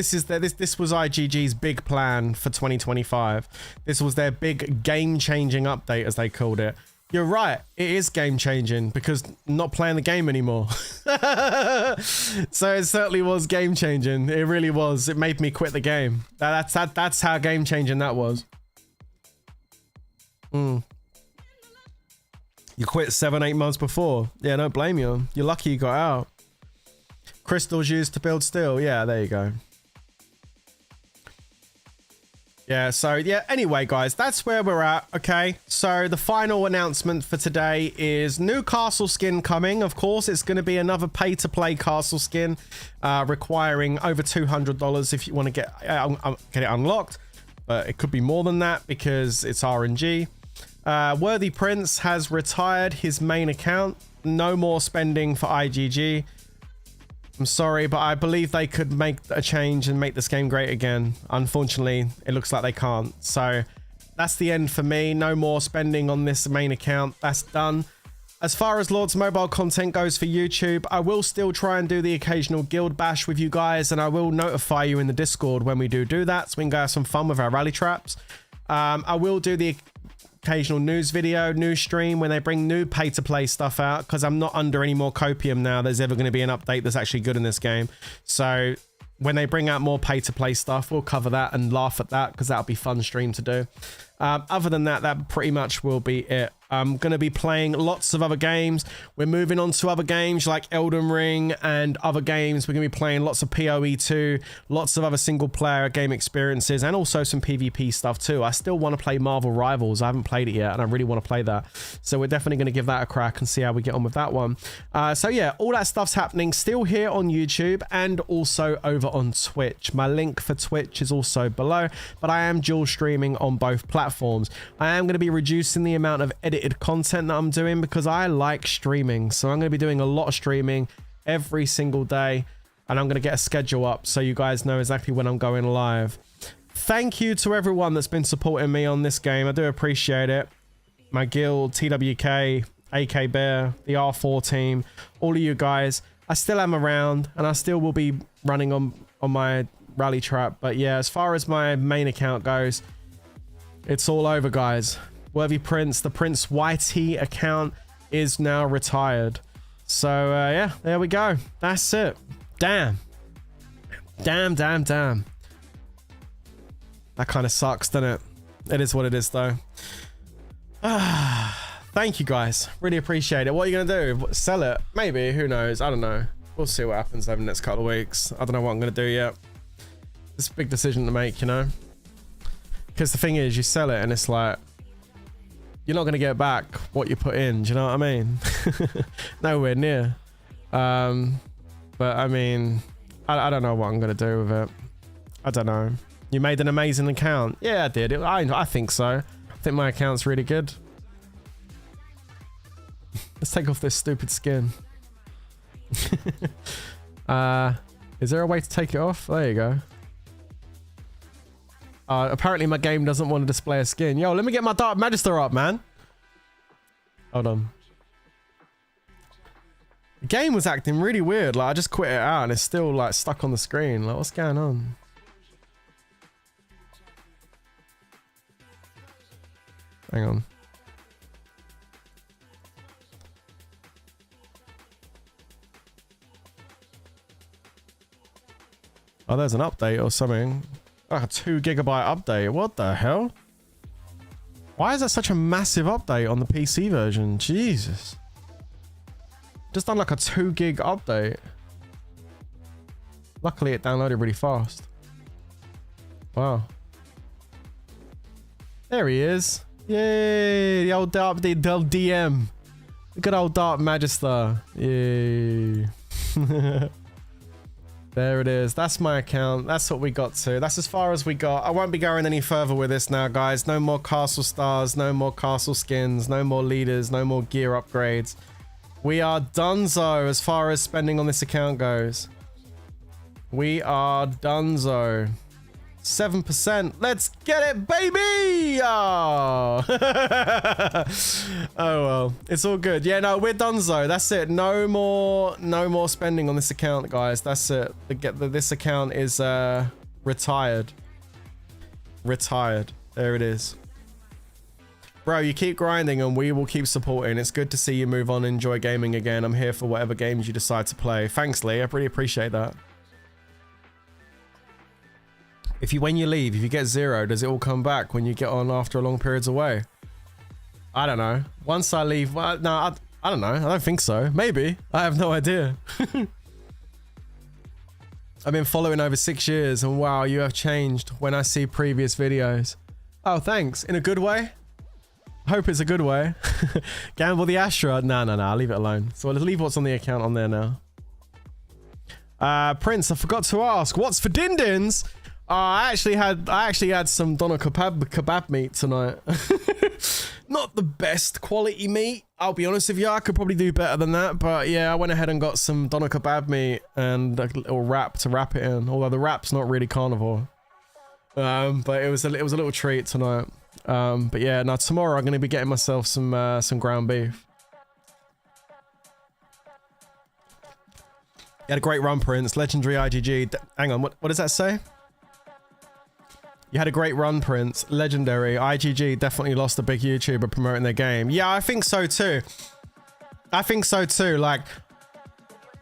was IGG's big plan for 2025. This was their big game-changing update, as they called it. You're right, it is game-changing because I'm not playing the game anymore. So it certainly was game-changing. It really was. It made me quit the game. That's how game-changing that was. You quit 7-8 months before. Yeah, don't blame you. You're lucky you got out. Crystals used to build steel. Yeah, there you go. Yeah, so yeah, anyway, guys, that's where we're at. Okay, so the final announcement for today is new castle skin coming. Of course, it's going to be another pay-to-play castle skin, requiring over $200 if you want to get it unlocked. But it could be more than that because it's RNG. Worthy Prince has retired his main account. No more spending for IGG. I'm sorry, but I believe they could make a change and make this game great again. Unfortunately, it looks like they can't. So that's the end for me. No more spending on this main account. That's done. As far as Lords Mobile content goes for YouTube, I will still try and do the occasional guild bash with you guys, and I will notify you in the Discord when we do that, so we can go have some fun with our rally traps. I will do the occasional news video, news stream when they bring new pay-to-play stuff out, because I'm not under any more copium now. There's ever going to be an update that's actually good in this game. So when they bring out more pay-to-play stuff, we'll cover that and laugh at that, because that'll be fun stream to do. Other than that, that pretty much will be it. I'm going to be playing lots of other games. We're moving on to other games like Elden Ring and other games. We're going to be playing lots of PoE 2, lots of other single player game experiences, and also some PvP stuff too. I still want to play Marvel Rivals. I haven't played it yet, and I really want to play that. So we're definitely going to give that a crack and see how we get on with that one. So yeah, all that stuff's happening still here on YouTube and also over on Twitch. My link for Twitch is also below, but I am dual streaming on both platforms. I am going to be reducing the amount of edited content that I'm doing because I like streaming. So I'm going to be doing a lot of streaming every single day, and I'm going to get a schedule up so you guys know exactly when I'm going live. Thank you to everyone that's been supporting me on this game. I do appreciate it. My guild, TWK, AK Bear, the R4 team, all of you guys. I still am around and I still will be running on my rally trap. But yeah, as far as my main account goes, it's all over, guys. Worthy Prince, the Prince YT account is now retired. So yeah, there we go. That's it. Damn. Damn. That kind of sucks, doesn't it? It is what it is, though. Thank you, guys. Really appreciate it. What are you going to do? Sell it? Maybe. Who knows? I don't know. We'll see what happens over the next couple of weeks. I don't know what I'm going to do yet. It's a big decision to make, you know? Because the thing is, you sell it and it's like, you're not going to get back what you put in. Do you know what I mean? Nowhere near. But I mean, I don't know what I'm going to do with it. I don't know. You made an amazing account. Yeah, I did. I think so. I think my account's really good. Let's take off this stupid skin. Is there a way to take it off? There you go. Apparently my game doesn't want to display a skin. Yo, let me get my Dark Magister up, man. Hold on. The game was acting really weird. Like, I just quit it out and it's still, like, stuck on the screen. Like, what's going on? Hang on. Oh, there's an update or something. Like a 2 gigabyte update. What the hell? Why is that such a massive update on the PC version? Jesus. Just done like a 2 gig update. Luckily it downloaded really fast. Wow. There he is. Yay, the old DM. The good old Dark Magister. Yay. There it is. That's my account. That's what we got to. That's as far as we got. I won't be going any further with this now, guys. No more castle stars, no more castle skins, no more leaders, no more gear upgrades. We are donezo as far as spending on this account goes. We are donezo. 7%. Let's get it, baby! Oh. Oh well, it's all good. Yeah, no, we're donezo. That's it. No more spending on this account, guys. That's it. This account is retired. Retired. There it is. Bro, you keep grinding and we will keep supporting. It's good to see you move on and enjoy gaming again. I'm here for whatever games you decide to play. Thanks, Lee. I really appreciate that. When you leave, if you get 0, does it all come back when you get on after a long periods away? I don't know. Once I leave, well, no, I don't know. I don't think so. Maybe. I have no idea. I've been following over 6 years and wow, you have changed when I see previous videos. Oh, thanks. In a good way? I hope it's a good way. Gamble the Astra. No, I'll leave it alone. So I'll leave what's on the account on there now. Prince, I forgot to ask, what's for din-dins? I actually had some doner kebab meat tonight. Not the best quality meat, I'll be honest with you. I could probably do better than that, but yeah, I went ahead and got some doner kebab meat and a little wrap to wrap it in. Although the wrap's not really carnivore, but it was a little treat tonight. But yeah, now tomorrow I'm gonna be getting myself some ground beef. You had a great run, Prince. Legendary IGG. Hang on, what does that say? You had a great run, Prince. Legendary. IGG definitely lost a big YouTuber promoting their game. Yeah, I think so too. I think so too. Like,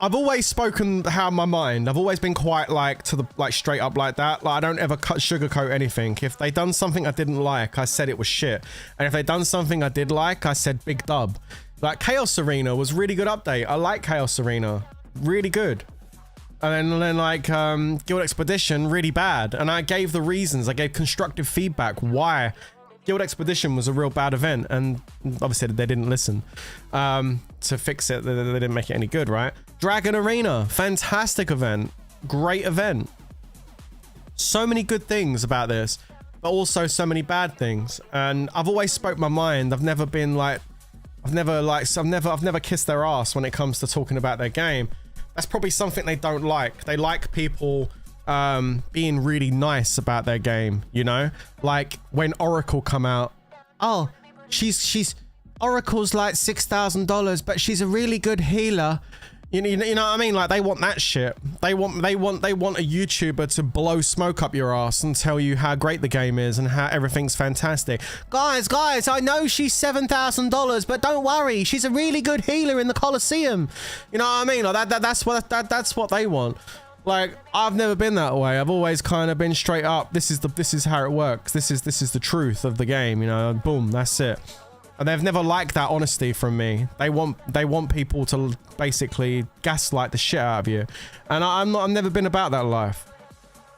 I've always spoken how my mind. I've always been quite like straight up like that. Like, I don't ever sugarcoat anything. If they done something I didn't like, I said it was shit. And if they done something I did like, I said big dub. Like Chaos Arena was really good update. I like Chaos Arena. Really good. And then like Guild Expedition, really bad. And I gave the reasons. I gave constructive feedback why Guild Expedition was a real bad event. And obviously they didn't listen to fix it. They didn't make it any good, right? Dragon Arena, fantastic event. Great event. So many good things about this, but also so many bad things. And I've always spoke my mind. I've never been like, I've never kissed their ass when it comes to talking about their game. That's probably something they don't like. They like people being really nice about their game, you know? Like when Oracle come out, oh, she's Oracle's like $6,000, but she's a really good healer. You know what I mean? Like they want that shit. They want a YouTuber to blow smoke up your ass and tell you how great the game is and how everything's fantastic. Guys, I know she's $7,000, but don't worry, she's a really good healer in the Colosseum. You know what I mean? Like that's what they want. Like I've never been that way. I've always kind of been straight up. This is how it works. This is the truth of the game. You know, boom, that's it. And they've never liked that honesty from me. They want people to basically gaslight the shit out of you. And I've never been about that life.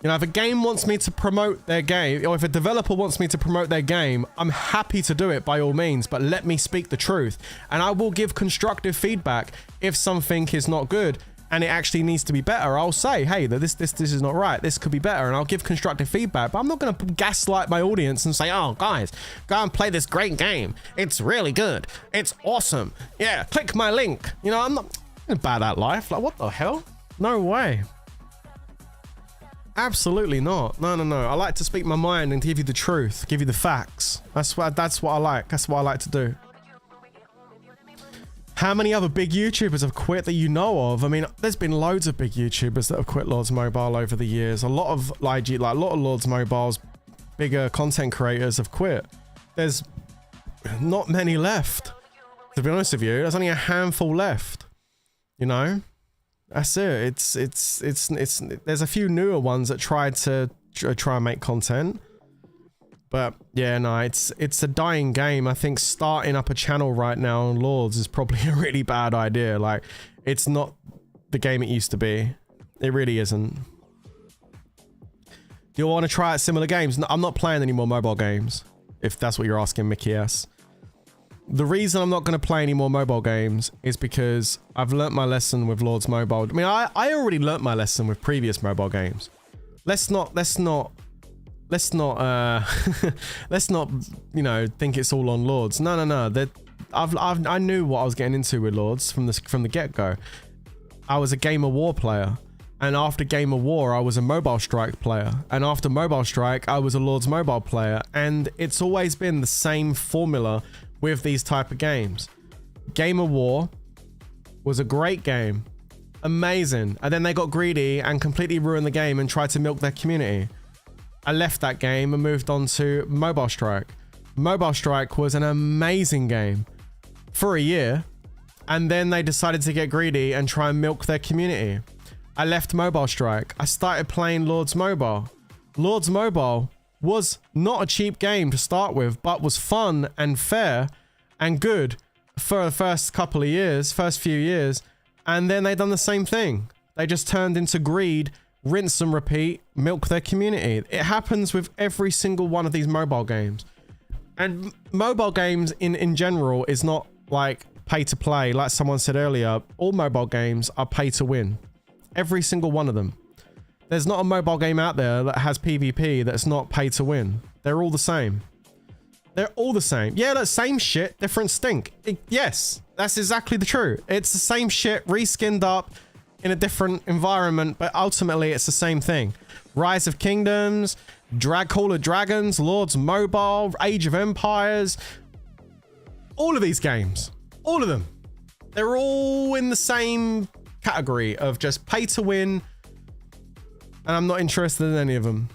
You know, if a game wants me to promote their game, or if a developer wants me to promote their game, I'm happy to do it by all means, but let me speak the truth. And I will give constructive feedback if something is not good and it actually needs to be better. I'll say, hey, this is not right. This could be better. And I'll give constructive feedback, but I'm not going to gaslight my audience and say, oh, guys, go and play this great game. It's really good. It's awesome. Yeah, click my link. You know, I'm not about that life. Like, what the hell? No way. Absolutely not. No, no, no. I like to speak my mind and give you the truth, give you the facts. That's what I like. That's what I like to do. How many other big YouTubers have quit that you know of? I mean, there's been loads of big YouTubers that have quit Lords Mobile over the years. A lot of a lot of Lords Mobile's bigger content creators have quit. There's not many left. To be honest with you, there's only a handful left. You know? That's it. It's there's a few newer ones that tried to try and make content, but yeah, no, it's a dying game. I think starting up a channel right now on Lords is probably a really bad idea. Like, it's not the game it used to be. It really isn't. Do you want to try out similar games? No, I'm not playing any more mobile games, if that's what you're asking, Mickey S. The reason I'm not going to play any more mobile games is because I've learnt my lesson with Lords Mobile. I mean, I already learnt my lesson with previous mobile games. Let's not, you know, think it's all on Lords. No, no, no. I knew what I was getting into with Lords from the get-go. I was a Game of War player. And after Game of War, I was a Mobile Strike player. And after Mobile Strike, I was a Lords Mobile player. And it's always been the same formula with these type of games. Game of War was a great game. Amazing. And then they got greedy and completely ruined the game and tried to milk their community. I left that game and moved on to Mobile Strike. Mobile Strike was an amazing game for a year. And then they decided to get greedy and try and milk their community. I left Mobile Strike. I started playing Lords Mobile. Lords Mobile was not a cheap game to start with, but was fun and fair and good for the first couple of years, first few years. And then they done the same thing. They just turned into greed, rinse and repeat, milk their community. It happens with every single one of these mobile games. And mobile games in general is not like pay to play. Like someone said earlier, all mobile games are pay to win. Every single one of them. There's not a mobile game out there that has PvP that's not pay to win. They're all the same. They're all the same. Yeah, look, same shit, different stink. Yes, that's exactly the truth. It's the same shit, reskinned up in a different environment, but ultimately it's the same thing. Rise of Kingdoms, Call of Dragons, Lords Mobile, Age of Empires. All of these games. All of them. They're all in the same category of just pay to win. And I'm not interested in any of them.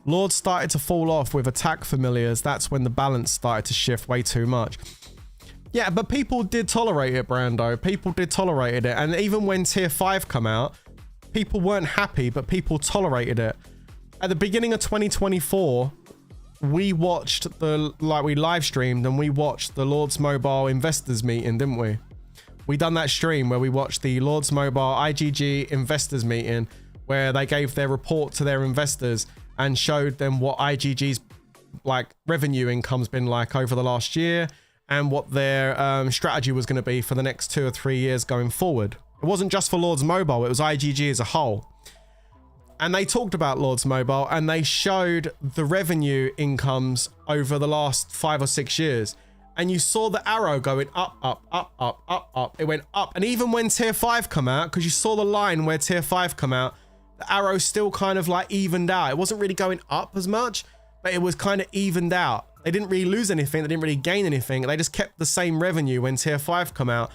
Lords started to fall off with attack familiars. That's when the balance started to shift way too much. Yeah, but people did tolerate it, Brando. People did tolerate it. And even when Tier 5 come out, people weren't happy, but people tolerated it. At the beginning of 2024, we watched we live streamed and we watched the Lords Mobile investors meeting, didn't we? We done that stream where we watched the Lords Mobile IGG investors meeting where they gave their report to their investors and showed them what IGG's revenue income's been like over the last year and what their strategy was going to be for the next 2 or 3 years going forward. It wasn't just for Lords Mobile, it was IGG as a whole. And they talked about Lords Mobile and they showed the revenue incomes over the last 5 or 6 years. And you saw the arrow going up, up, up, up, up, up. It went up. And even when Tier 5 come out, because you saw the line where Tier 5 come out, the arrow still kind of evened out. It wasn't really going up as much, but it was kind of evened out. They didn't really lose anything. They didn't really gain anything. They just kept the same revenue when Tier 5 come out.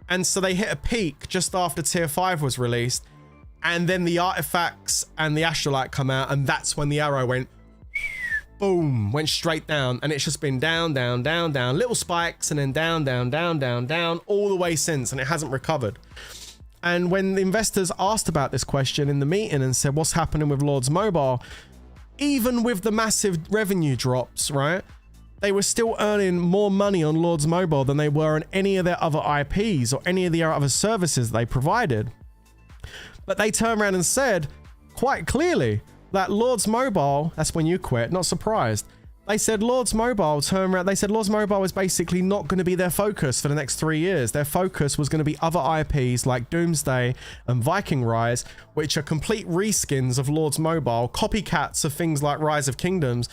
And so they hit a peak just after Tier 5 was released. And then the artifacts and the astrolite come out. And that's when the arrow went boom, went straight down. And it's just been down, down, down, down, little spikes and then down, down, down, down, down, all the way since. And it hasn't recovered. And when the investors asked about this question in the meeting and said, what's happening with Lords Mobile? Even with the massive revenue drops, right? They were still earning more money on Lords Mobile than they were on any of their other IPs or any of their other services they provided. But they turned around and said quite clearly that Lords Mobile, that's when you quit, not surprised. They said Lords Mobile turned around, they said Lords Mobile was basically not going to be their focus for the next 3 years. Their focus was going to be other IPs like Doomsday and Viking Rise, which are complete reskins of Lords Mobile, copycats of things like Rise of Kingdoms.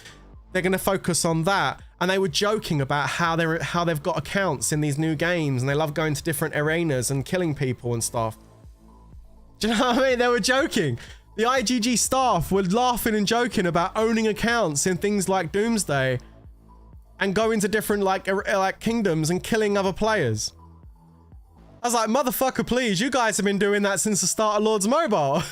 They're going to focus on that. And they were joking about how they've got accounts in these new games and they love going to different arenas and killing people and stuff. Do you know what I mean? They were joking. The IGG staff were laughing and joking about owning accounts in things like Doomsday and going to different like kingdoms and killing other players. I was like, motherfucker, please, you guys have been doing that since the start of Lords Mobile.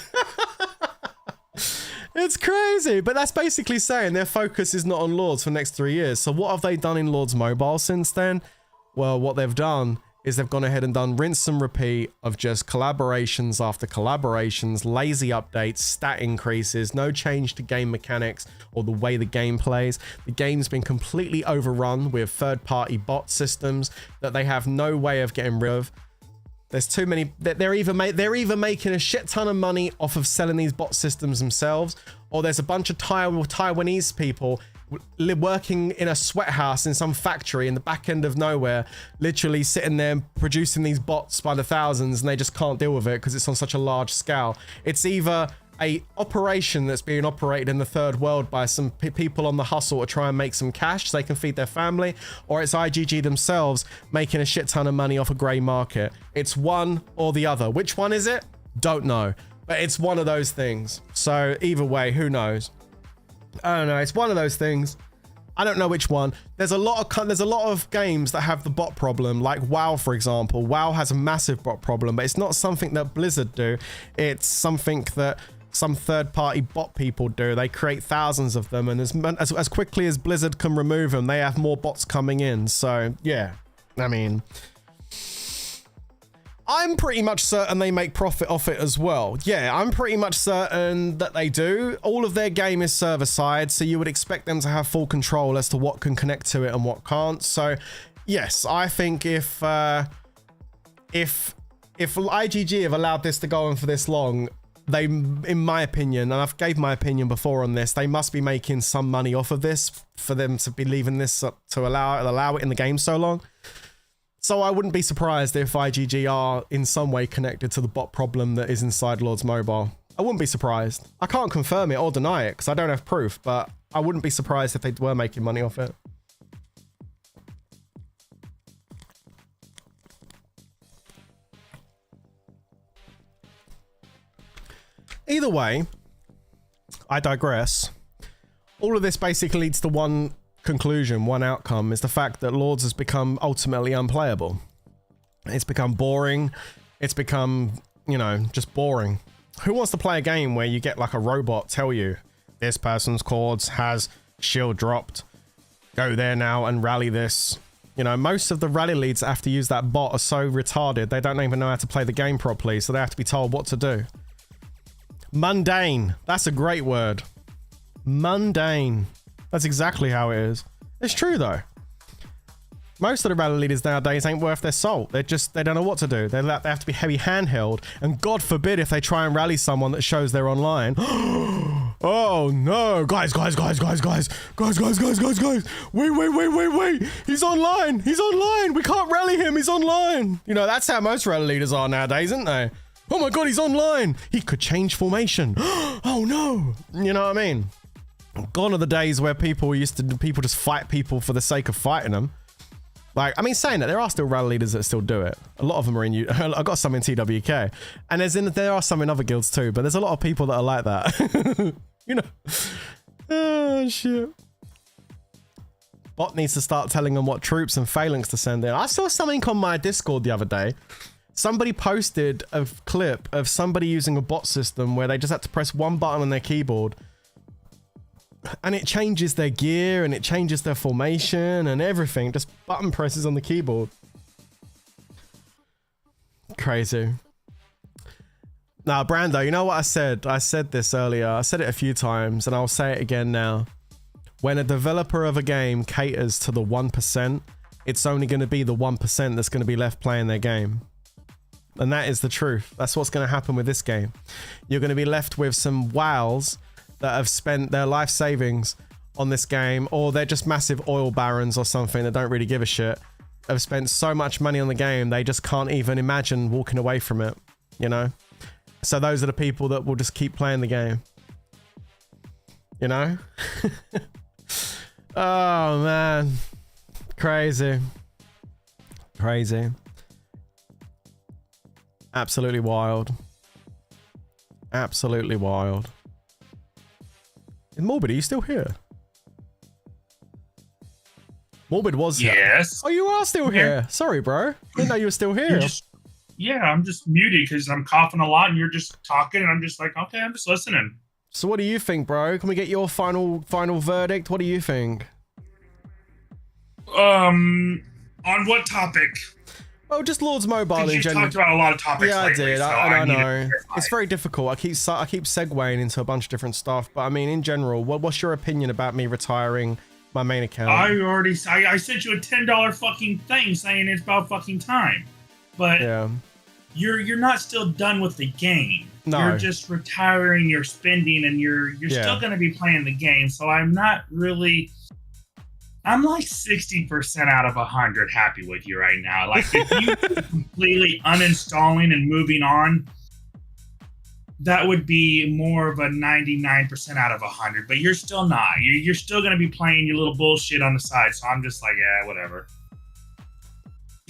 It's crazy, but that's basically saying their focus is not on Lords for the next 3 years. So what have they done in Lords Mobile since then? Well, what they've done is they've gone ahead and done rinse and repeat of just collaborations after collaborations, lazy updates, stat increases, no change to game mechanics or the way the game plays. The game's been completely overrun with third-party bot systems that they have no way of getting rid of. There's too many. They're either making a shit ton of money off of selling these bot systems themselves, or there's a bunch of Taiwanese people working in a sweat house in some factory in the back end of nowhere, literally sitting there producing these bots by the thousands, and they just can't deal with it because it's on such a large scale. It's either a operation that's being operated in the third world by some people on the hustle to try and make some cash so they can feed their family, or it's IGG themselves making a shit ton of money off a grey market. It's one or the other. Which one is it? Don't know, but it's one of those things. So either way, who knows? I don't know. It's one of those things. I don't know which one. There's a lot of games that have the bot problem, like WoW, for example. WoW has a massive bot problem, but it's not something that Blizzard do. It's something that some third-party bot people do. They create thousands of them, and as quickly as Blizzard can remove them, they have more bots coming in. So yeah, I mean, I'm pretty much certain they make profit off it as well. Yeah, I'm pretty much certain that they do. All of their game is server-side, so you would expect them to have full control as to what can connect to it and what can't. So yes, I think if IGG have allowed this to go on for this long, they, in my opinion, and I've gave my opinion before on this, they must be making some money off of this for them to be leaving this to allow it in the game so long. So I wouldn't be surprised if IGG are in some way connected to the bot problem that is inside Lords Mobile. I wouldn't be surprised. I can't confirm it or deny it because I don't have proof, but I wouldn't be surprised if they were making money off it. Either way, I digress. All of this basically leads to one conclusion, one outcome, is the fact that Lords has become ultimately unplayable. It's become boring. It's become, you know, just boring. Who wants to play a game where you get like a robot tell you, this person's chords has shield dropped, go there now and rally this? You know, most of the rally leads that have to use that bot are so retarded, they don't even know how to play the game properly, so they have to be told what to do. Mundane. That's a great word. Mundane. That's exactly how it is. It's true though. Most of the rally leaders nowadays ain't worth their salt. They don't know what to do. They have to be heavy handheld, and God forbid if they try and rally someone that shows they're online. Oh no, guys. Wait. He's online. We can't rally him. He's online. You know, that's how most rally leaders are nowadays, isn't they? Oh my God, he's online. He could change formation. Oh no. You know what I mean? Gone are the days where people just fight people for the sake of fighting them. Like, I mean, saying that, there are still rally leaders that still do it. A lot of them are in I got some in TWK, and there are some in other guilds too, but there's a lot of people that are like that. You know. Oh shit. Bot needs to start telling them what troops and phalanx to send in. I saw something on my Discord the other day. Somebody posted a clip of somebody using a bot system where they just had to press one button on their keyboard and it changes their gear and it changes their formation and everything. Just button presses on the keyboard. Crazy. Now, Brando, you know what I said? I said this earlier. I said it a few times and I'll say it again now. When a developer of a game caters to the 1%, it's only going to be the 1% that's going to be left playing their game. And that is the truth. That's what's going to happen with this game. You're going to be left with some wows that have spent their life savings on this game, or they're just massive oil barons or something that don't really give a shit. Have spent so much money on the game, they just can't even imagine walking away from it, you know? So those are the people that will just keep playing the game. You know? Oh, man. Crazy. Crazy. Absolutely wild. Absolutely wild. Morbid, are you still here? Morbid was here. Yes. Oh, you are still here. Sorry, bro. I didn't know you were still here. I'm just muted because I'm coughing a lot and you're just talking and I'm just like, okay, I'm just listening. So what do you think, bro? Can we get your final verdict? What do you think? On what topic? Oh, just Lords Mobile in general. You talked about a lot of topics. Yeah, lately, I did. So I know. It's very difficult. I keep segueing into a bunch of different stuff, but I mean, in general, what's your opinion about me retiring my main account? I sent you a $10 fucking thing saying it's about fucking time, but yeah, you're not still done with the game. No. You're just retiring your spending, and you're still going to be playing the game. So I'm not really. I'm like 60% out of 100 happy with you right now. Like if you completely uninstalling and moving on, that would be more of a 99% out of 100. But you're still not. You're still going to be playing your little bullshit on the side. So I'm just like, yeah, whatever.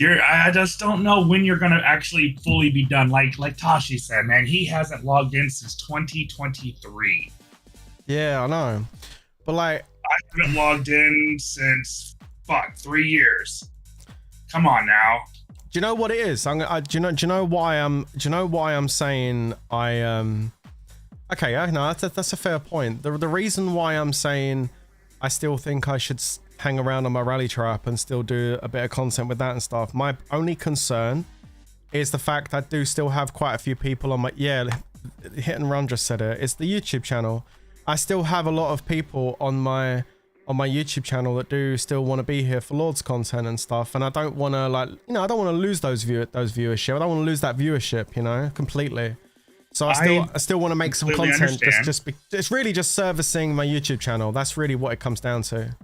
I just don't know when you're going to actually fully be done. Like Tashi said, man, he hasn't logged in since 2023. Yeah, I know. But like, I haven't logged in since 3 years. Come on now. Do you know what it is? Do you know why I'm saying okay, no, that's a fair point. The reason why I'm saying I still think I should hang around on my rally trap and still do a bit of content with that and stuff. My only concern is the fact I do still have quite a few people on my Hit and Run just said it. It's the YouTube channel. I still have a lot of people on my YouTube channel that do still want to be here for Lords content and stuff, and I don't want to I don't want to lose those viewership. I don't want to lose that viewership, completely. So I still want to make some content. It's really just servicing my YouTube channel. That's really what it comes down to.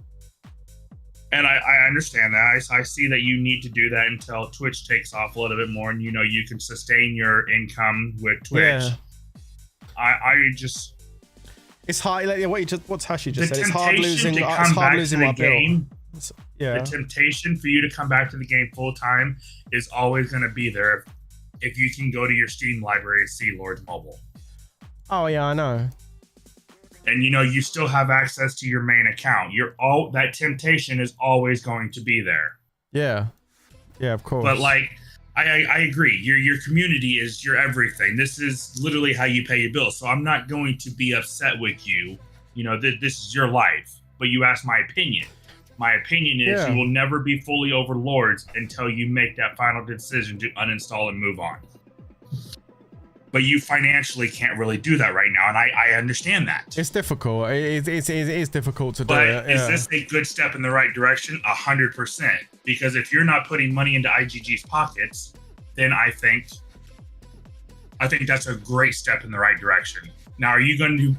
And I understand that. I see that you need to do that until Twitch takes off a little bit more, and you can sustain your income with Twitch. Yeah. It's hard. Like, what's Hashi just said? It's hard losing my game. Yeah. The temptation for you to come back to the game full time is always going to be there if you can go to your Steam library and see Lords Mobile. Oh yeah, I know. And you still have access to your main account. That temptation is always going to be there. Yeah. Yeah, of course. But I agree. Your community is your everything. This is literally how you pay your bills. So I'm not going to be upset with you. This is your life. But you asked my opinion. My opinion is you will never be fully over Lords until you make that final decision to uninstall and move on. But you financially can't really do that right now, and I understand that. It's difficult. It is difficult to do. But is this a good step in the right direction? 100%. Because if you're not putting money into IGG's pockets, then I think that's a great step in the right direction. Now, are you going to?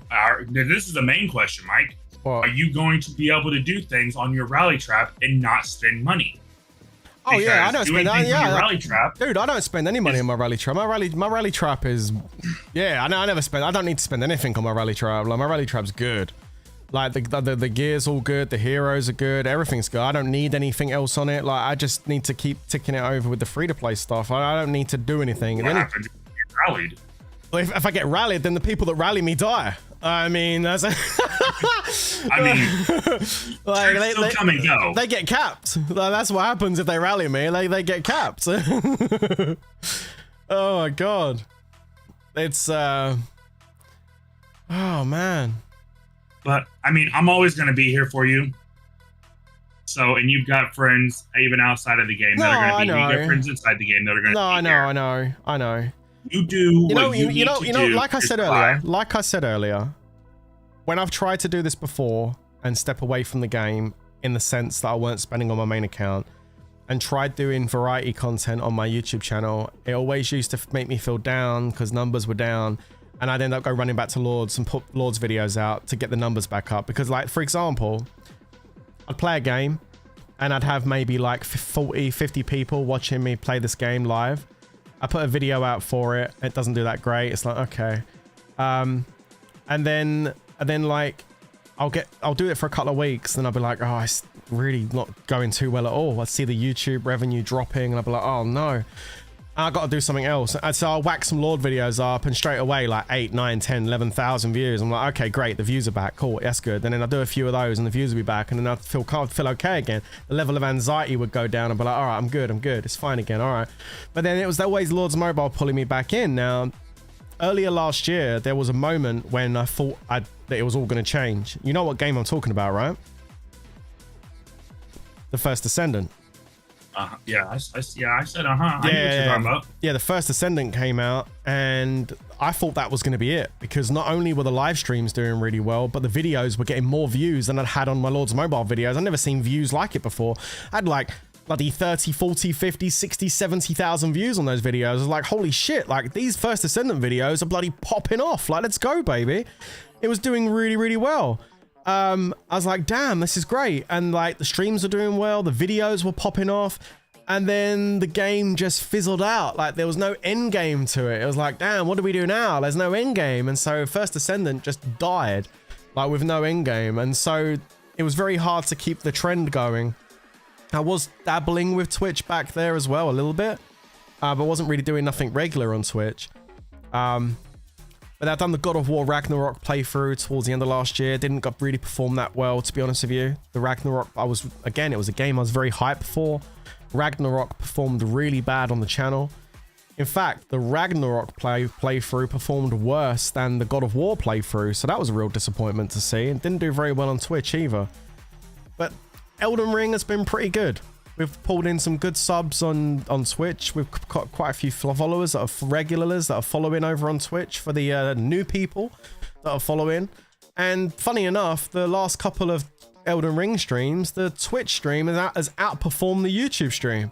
This is the main question, Mike. What? Are you going to be able to do things on your rally trap and not spend money? Oh yeah, I don't spend that. Yeah, rally trap. Dude, I don't spend any money on my rally trap. My rally trap is, I never spend. I don't need to spend anything on my rally trap. Like my rally trap's good. Like the gear's all good. The heroes are good. Everything's good. I don't need anything else on it. Like I just need to keep ticking it over with the free to play stuff. I don't need to do anything. What happened? You get rallied. Well, if I get rallied, then the people that rally me die. I mean, that's. Like they come and go. They get capped. That's what happens if they rally me. They get capped. Oh my god, it's oh man. But I mean, I'm always gonna be here for you. So, and you've got friends even outside of the game that are gonna be here. You got friends inside the game that are gonna. No, I know. You do. You know. Like I said earlier, when I've tried to do this before and step away from the game in the sense that I weren't spending on my main account and tried doing variety content on my YouTube channel, it always used to make me feel down because numbers were down, and I'd end up running back to Lords and put Lords videos out to get the numbers back up. Because, like, for example, I'd play a game and I'd have maybe like 40, 50 people watching me play this game live. I put a video out for it. It doesn't do that great. It's like, okay. And then like, I'll do it for a couple of weeks. Then I'll be like, oh, it's really not going too well at all. I see the YouTube revenue dropping and I'll be like, oh no. I got to do something else. And so I whack some Lord videos up and straight away like 8, 9, 10, 11,000 views. I'm like, okay, great. The views are back. Cool. That's good. And then I do a few of those and the views will be back. And then I'd feel okay again. The level of anxiety would go down and be like, all right, I'm good. It's fine again. All right. But then it was always Lords Mobile pulling me back in. Now, earlier last year, there was a moment when I thought that it was all going to change. You know what game I'm talking about, right? The First Descendant. Yeah, I said, I know what you're talking about. Yeah, the First Descendant came out, and I thought that was going to be it, because not only were the live streams doing really well, but the videos were getting more views than I'd had on my Lords Mobile videos. I'd never seen views like it before. I had like bloody 30, 40, 50, 60, 70,000 views on those videos. I was like, holy shit, like these First Descendant videos are bloody popping off. Like, let's go, baby. It was doing really, really well. I was like, damn, this is great. And like the streams were doing well, the videos were popping off, and then the game just fizzled out. Like there was no end game to it. It was like, damn, what do we do now? There's no end game. And so First Descendant just died, like with no end game. And so it was very hard to keep the trend going. I was dabbling with Twitch back there as well a little bit, but wasn't really doing nothing regular on Twitch. But I've done the God of War Ragnarok playthrough towards the end of last year. Didn't really perform that well, to be honest with you. The Ragnarok, it was a game I was very hyped for. Ragnarok performed really bad on the channel. In fact, the Ragnarok playthrough performed worse than the God of War playthrough, so that was a real disappointment to see. And didn't do very well on Twitch either. But Elden Ring has been pretty good. We've pulled in some good subs on Twitch. We've got quite a few followers that are regulars that are following over on Twitch for the new people that are following. And funny enough, the last couple of Elden Ring streams, the Twitch stream has outperformed the YouTube stream.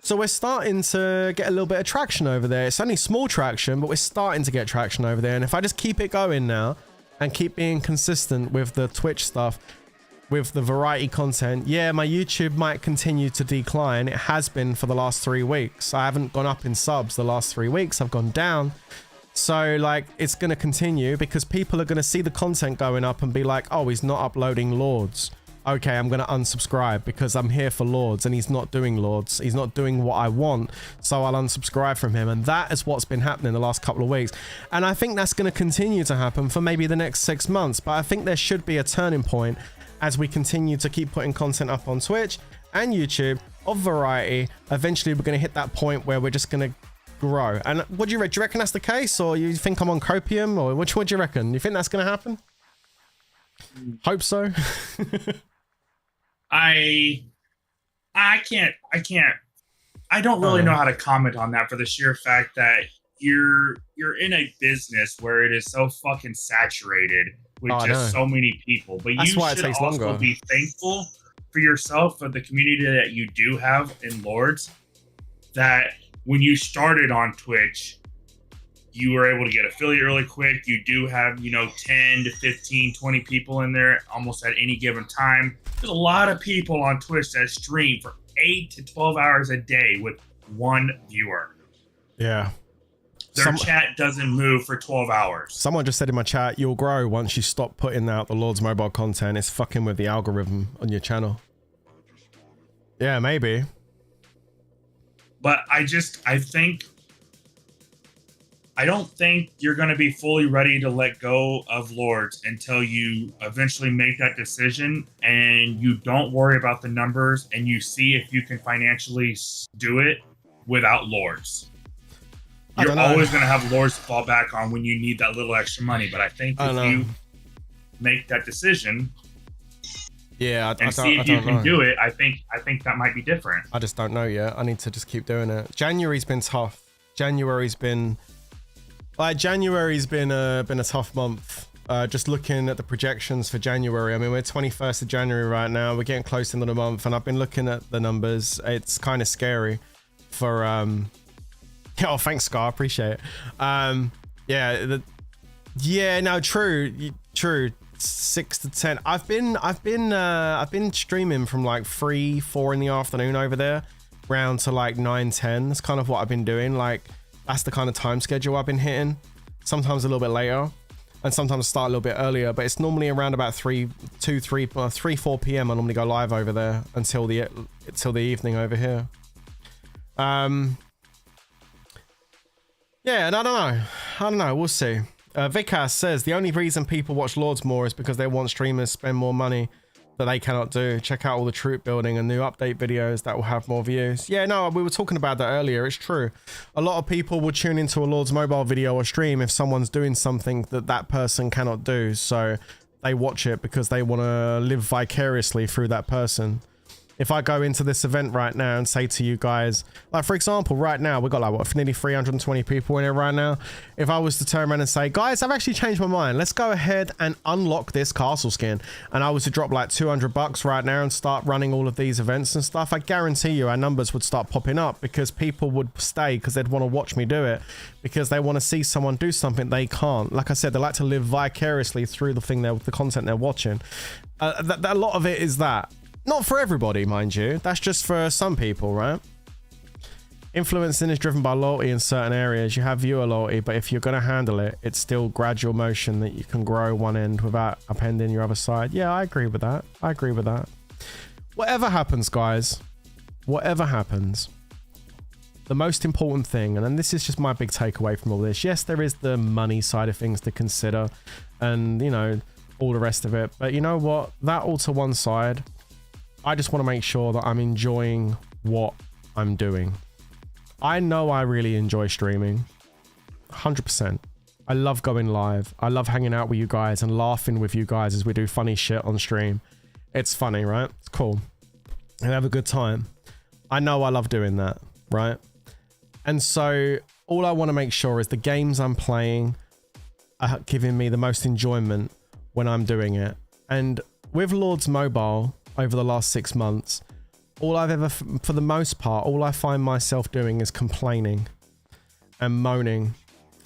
So we're starting to get a little bit of traction over there. It's only small traction, but we're starting to get traction over there. And if I just keep it going now and keep being consistent with the Twitch stuff, with the variety content, yeah, my YouTube might continue to decline. It has been for the last 3 weeks. I haven't gone up in subs the last 3 weeks. I've gone down. So like, it's going to continue because people are going to see the content going up and be like, oh, he's not uploading Lords. Okay, I'm going to unsubscribe because I'm here for Lords and he's not doing Lords. He's not doing what I want. So I'll unsubscribe from him. And that is what's been happening the last couple of weeks. And I think that's going to continue to happen for maybe the next 6 months. But I think there should be a turning point as we continue to keep putting content up on Twitch and YouTube of variety. Eventually, we're going to hit that point where we're just going to grow. And what do you reckon? Do you reckon that's the case? Or you think I'm on copium? Or what do you reckon? You think that's going to happen? Hope so. I don't really know how to comment on that for the sheer fact that you're in a business where it is so fucking saturated with just so many people. But you should also be thankful for yourself, for the community that you do have in Lords, that when you started on Twitch, you were able to get affiliate really quick. You do have, 10 to 15, 20 people in there almost at any given time. There's a lot of people on Twitch that stream for 8 to 12 hours a day with one viewer. Yeah. Their chat doesn't move for 12 hours. Someone just said in my chat, you'll grow once you stop putting out the Lords Mobile content. It's fucking with the algorithm on your channel. Yeah, maybe. But I don't think you're going to be fully ready to let go of Lords until you eventually make that decision and you don't worry about the numbers and you see if you can financially do it without Lords. You're always going to have Lords to fall back on when you need that little extra money. But I think if you make that decision and see if you can do it, I think that might be different. I just don't know yet. I need to just keep doing it. January's been tough. January's been a tough month. Just looking at the projections for January. I mean, we're 21st of January right now. We're getting close into the month, and I've been looking at the numbers. It's kind of scary for oh, thanks, Scar. Appreciate it. True. 6 to 10. I've been streaming from like 3, 4 in the afternoon over there, round to like 9, 10. That's kind of what I've been doing. Like, that's the kind of time schedule I've been hitting. Sometimes a little bit later, and sometimes start a little bit earlier. But it's normally around about 4 p.m. I normally go live over there until the evening over here. Yeah, and I don't know. We'll see. Vikas says the only reason people watch Lords more is because they want streamers spend more money that they cannot do. Check out all the troop building and new update videos that will have more views. Yeah, no, we were talking about that earlier. It's true. A lot of people will tune into a Lords mobile video or stream if someone's doing something that that person cannot do. So they watch it because they want to live vicariously through that person. If I go into this event right now and say to you guys, like for example, right now, we've got like what, nearly 320 people in here right now. If I was to turn around and say, guys, I've actually changed my mind. Let's go ahead and unlock this castle skin. And I was to drop like 200 bucks right now and start running all of these events and stuff. I guarantee you our numbers would start popping up because people would stay because they'd want to watch me do it because they want to see someone do something they can't. Like I said, they like to live vicariously through the content they're watching. A lot of it is that. Not for everybody, mind you. That's just for some people, right? Influencing is driven by loyalty in certain areas. You have viewer loyalty, but if you're going to handle it, it's still gradual motion that you can grow one end without appending your other side. Yeah, I agree with that. I agree with that. Whatever happens, guys, whatever happens, the most important thing, and then this is just my big takeaway from all this. Yes, there is the money side of things to consider and, you know, all the rest of it. But you know what? That all to one side. I just want to make sure that I'm enjoying what I'm doing. I know I really enjoy streaming. 100%. I love going live. I love hanging out with you guys and laughing with you guys as we do funny shit on stream. It's funny, right? It's cool. And have a good time. I know I love doing that, right? And so all I want to make sure is the games I'm playing are giving me the most enjoyment when I'm doing it. And with Lords Mobile, over the last 6 months, all I've ever, for the most part, all I find myself doing is complaining and moaning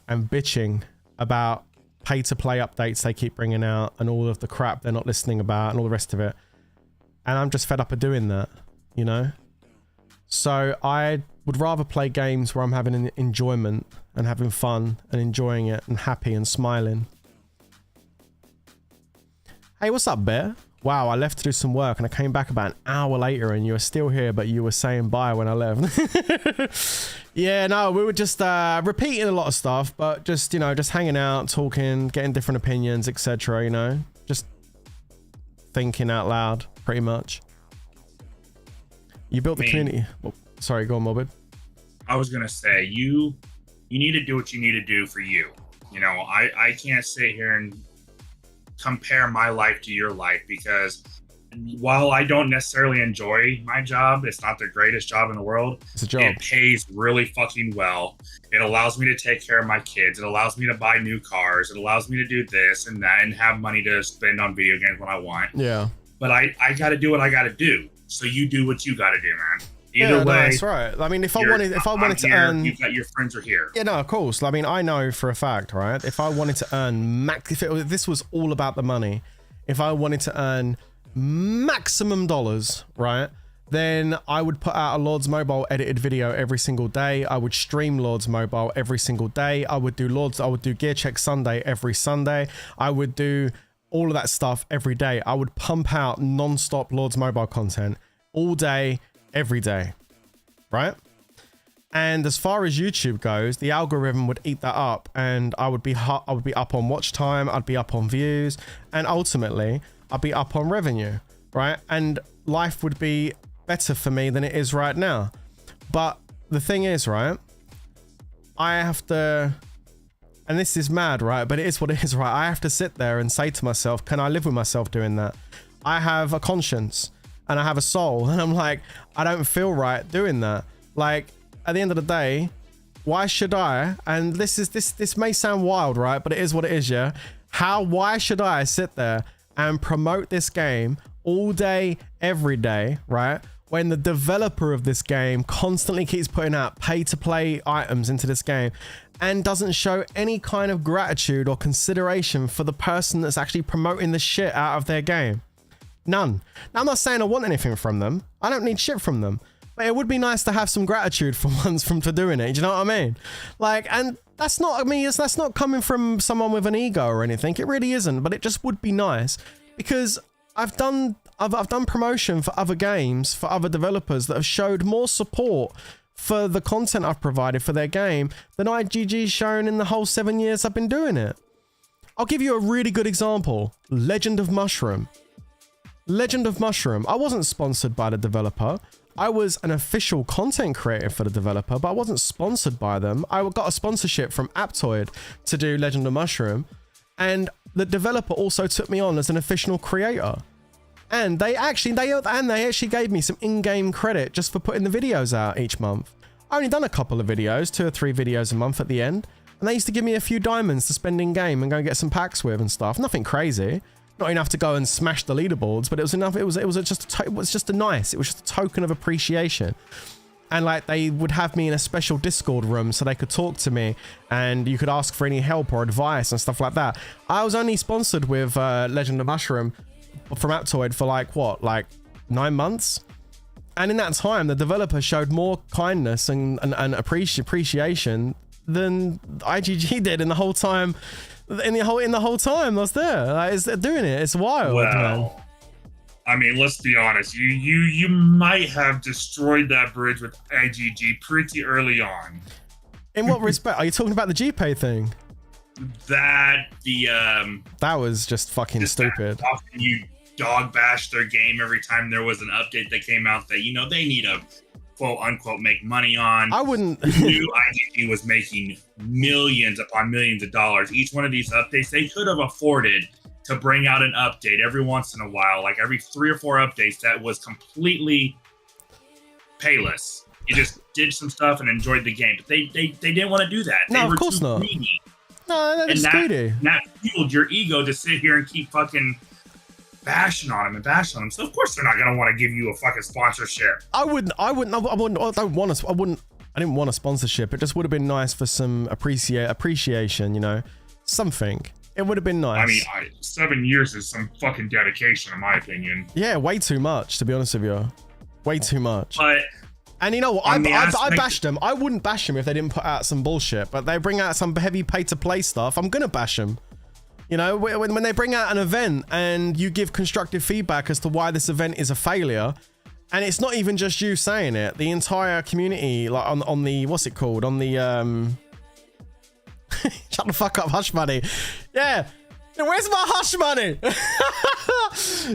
and bitching about pay-to-play updates they keep bringing out and all of the crap they're not listening about and all the rest of it. And I'm just fed up of doing that, you know? So I would rather play games where I'm having an enjoyment and having fun and enjoying it and happy and smiling. Hey, what's up, Bear? Wow, I left to do some work and I came back about an hour later and you were still here, but you were saying bye when I left. Yeah, no, we were just repeating a lot of stuff, but just, you know, just hanging out, talking, getting different opinions, etc., you know, just thinking out loud, pretty much. You built the community. Oh, sorry, go on, Morbid. I was going to say, you need to do what you need to do for you. You know, I can't sit here and compare my life to your life because while I don't necessarily enjoy my job, it's not the greatest job in the world. It's a job. It pays really fucking well. It allows me to take care of my kids. It allows me to buy new cars. It allows me to do this and that and have money to spend on video games when I want. Yeah. But I got to do what I got to do. So you do what you got to do, man. Either way, no, that's right. I mean, if I wanted to earn, you've got your friends are here. Yeah, no, of course. I mean, I know for a fact, right? If I wanted to earn if this was all about the money, if I wanted to earn maximum dollars, right? Then I would put out a Lords Mobile edited video every single day. I would stream Lords Mobile every single day. I would do Gear Check Sunday every Sunday. I would do all of that stuff every day. I would pump out non-stop Lords Mobile content all day, every day, right? And as far as YouTube goes, the algorithm would eat that up, and I would be up on watch time, I'd be up on views, and ultimately I'd be up on revenue, right? And life would be better for me than it is right now. But the thing is, right, I have to, and this is mad, right? But it is what it is, right? I have to sit there and say to myself, can I live with myself doing that? I have a conscience and I have a soul, and I'm like, I don't feel right doing that. Like, at the end of the day, why should I? And this may sound wild, right? But it is what it is, yeah? Why should I sit there and promote this game all day, every day, right? When the developer of this game constantly keeps putting out pay-to-play items into this game and doesn't show any kind of gratitude or consideration for the person that's actually promoting the shit out of their game. None. Now, I'm not saying I want anything from them. I don't need shit from them. But it would be nice to have some gratitude for once for doing it. Do you know what I mean? Like, and that's not, I mean, that's not coming from someone with an ego or anything. It really isn't. But it just would be nice because I've done promotion for other games, for other developers that have showed more support for the content I've provided for their game than IGG's shown in the whole 7 years I've been doing it. I'll give you a really good example. Legend of Mushroom. Legend of Mushroom. I wasn't sponsored by the developer. I was an official content creator for the developer, but I wasn't sponsored by them. I got a sponsorship from Aptoid to do Legend of Mushroom, and the developer also took me on as an official creator. And they actually gave me some in-game credit just for putting the videos out each month. I only done a couple of videos, 2 or 3 videos a month at the end, and they used to give me a few diamonds to spend in game and go and get some packs with and stuff. Nothing crazy. Not enough to go and smash the leaderboards, but it was enough. It was just a token of appreciation. And like, they would have me in a special Discord room so they could talk to me and you could ask for any help or advice and stuff like that. I was only sponsored with Legend of Mushroom from Aptoid for like 9 months. And in that time, the developer showed more kindness and appreciation than IGG did in the whole time. In the whole time I was there, like, it's doing it. It's wild. Well, man. I mean, let's be honest. You might have destroyed that bridge with IGG pretty early on. In what respect? Are you talking about the GPay thing? That was just fucking stupid. Often you dog bash their game every time there was an update that came out that they need a quote unquote make money on. I wouldn't. Knew IGG was making millions upon millions of dollars. Each one of these updates, they could have afforded to bring out an update every once in a while, like every 3 or 4 updates that was completely payless. You just did some stuff and enjoyed the game, but they didn't want to do that. They were of course not. Greedy. No, that's greedy. That fueled your ego to sit here and keep fucking bashing on them. So of course they're not gonna want to give you a fucking sponsorship. I didn't want a sponsorship. It just would have been nice for some appreciation, something. It would have been nice. I mean, 7 years is some fucking dedication, in my opinion. Yeah, way too much, to be honest with you. Way too much. And you know what? I bashed them. I wouldn't bash them if they didn't put out some bullshit, but they bring out some heavy pay-to-play stuff. I'm gonna bash them. When they bring out an event and you give constructive feedback as to why this event is a failure, and it's not even just you saying it, the entire community, like on the, what's it called? On the, shut the fuck up, hush money. Yeah. Where's my hush money?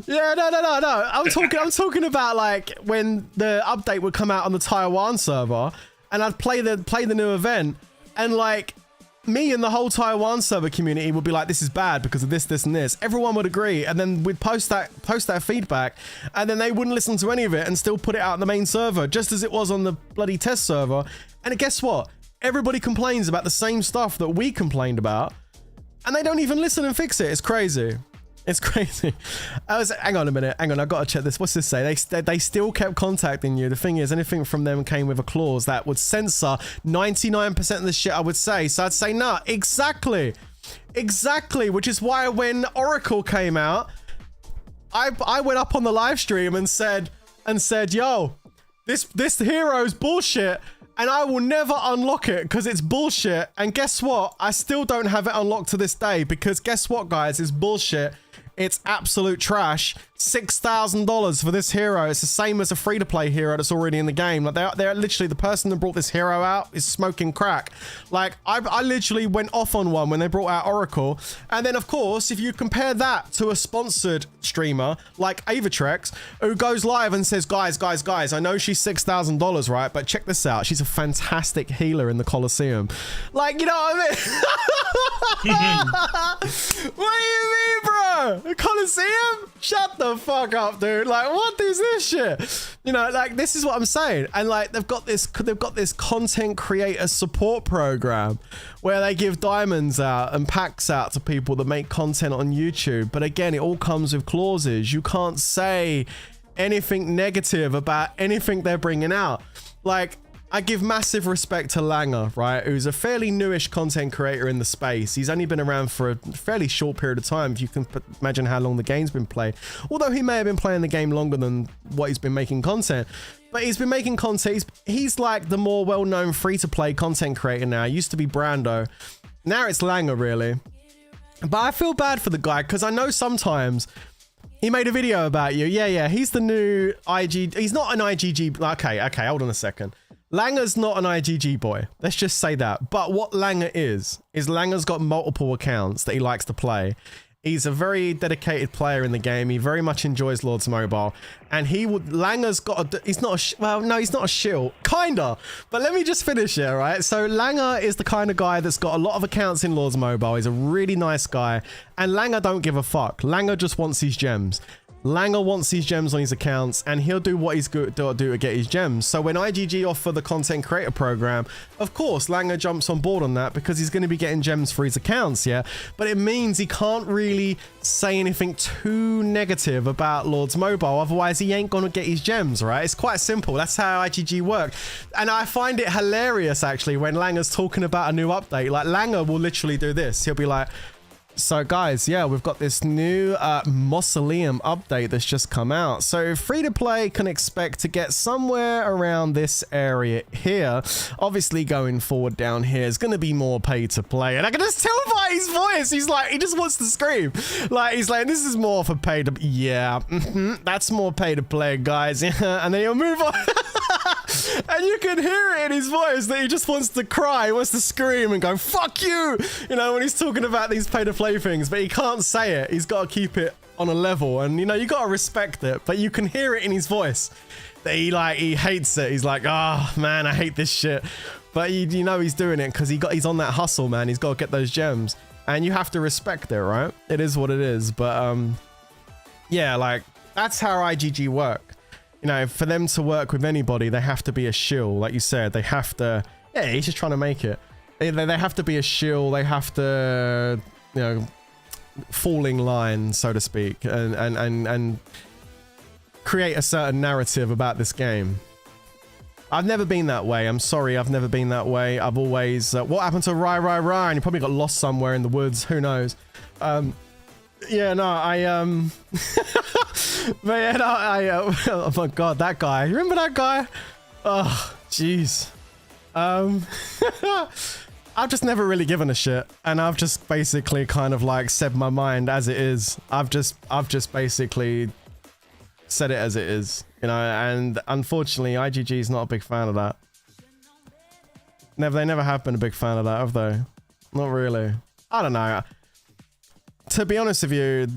Yeah, no. I'm talking about like when the update would come out on the Taiwan server and I'd play the new event, and like, me and the whole Taiwan server community would be like, this is bad because of this, and this. Everyone would agree, and then we'd post that feedback, and then they wouldn't listen to any of it and still put it out on the main server, just as it was on the bloody test server. And guess what? Everybody complains about the same stuff that we complained about, and they don't even listen and fix it. It's crazy. It's crazy. Hang on a minute. Hang on. I gotta check this. What's this say? They still kept contacting you. The thing is, anything from them came with a clause that would censor 99% of the shit I would say. So I'd say, nah, exactly. Which is why when Oracle came out, I went up on the live stream and said, yo, this hero's bullshit, and I will never unlock it because it's bullshit. And guess what? I still don't have it unlocked to this day because guess what, guys? It's bullshit. It's absolute trash. $6,000 for this hero. It's the same as a free-to-play hero that's already in the game. Like they're literally, the person that brought this hero out is smoking crack. Like I literally went off on one when they brought out Oracle. And then of course, if you compare that to a sponsored streamer like Avatrex, who goes live and says, guys, I know she's $6,000, right? But check this out. She's a fantastic healer in the Colosseum. Like, you know what I mean? What do you mean, bro? The Colosseum? Shut the fuck up, dude. Like, what is this shit? Like, this is what I'm saying. And like, they've got this content creator support program where they give diamonds out and packs out to people that make content on YouTube. But again, it all comes with clauses. You can't say anything negative about anything they're bringing out. Like, I give massive respect to Langer, right? Who's a fairly newish content creator in the space. He's only been around for a fairly short period of time, if you can imagine how long the game's been played. Although he may have been playing the game longer than what he's been making content. But he's been making content. He's like the more well-known free-to-play content creator now. It used to be Brando. Now it's Langer, really. But I feel bad for the guy, because I know sometimes he made a video about you. Yeah, he's the new IG. He's not an IGG. Okay, hold on a second. Langer's not an IGG boy. Let's just say that. But what Langer is Langer's got multiple accounts that he likes to play. He's a very dedicated player in the game. He very much enjoys Lords Mobile. And Langer's got a, he's not a, well, no, he's not a shill. Kinda. But let me just finish here, right? So Langer is the kind of guy that's got a lot of accounts in Lords Mobile. He's a really nice guy. And Langer don't give a fuck. Langer just wants his gems. Langer wants these gems on his accounts, and he'll do what he's good to do to get his gems. So when IGG offer the content creator program, of course Langer jumps on board on that because he's going to be getting gems for his accounts, yeah. But it means he can't really say anything too negative about Lords Mobile, otherwise he ain't gonna get his gems, right? It's quite simple. That's how IGG work. And I find it hilarious actually when Langer's talking about a new update. Like Langer will literally do this. He'll be like, so guys, yeah, we've got this new mausoleum update that's just come out. So free to play can expect to get somewhere around this area here. Obviously going forward down here is going to be more pay to play. And I can just tell by his voice, he's like, he just wants to scream. Like, he's like, this is more for pay to, yeah, that's more pay to play, guys. And then he'll move on. And you can hear it in his voice that he just wants to cry, he wants to scream and go, fuck you, you know, when he's talking about these pay to play things, but he can't say it. He's got to keep it on a level, and you know, you got to respect it, but you can hear it in his voice that he hates it. He's like, oh man, I hate this shit. But you know he's doing it because he's on that hustle, man. He's got to get those gems, and you have to respect it, right? It is what it is. But yeah, like that's how IGG work. You know, for them to work with anybody, they have to be a shill, like you said. They have to, yeah, he's just trying to make it. They have to be a shill. They have to, you know, fall in line, so to speak, and create a certain narrative about this game. I've never been that way. I'm sorry, I've never been that way. I've always, what happened to Ryan? You probably got lost somewhere in the woods. Who knows? Yeah, no, but yeah, no, oh my god, that guy. You remember that guy? Oh, jeez. I've just never really given a shit, and I've just basically kind of like said my mind as it is. I've just basically said it as it is, you know, and unfortunately IGG is not a big fan of that. They never have been a big fan of that, have they? Not really. I don't know. To be honest with you,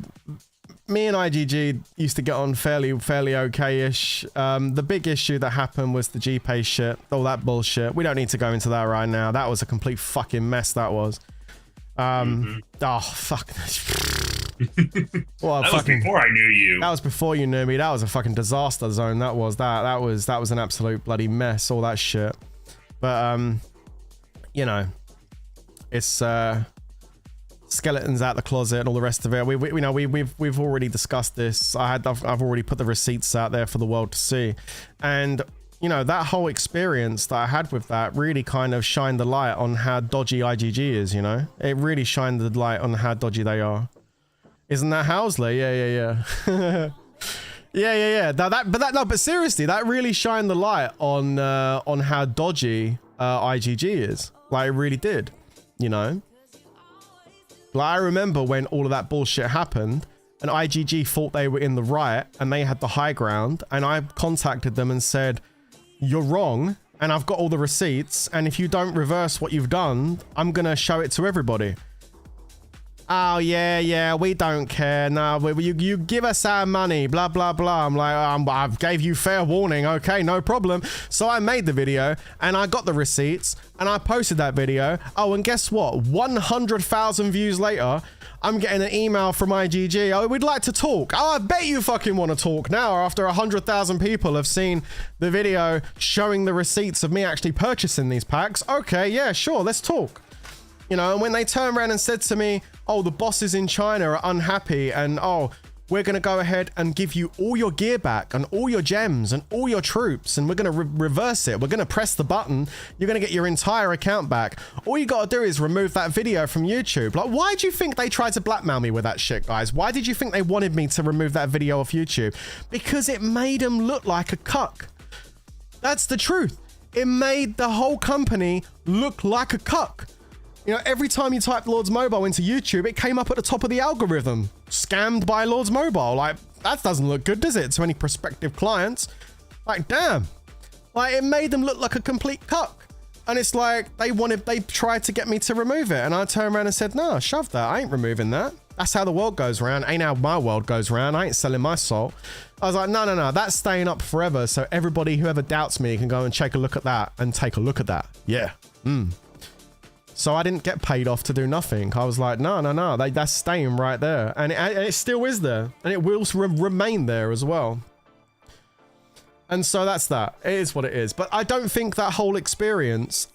me and IGG used to get on fairly okay-ish. The big issue that happened was the GPay shit, all that bullshit. We don't need to go into that right now. That was a complete fucking mess, that was. Oh, fuck. Well, that was before I knew you. That was before you knew me. That was a fucking disaster zone. That was an absolute bloody mess, all that shit. But, you know, it's, skeletons out the closet and all the rest of it. We've already discussed this. I've already put the receipts out there for the world to see, and you know, that whole experience that I had with that really kind of shined the light on how dodgy IGG is. You know, it really shined the light on how dodgy they are. Isn't that Housley? Yeah. yeah. But seriously, that really shined the light on how dodgy IGG is. Like, it really did. You know. Like, I remember when all of that bullshit happened and IGG thought they were in the right and they had the high ground, and I contacted them and said, you're wrong, and I've got all the receipts, and if you don't reverse what you've done, I'm gonna show it to everybody. Oh yeah, we don't care. No, you give us our money, blah blah blah. I'm like, I've gave you fair warning. Okay, no problem. So I made the video and I got the receipts and I posted that video. Oh, and guess what? 100,000 views later, I'm getting an email from IGG. Oh, we'd like to talk. Oh, I bet you fucking want to talk now after 100,000 people have seen the video showing the receipts of me actually purchasing these packs. Okay, yeah, sure, let's talk. You know, and when they turned around and said to me, oh, the bosses in China are unhappy, and oh, we're going to go ahead and give you all your gear back and all your gems and all your troops, and we're going to reverse it. We're going to press the button. You're going to get your entire account back. All you got to do is remove that video from YouTube. Like, why do you think they tried to blackmail me with that shit, guys? Why did you think they wanted me to remove that video off YouTube? Because it made them look like a cuck. That's the truth. It made the whole company look like a cuck. You know, every time you typed Lords Mobile into YouTube, it came up at the top of the algorithm. Scammed by Lords Mobile. Like, that doesn't look good, does it? To any prospective clients. Like, damn. Like, it made them look like a complete cuck. And it's like, they tried to get me to remove it. And I turned around and said, no, shove that. I ain't removing that. That's how the world goes round. Ain't how my world goes round. I ain't selling my soul. I was like, no. That's staying up forever. So everybody who ever doubts me can go and take a look at that and take a look at that. Yeah. So I didn't get paid off to do nothing. I was like, no. That's staying right there. And it still is there. And it will remain there as well. And so that's that. It is what it is. But I don't think that whole experience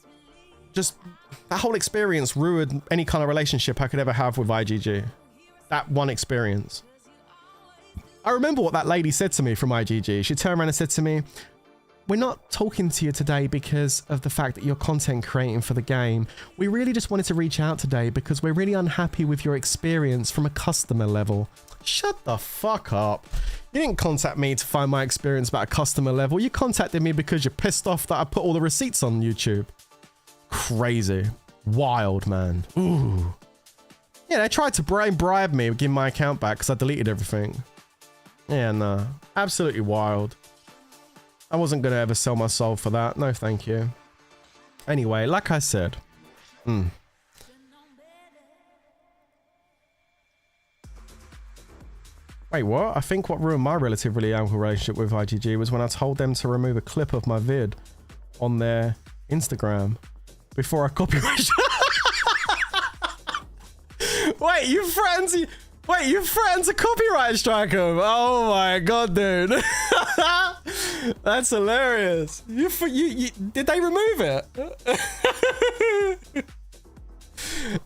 ruined any kind of relationship I could ever have with IGG. That one experience. I remember what that lady said to me from IGG. She turned around and said to me, we're not talking to you today because of the fact that you're content creating for the game. We really just wanted to reach out today because we're really unhappy with your experience from a customer level. Shut the fuck up. You didn't contact me to find my experience about a customer level. You contacted me because you're pissed off that I put all the receipts on YouTube. Crazy. Wild, man. Ooh. Yeah, they tried to bribe me, give my account back because I deleted everything. Yeah, no. Absolutely wild. I wasn't going to ever sell my soul for that. No, thank you. Anyway, like I said. Wait, what? I think what ruined my relatively amicable relationship with IGG was when I told them to remove a clip of my vid on their Instagram before I copyright. Wait, you threatened to copyright strike him? Oh my god, dude. That's hilarious. You did they remove it?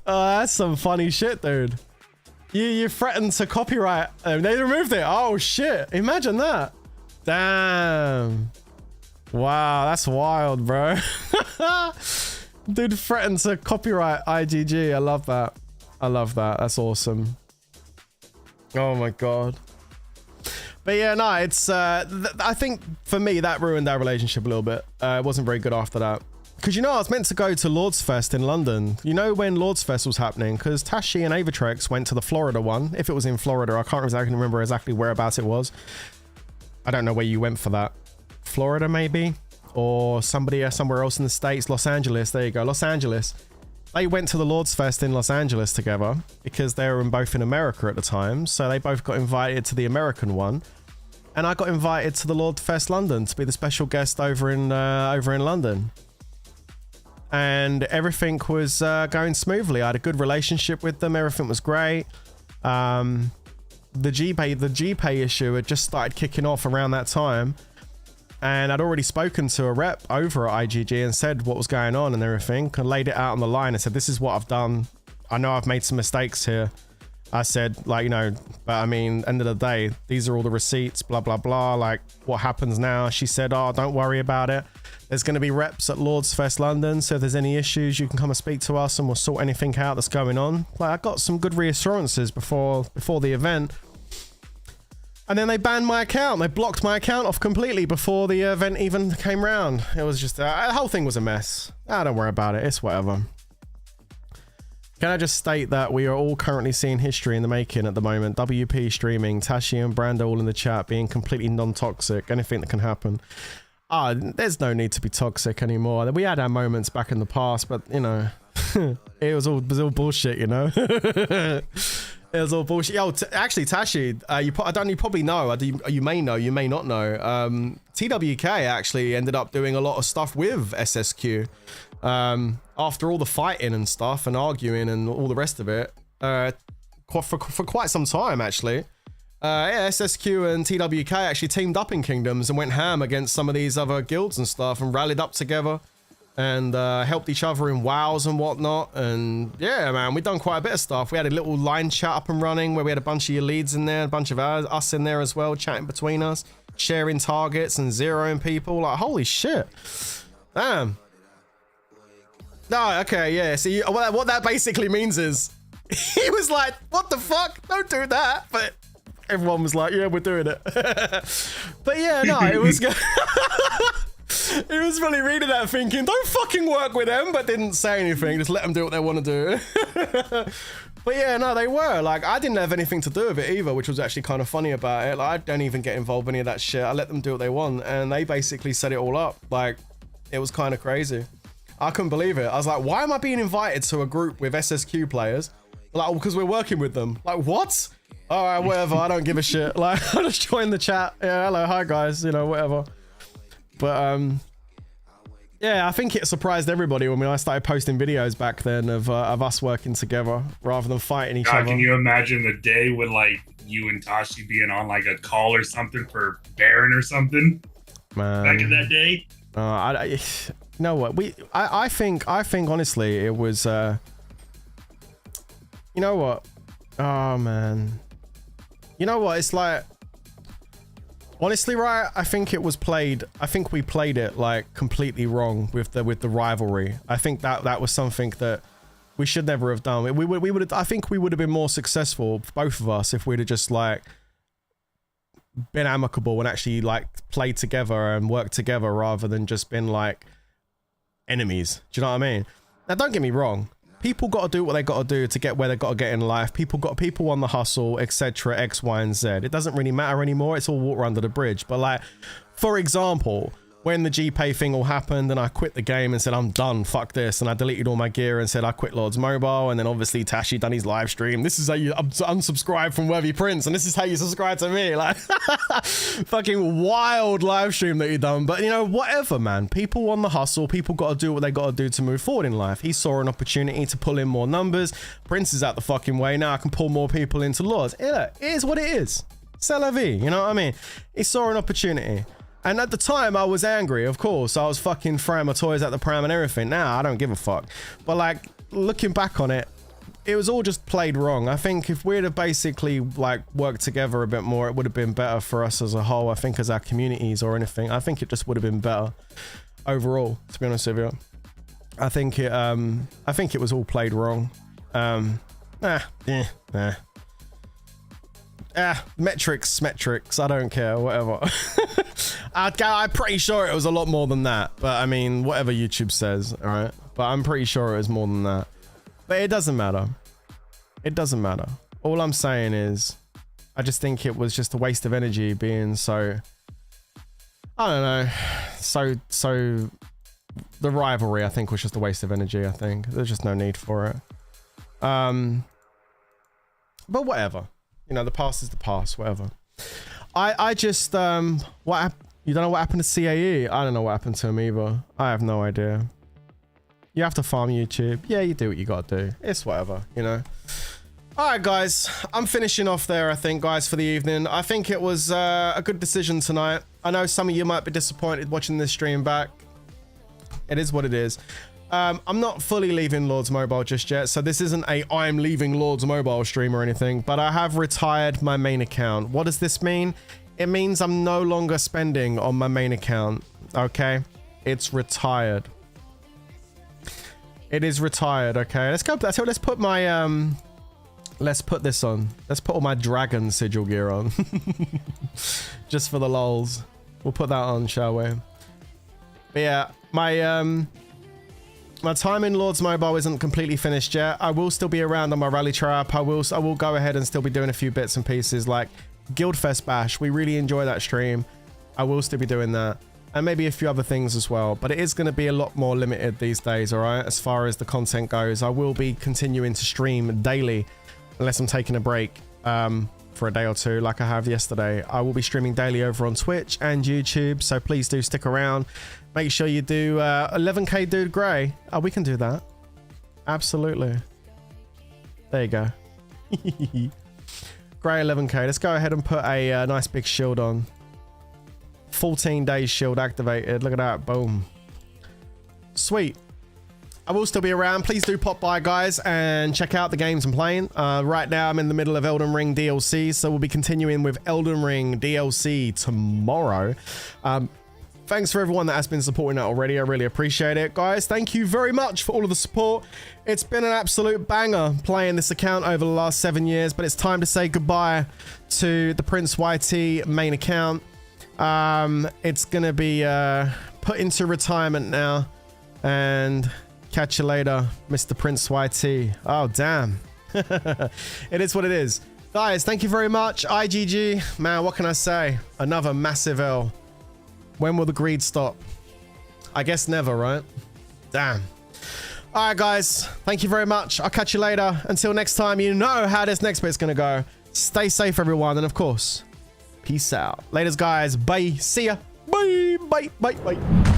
Oh, that's some funny shit, dude. You threatened to copyright them. They removed it. Oh shit. Imagine that. Damn. Wow, that's wild, bro. Dude threatened to copyright IGG. I love that. I love that. That's awesome. Oh my god. But yeah, no, it's I think for me that ruined our relationship a little bit. It wasn't very good after that. Because you know, I was meant to go to Lord's Fest in London. You know when Lord's Fest was happening? Because Tashi and Avatrex went to the Florida one. If it was in Florida, I can't exactly remember exactly whereabouts it was. I don't know where you went for that. Florida maybe? Or somewhere else in the States. Los Angeles, there you go, Los Angeles. They went to the Lord's Fest in Los Angeles together because they were both in America at the time. So they both got invited to the American one. And I got invited to the Lord Fest London to be the special guest over in London. And everything was going smoothly. I had a good relationship with them. Everything was great. The GPay issue had just started kicking off around that time. And I'd already spoken to a rep over at IGG and said what was going on and everything. I laid it out on the line and said, this is what I've done. I know I've made some mistakes here. I said, like, you know, but I mean, end of the day, these are all the receipts, blah, blah, blah. Like, what happens now? She said, oh, don't worry about it. There's going to be reps at Lord's Fest London. So if there's any issues, you can come and speak to us and we'll sort anything out that's going on. Like, I got some good reassurances before the event. And then they banned my account. They blocked my account off completely before the event even came round. It was just, the whole thing was a mess. Don't worry about it. It's whatever. Can I just state that we are all currently seeing history in the making at the moment. WP streaming, Tashi and Brando all in the chat being completely non-toxic. Anything that can happen. There's no need to be toxic anymore. We had our moments back in the past, but you know, it was all bullshit, you know. It was all bullshit. Yo, actually, Tashi, you probably know. You may know. You may not know. TWK actually ended up doing a lot of stuff with SSQ. After all the fighting and stuff and arguing and all the rest of it, for quite some time actually. Yeah, SSQ and TWK actually teamed up in Kingdoms and went ham against some of these other guilds and stuff and rallied up together and helped each other in WoWs and whatnot. And yeah, man, we've done quite a bit of stuff. We had a little line chat up and running where we had a bunch of your leads in there, a bunch of us in there as well, chatting between us, sharing targets and zeroing people. Like, holy shit. Damn. No, okay, yeah. See, what that basically means is he was like, what the fuck? Don't do that. But everyone was like, yeah, we're doing it. But yeah, no, it was good. It was really reading that thinking, don't fucking work with them, but didn't say anything. Just let them do what they want to do. But yeah, no, they were. Like, I didn't have anything to do with it either, which was actually kind of funny about it. Like, I don't even get involved in any of that shit. I let them do what they want, and they basically set it all up. Like, it was kind of crazy. I couldn't believe it. I was like, why am I being invited to a group with SSQ players? Like, because we're working with them. Like, what? All right, whatever. I don't give a shit. Like, I just joined the chat. Yeah, hello, hi guys. You know, whatever. But yeah, I think it surprised everybody when I started posting videos back then of us working together rather than fighting each other. Can you imagine the day when like you and Tashi being on like a call or something for Baron or something? Man, back in that day. You know what? I think honestly it was. You know what? Oh man. You know what? It's like. Honestly, right? I think it was played. I think we played it like completely wrong with the rivalry. I think that was something that we should never have done. We would. I think we would have been more successful, both of us, if we'd have just like been amicable and actually like played together and worked together rather than just been like enemies. Do you know what I mean? Now, don't get me wrong. People got to do what they got to do to get where they got to get in life. People on the hustle, etc. X, Y, and Z. It doesn't really matter anymore. It's all water under the bridge. But like, for example, when the GPay thing all happened and I quit the game and said, I'm done, fuck this. And I deleted all my gear and said, I quit Lords Mobile. And then obviously Tashi done his live stream. This is how you unsubscribe from Worthy Prince. And this is how you subscribe to me. Like, fucking wild live stream that he done. But you know, whatever, man. People on the hustle. People got to do what they got to do to move forward in life. He saw an opportunity to pull in more numbers. Prince is out the fucking way. Now I can pull more people into Lords. It is what it is. C'est la vie. You know what I mean? He saw an opportunity. And at the time, I was angry, of course. I was fucking throwing my toys at the pram and everything. Now, I don't give a fuck. But, like, looking back on it, it was all just played wrong. I think if we'd have basically, like, worked together a bit more, it would have been better for us as a whole. I think as our communities or anything. I think it just would have been better overall, to be honest with you. I think it was all played wrong. Metrics. I don't care, whatever. I'm pretty sure it was a lot more than that. But I mean, whatever YouTube says, all right? But I'm pretty sure it was more than that. But it doesn't matter. It doesn't matter. All I'm saying is, I just think it was just a waste of energy being so, I don't know, so the rivalry, I think, was just a waste of energy, I think. There's just no need for it. But whatever. You know, the past is the past, whatever. I just, you don't know what happened to CAE? I don't know what happened to him either. I have no idea. You have to farm YouTube. Yeah, you do what you gotta do. It's whatever, you know. Alright, guys. I'm finishing off there, I think, guys, for the evening. I think it was a good decision tonight. I know some of you might be disappointed watching this stream back. It is what it is. I'm not fully leaving Lords Mobile just yet, so this isn't a I'm leaving Lords Mobile stream or anything, but I have retired my main account. What does this mean? It means I'm no longer spending on my main account, okay? It's retired. It is retired, okay? Let's go, let's put my, let's put this on. Let's put all my dragon sigil gear on. Just for the lols. We'll put that on, shall we? But yeah, my time in Lords Mobile isn't completely finished yet. I will still be around on my rally trap. I will go ahead and still be doing a few bits and pieces like Guildfest Bash. We really enjoy that stream. I will still be doing that. And maybe a few other things as well. But it is going to be a lot more limited these days, alright? As far as the content goes. I will be continuing to stream daily. Unless I'm taking a break for a day or two like I have yesterday. I will be streaming daily over on Twitch and YouTube. So please do stick around. Make sure you do 11k Dude Grey. Oh, we can do that. Absolutely. There you go. Grey 11k. Let's go ahead and put a nice big shield on. 14 days shield activated. Look at that. Boom. Sweet. I will still be around. Please do pop by, guys, and check out the games I'm playing. Right now, I'm in the middle of Elden Ring DLC, so we'll be continuing with Elden Ring DLC tomorrow. Thanks for everyone that has been supporting that already. I really appreciate it. Guys, thank you very much for all of the support. It's been an absolute banger playing this account over the last 7 years, but it's time to say goodbye to the Prince YT main account. It's going to be put into retirement now, and catch you later, Mr. Prince YT. Oh, damn. It is what it is. Guys, thank you very much. IGG. Man, what can I say? Another massive L. When will the greed stop? I guess never, right? Damn. All right, guys. Thank you very much. I'll catch you later. Until next time, you know how this next bit's going to go. Stay safe, everyone. And of course, peace out. Laters, guys. Bye. See ya. Bye. Bye. Bye. Bye.